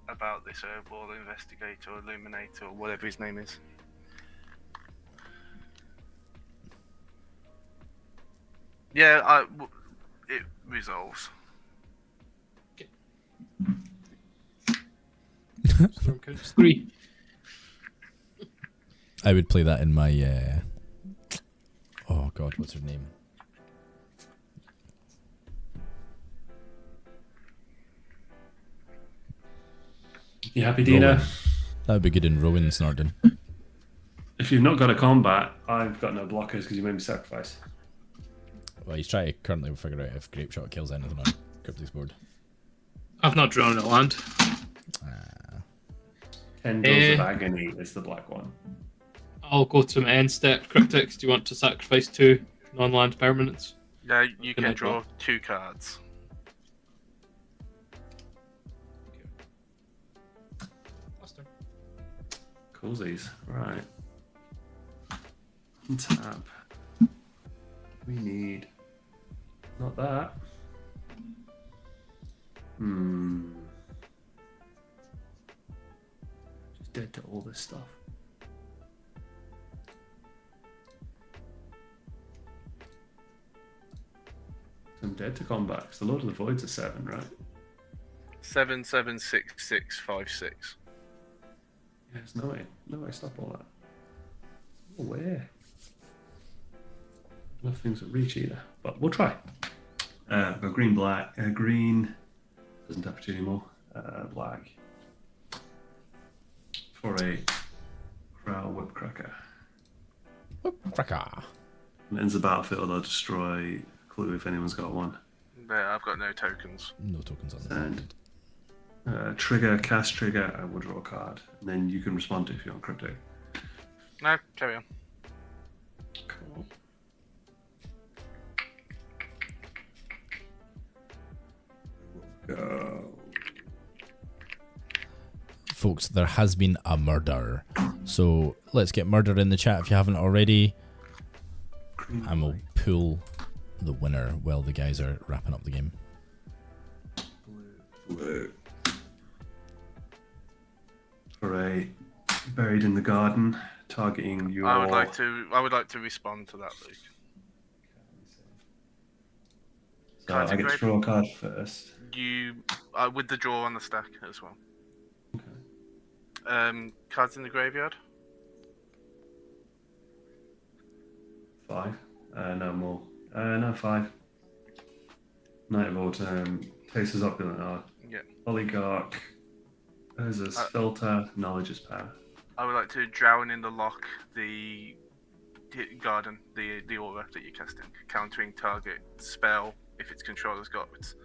about this Herbal Investigator or Illuminator or whatever his name is? Yeah, it resolves. Storm counts 3. I would play that in my. Oh God, what's her name? You happy, Dina? Rowan. That would be good in Rowan Snarden. If you've not got a combat, I've got no blockers because you made me sacrifice. Well, he's trying to currently figure out if Grape Shot kills anything on Cryptic's board. I've not drawn a land. 10 Bills of Agony is the black one. I'll go to my end step. Cryptics, do you want to sacrifice 2 non-land permanents? Yeah, you Can I can draw draw? 2 cards. Last turn. Coolsies. Right. Untap. We need... Not that. Just dead to all this stuff. I'm dead to combat because the Lord of the Void's a 7, right? 7, 7, 6, 6, 5, 6. Yeah, there's no way stop all that. No way. Nothing's at reach either, but we'll try. I've got green, black, green doesn't have it anymore. Black for a Crow Whipcracker. Cracker. When it ends the battlefield, I'll destroy Clue if anyone's got one. There, I've got no tokens. No tokens on that. And trigger, cast trigger, I will draw a card, and then you can respond to it if you're on Cryptic. No, carry on. Cool. Go. Folks, there has been a murder. So let's get murder in the chat if you haven't already. Green, And we'll pull the winner while the guys are wrapping up the game. blue. For a buried in the garden, targeting your. I would like to respond to that, Luke. So Cards I get to engraved? draw a card first. You with the draw on the stack as well. Okay. Cards in the graveyard. 5. No more. No, 5. Night of Autumn. Taste is opulent art. Yeah. Oligarch. There's a filter. Knowledge is power. I would like to drown in the lock the garden, the aura that you're casting, countering target spell if its controller's got its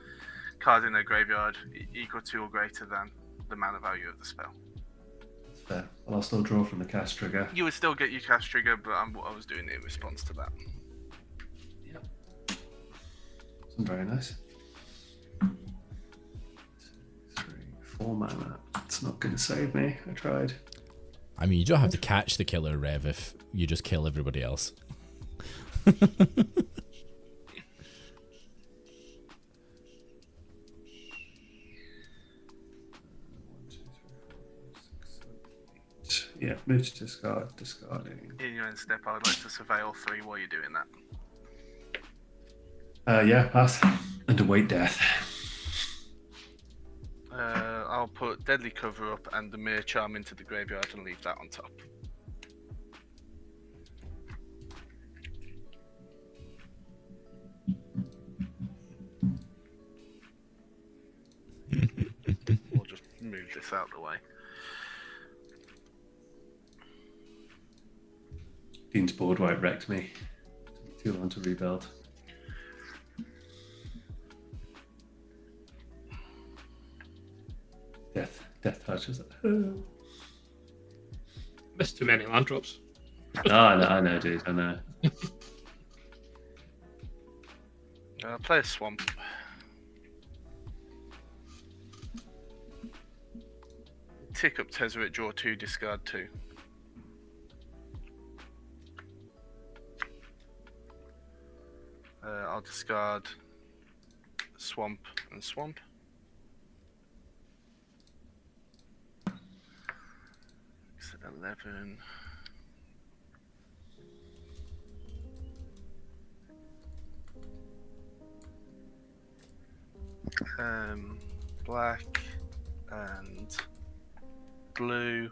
cards in their graveyard equal to or greater than the mana value of the spell. That's fair. Well, I'll still draw from the cast trigger. You would still get your cast trigger, but I was doing it in response to that. Yep. Wasn't very nice. 2, 3, 4 mana. It's not going to save me. I tried. I mean, you don't have to catch the killer, Rev, if you just kill everybody else. Yeah, move to discard, discarding. In your end step, I would like to surveil 3 while you're doing that. Yeah, pass. And await death. I'll put Deadly Cover up and the Mirror Charm into the graveyard and leave that on top. We'll just move this out of the way. Dean's board wipe wrecked me. Too long to rebuild. Death touches it. Missed too many land drops. I know, dude. I know. Play a Swamp. Tick up Tezzeret, draw 2, discard 2. I'll discard Swamp and Swamp. It's at 11. Black and blue.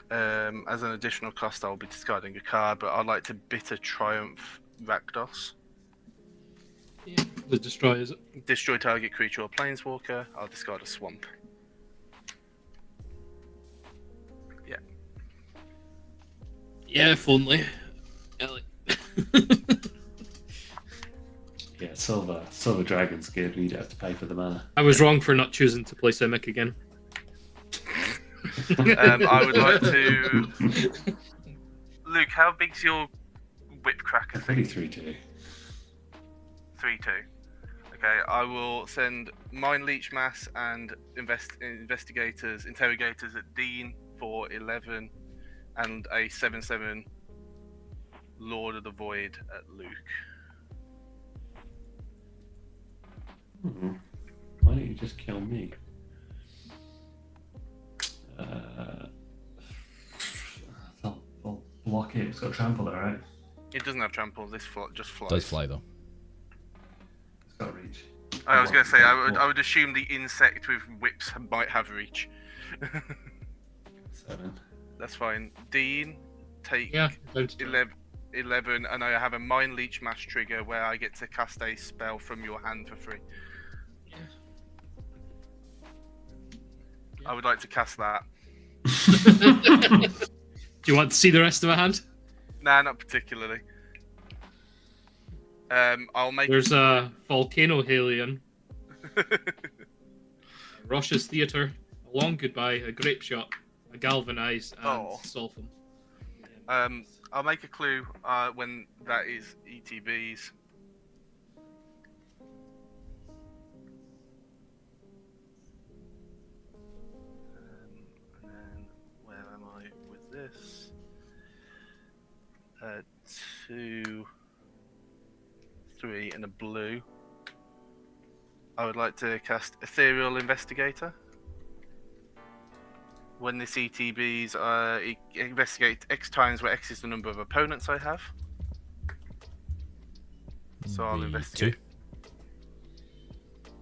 As an additional cost, I'll be discarding a card, but I'd like to Bitter Triumph Rakdos. Yeah, the destroy, is it? Destroy target creature or planeswalker. I'll discard a Swamp. Yeah. Yeah, if only. Ellie. Yeah, Silver Dragon's good. You don't have to pay for the mana. I was wrong for not choosing to play Simic again. I would like to. Luke, how big's your whip cracker thing? 3/2. 3/2. Okay, I will send Mind Leech Mass and Interrogators at Dean for 11, and a 7/7 Lord of the Void at Luke. Why don't you just kill me? I'll block it. It's got trample there, right? It doesn't have trample. This just flies. Does fly though. It's got reach. I was going to say I would assume the insect with whips might have reach. 7. That's fine. Dean, take Yeah, 11, and I have a Mind Leech Mass trigger where I get to cast a spell from your hand for free. Yeah. I would like to cast that. Do you want to see the rest of my hand? Nah, not particularly. I'll make. There's a Volcano Halion, Rosh's Theatre, a Long Goodbye, a Grape Shot, a Galvanize, and Sulfum. I'll make a clue when that is ETBs. And then where am I with this? 2, 3, and a blue. I would like to cast Ethereal Investigator. When this ETBs, investigate X times, where X is the number of opponents I have. So I'll investigate.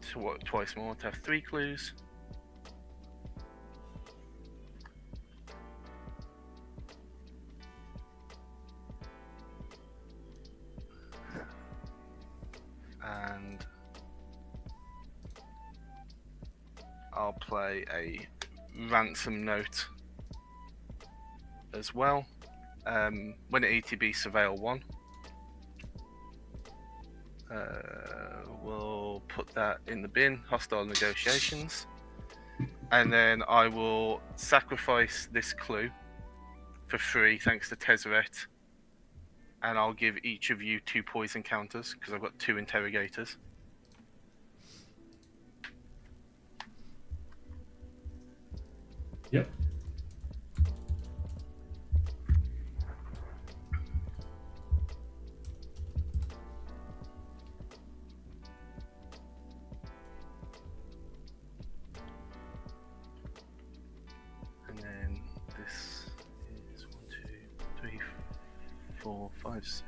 2. Twice more to have 3 clues. And I'll play a Ransom Note as well. When at ETB, Surveil 1. We'll put that in the bin, Hostile Negotiations. And then I will sacrifice this clue for free, thanks to Tezzeret. and I'll give each of you 2 poison counters because I've got 2 interrogators. Yep. And then this is 1, 2, 3, 4, 5, 6.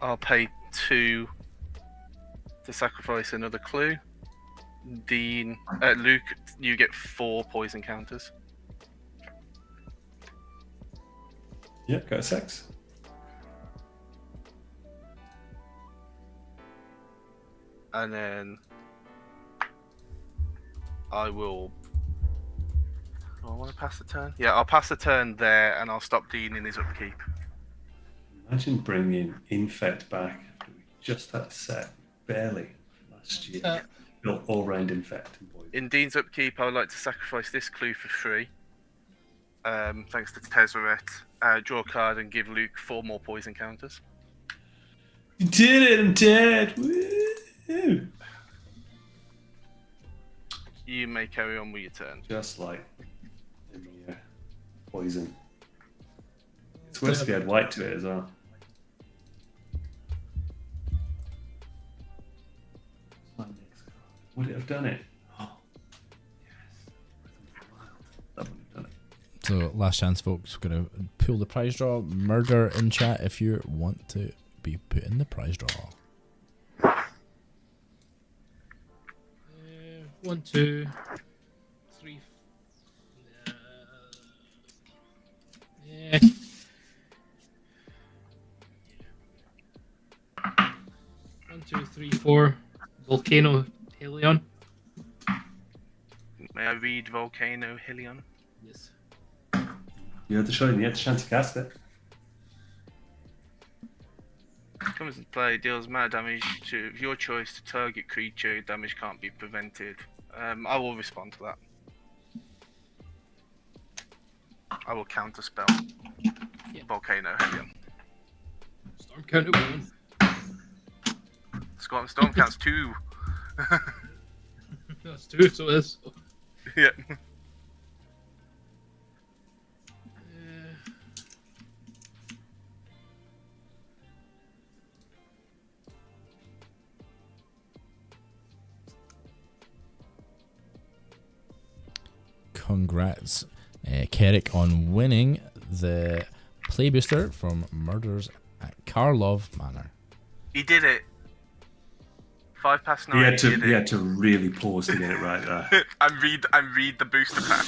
I'll pay 2 to sacrifice another clue. Dean, Luke, you get 4 poison counters. Yep, got a 6. And then I will. Do I want to pass the turn? Yeah, I'll pass the turn there, and I'll stop Dean in his upkeep. Imagine bringing Infect back. We just had a set, barely, last year. Built all-round Infect and poison. In Dean's upkeep, I would like to sacrifice this clue for free. Thanks to Tezzeret. Draw a card and give Luke 4 more poison counters. You did it! I'm dead! Woo! You may carry on with your turn. Just like Emir. Poison. It's worse if you had white to it as well. Would it have done it? Oh, yes. That would have done it. So last chance, folks. We're gonna pull the prize draw. Murder in chat if you want to be put in the prize draw. 1, 2, 3. Yeah. 1, 2, 3, 4. Volcano Helion. May I read Volcano Helion? Yes. You had the shot and you had the chance to cast it. Comes into play, deals amount of damage to your choice to target creature. Damage can't be prevented. I will respond to that. I will counter spell. Yeah. Volcano Helion. Storm counter 1. Storm counts 2. That's 2, so it is. Yeah. Congrats, Kerrick, on winning the play booster from Murders at Karlov Manor. He did it. 5 past 9. He had to really pause to get it right there. and read the booster pack.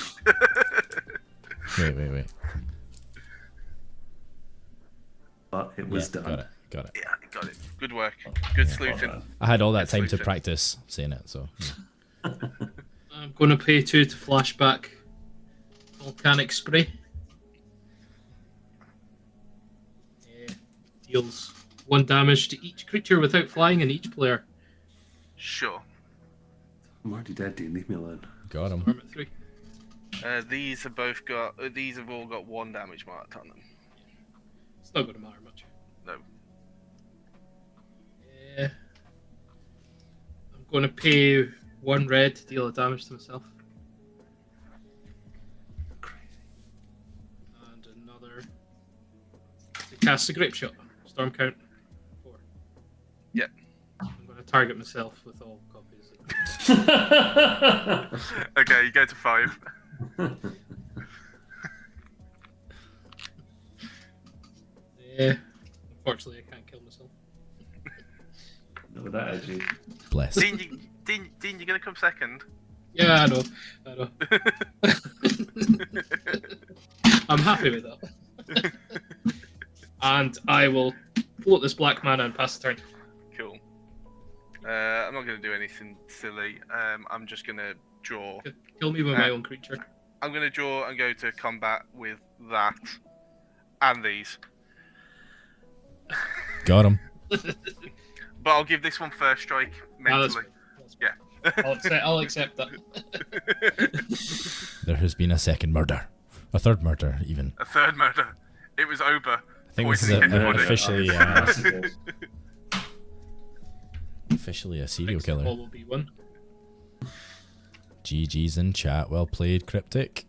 Wait. But it was done. Got it. Yeah, got it. Good work. Good sleuthing. I had all that time to Sleuthing. practice saying it, so. Yeah. I'm going to pay 2 to flashback Volcanic Spray. Deals 1 damage to each creature without flying and each player. Sure. I'm already dead, Dean. Leave me alone. Got him. Arm at 3. These have both got. These have all got 1 damage marked on them. It's not going to matter much. No. I'm going to pay 1 red to deal damage to myself. Crazy. And another to cast a Grape Shot. Storm count 4. Yep. I'm going to target myself with all copies. Okay, you go to 5. Unfortunately, I can't kill myself. Not with that edgy. Bless. Dean, you're gonna come second. Yeah, I know. I'm happy with that. And I will float this black mana and pass the turn. Cool. I'm not gonna do anything silly. I'm just gonna draw. Kill me with my own creature. I'm gonna draw and go to combat with that and these. Got him. But I'll give this one first strike mentally. That's Yeah. I'll accept that. There has been a second murder. A third murder, even. A third murder. It was Oba. I think this is Poisoning everybody. officially a serial killer. All will be one. GG's in chat. Well played, Cryptic.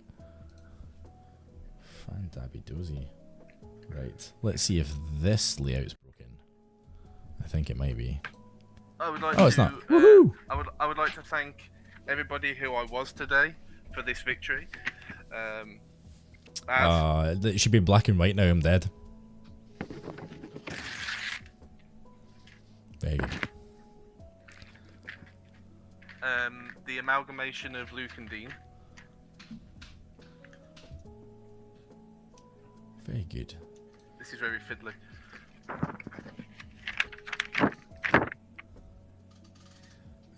Fantabby dozy. Right. Let's see if this layout's broken. I think it might be. I would like Oh, it's to, not. Woohoo! I would like to thank everybody who I was today for this victory. It should be black and white now. I'm dead. Very good. The amalgamation of Luke and Dean. Very good. This is very fiddly.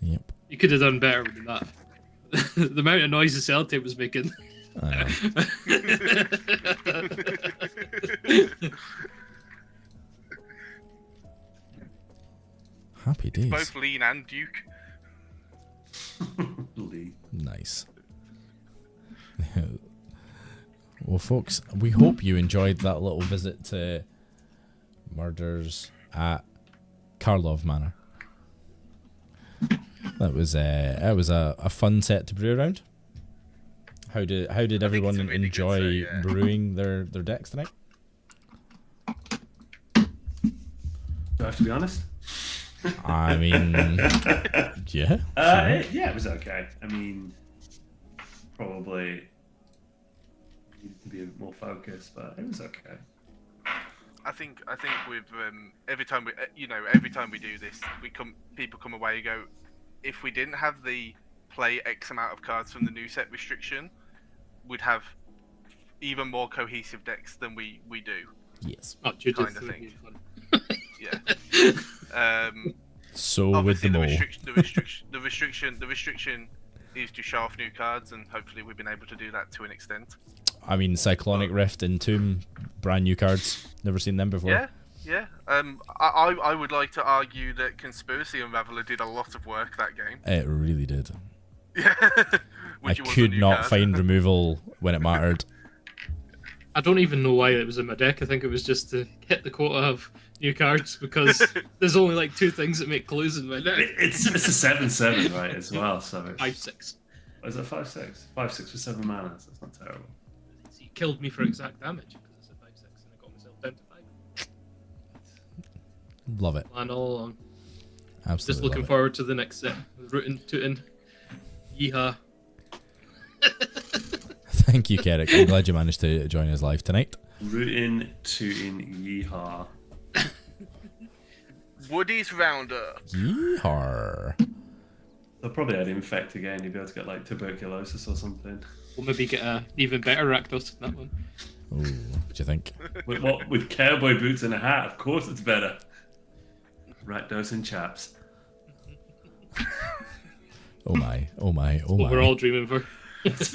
Yep. You could have done better than that. The amount of noise the sellotape was making. I know. Happy days. Both Lean and Duke. Lee. Nice. Well, folks, we hope you enjoyed that little visit to Murders at Karlov Manor. That was a fun set to brew around. How did everyone it's a really enjoy good set, yeah. brewing their decks tonight? Do I have to be honest? I mean, yeah. Yeah, it was okay. I mean, probably needed to be a bit more focused, but it was okay. I think with every time we do this, people come away and go, if we didn't have the play X amount of cards from the new set restriction, we'd have even more cohesive decks than we do. Yes. Oh, Judith Kind of would thing. be fun. Yeah. So with Obviously, them all. the restriction is to shaft new cards, and hopefully we've been able to do that to an extent. I mean, Cyclonic Rift and Tomb, brand new cards. Never seen them before. Yeah, yeah. I would like to argue that Conspiracy Unraveler did a lot of work that game. It really did. Yeah. I Which was a could new not card. find removal when it mattered. I don't even know why it was in my deck. I think it was just to hit the quota of new cards because there's only like 2 things that make clues in my deck. It's a 7/7, right, as well. So it's, 5/6. is it 5/6? 5/6 for 7 mana. So it's not terrible. He killed me for exact damage because it's a 5/6 and I got myself down to 5. Love it. Plan all along. Absolutely. Just looking love forward to the next set. Rootin', tootin'. Yeehaw. it. Thank you, Kerrick. I'm glad you managed to join us live tonight. Rootin' tootin' yeehaw. Woody's Roundup. Yeehaw. They'll probably add infect again. You'll be able to get like tuberculosis or something. We'll maybe get a even better Rakdos than that one. Ooh, what do you think? With cowboy boots and a hat, of course it's better. Rakdos and chaps. Oh my, oh my, oh my. What we're all dreaming for.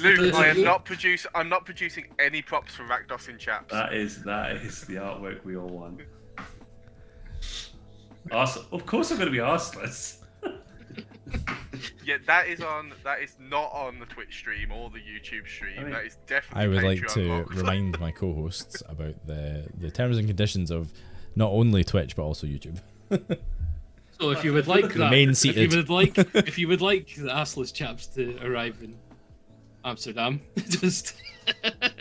Luke, I'm not producing any props for Rakdos in chaps. That is the artwork we all want. Of course I'm going to be arseless. Yeah, that is not on the Twitch stream or the YouTube stream. I mean, that is definitely. I would Patreon like to locked. remind my co-hosts about the terms and conditions of not only Twitch but also YouTube. So if you would like that, Remain if seated. you would like the assless chaps to arrive in Amsterdam, just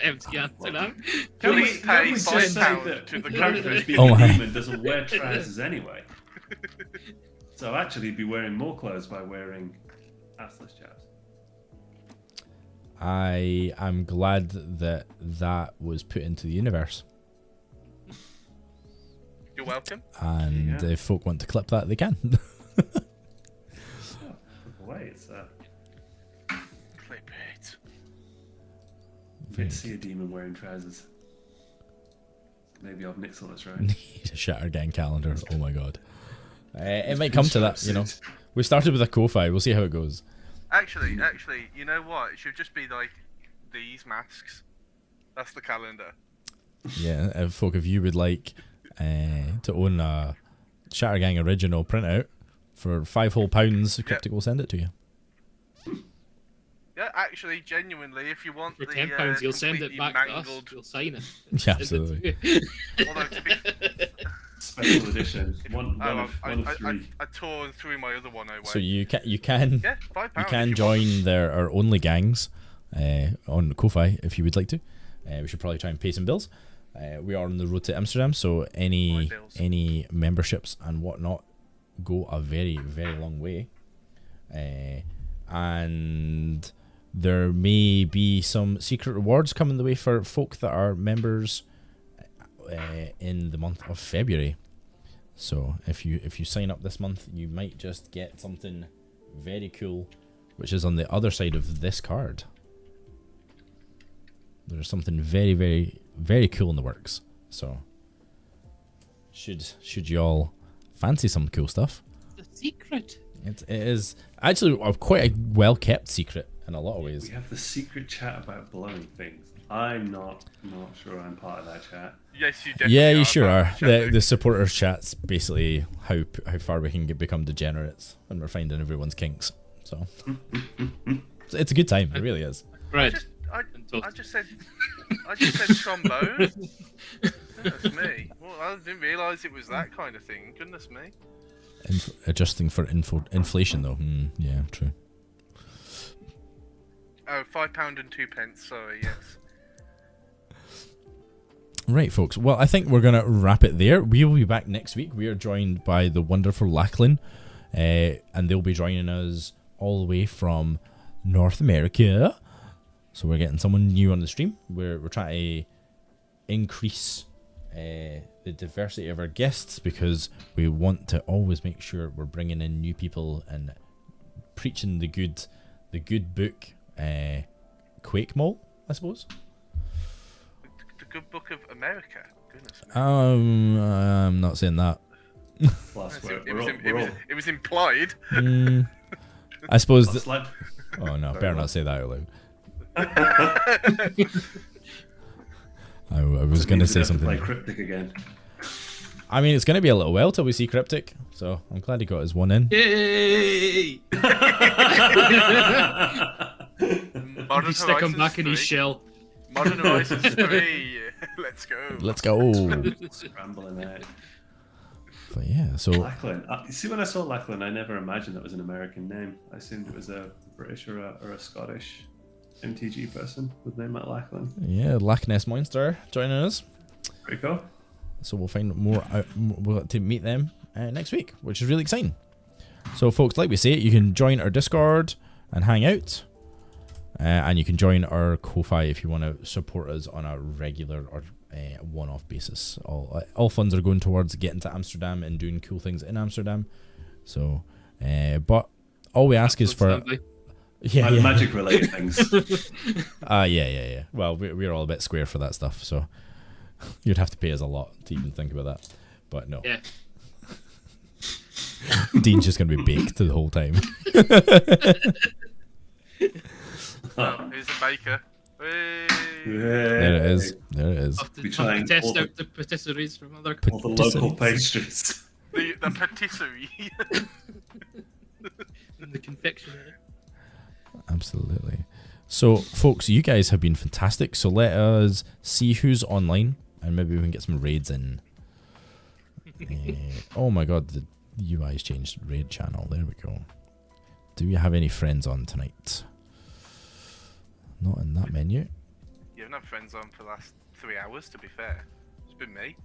empty Amsterdam. Please pay just £5 say that to the Karlov COVID. being Oh a my. human doesn't wear trousers anyway. So actually, he'd be wearing more clothes by wearing assless chaps. I am glad that was put into the universe. You're welcome. And Yeah. if folk want to clip that, they can. Wait, it's Clip it. good to see a demon wearing trousers. Maybe I've Nick's on us right. Need a Shattergang calendar. Oh my god. It might come to that, you know. We started with a Ko-Fi. We'll see how it goes. Actually, you know what? It should just be like these masks. That's the calendar. Yeah, if you would like to own a Shattergang original printout for £5 whole, Cryptic will send it to you. Yeah, actually, genuinely, if you want For the £10, you'll send it completely back to us. mangled, We'll sign it. Yeah, absolutely. although to be, Special edition. One oh, of three. I tore and threw my other one away. So you can Yeah, £5. you can if join our only gangs on Ko-Fi if you would like to. We should probably try and pay some bills. We are on the road to Amsterdam, so any memberships and whatnot go a very, very long way. And there may be some secret rewards coming the way for folk that are members in the month of February. So if you sign up this month, you might just get something very cool, which is on the other side of this card. There's something very, very, very cool in the works. So should you all fancy some cool stuff? The secret. It is actually quite a well kept secret in a lot of ways. We have the secret chat about blowing things. I'm not sure I'm part of that chat. Yes, you definitely Yeah, are you sure are. part of the chat, The supporters chat's basically how far we can become degenerates, and we're finding everyone's kinks. So it's a good time. It really is. Right. I just said trombone. Goodness me. Well, I didn't realise it was that kind of thing. Goodness me. Adjusting for inflation, though. Yeah, true. Oh, £5 and 2 pence. Sorry, yes. Right, folks. Well, I think we're going to wrap it there. We will be back next week. We are joined by the wonderful Lachlan, and they'll be joining us all the way from North America. So we're getting someone new on the stream. We're trying to increase the diversity of our guests because we want to always make sure we're bringing in new people and preaching the good book, Quake Mole, I suppose. The Good Book of America. Goodness me. I'm not saying that. Plus, It was implied. I suppose. Oh no, Sorry, better not say that out loud. I was going to say something. Play Cryptic again. I mean, it's going to be a little while till we see Cryptic, so I'm glad he got his one in. Yay! Modern You stick him Horizons back in his 3. shell. Modern Horizons 3. Let's go. Let's go. Scrambling out. But yeah, so Lachlan. You see, when I saw Lachlan, I never imagined that was an American name. I assumed it was a British or a Scottish MTG person with a name like Lachlan. yeah, Loch Ness Monster joining us. Pretty cool. So we'll find more out. We'll get to meet them next week, which is really exciting. So, folks, like we say, you can join our Discord and hang out, and you can join our Ko-Fi if you want to support us on a regular or one-off basis. All funds are going towards getting to Amsterdam and doing cool things in Amsterdam. So, but all we ask is for Magic related things. yeah. Well, we're all a bit square for that stuff, so you'd have to pay us a lot to even think about that. But no. Yeah. Dean's just going to be baked the whole time. Oh, here's a baker. Hey. There it is. There it is. Have to, We have try to and test all the- out the patisseries from other All the local pastries. The patisserie. in the confectionery. Absolutely. So, folks, you guys have been fantastic. So let us see who's online, and maybe we can get some raids in. Oh my god, the UI's changed. Raid channel. There we go. Do we have any friends on tonight? Not in that menu. You haven't had friends on for the last 3 hours, to be fair. It's been me.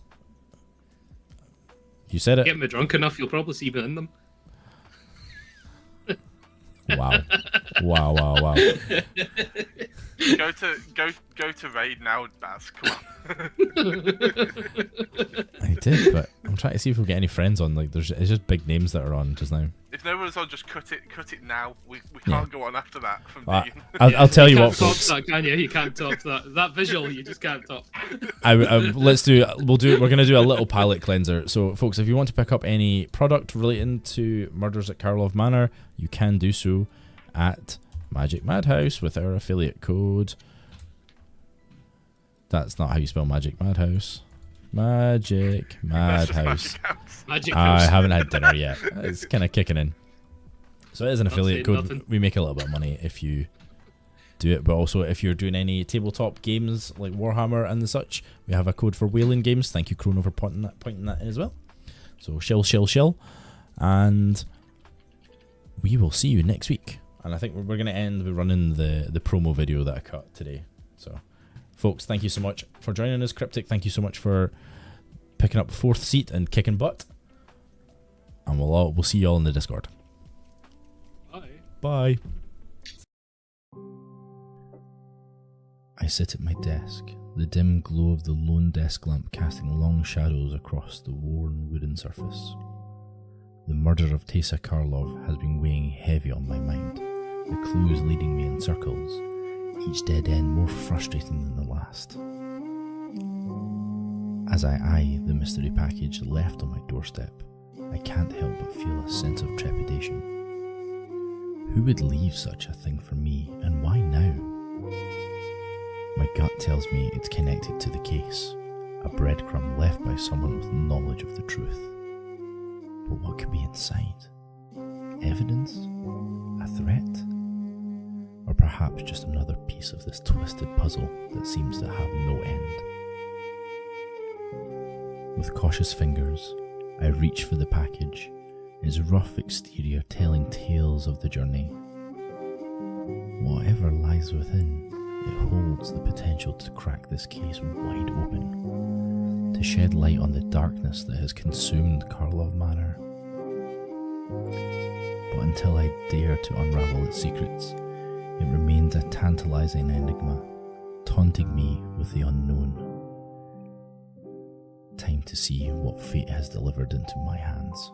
You said it. Get me drunk enough, you'll probably see me in them. Wow. Wow. Go to raid now, Baz. Come on. I did, but I'm trying to see if we'll get any friends on. Like, it's just big names that are on just now. If no one's on, just cut it now. We can't go on after that from Dean. I'll tell you You what, can't top folks. that, can you? You can't top that. That visual, you just can't top. We're gonna do a little palette cleanser. So, folks, if you want to pick up any product relating to Murders at Karlov Manor, you can do so at Magic Madhouse with our affiliate code. That's not how you spell Magic Madhouse. Magic Madhouse. Magic I House. haven't had dinner yet. It's kind of kicking in. So it is an Not affiliate saying code. nothing. We make a little bit of money if you do it. But also, if you're doing any tabletop games like Warhammer and such, we have a code for Whaling Games. Thank you, Chrono, for pointing that in as well. So shill. And we will see you next week. And I think we're going to end with running the promo video that I cut today. So, folks, thank you so much for joining us. Cryptic, thank you so much for picking up 4th seat and kicking butt. And we'll see you all in the Discord. Bye. I sit at my desk, the dim glow of the lone desk lamp casting long shadows across the worn wooden surface. The murder of Tessa Karlov has been weighing heavy on my mind, the clues leading me in circles, each dead end more frustrating than the last. As I eye the mystery package left on my doorstep, I can't help but feel a sense of trepidation. Who would leave such a thing for me, and why now? My gut tells me it's connected to the case, a breadcrumb left by someone with knowledge of the truth. But what could be inside? Evidence? A threat? Or perhaps just another piece of this twisted puzzle that seems to have no end? With cautious fingers, I reach for the package, its rough exterior telling tales of the journey. Whatever lies within, it holds the potential to crack this case wide open, to shed light on the darkness that has consumed Karlov Manor. But until I dare to unravel its secrets, it remains a tantalizing enigma, taunting me with the unknown. Time to see what fate has delivered into my hands.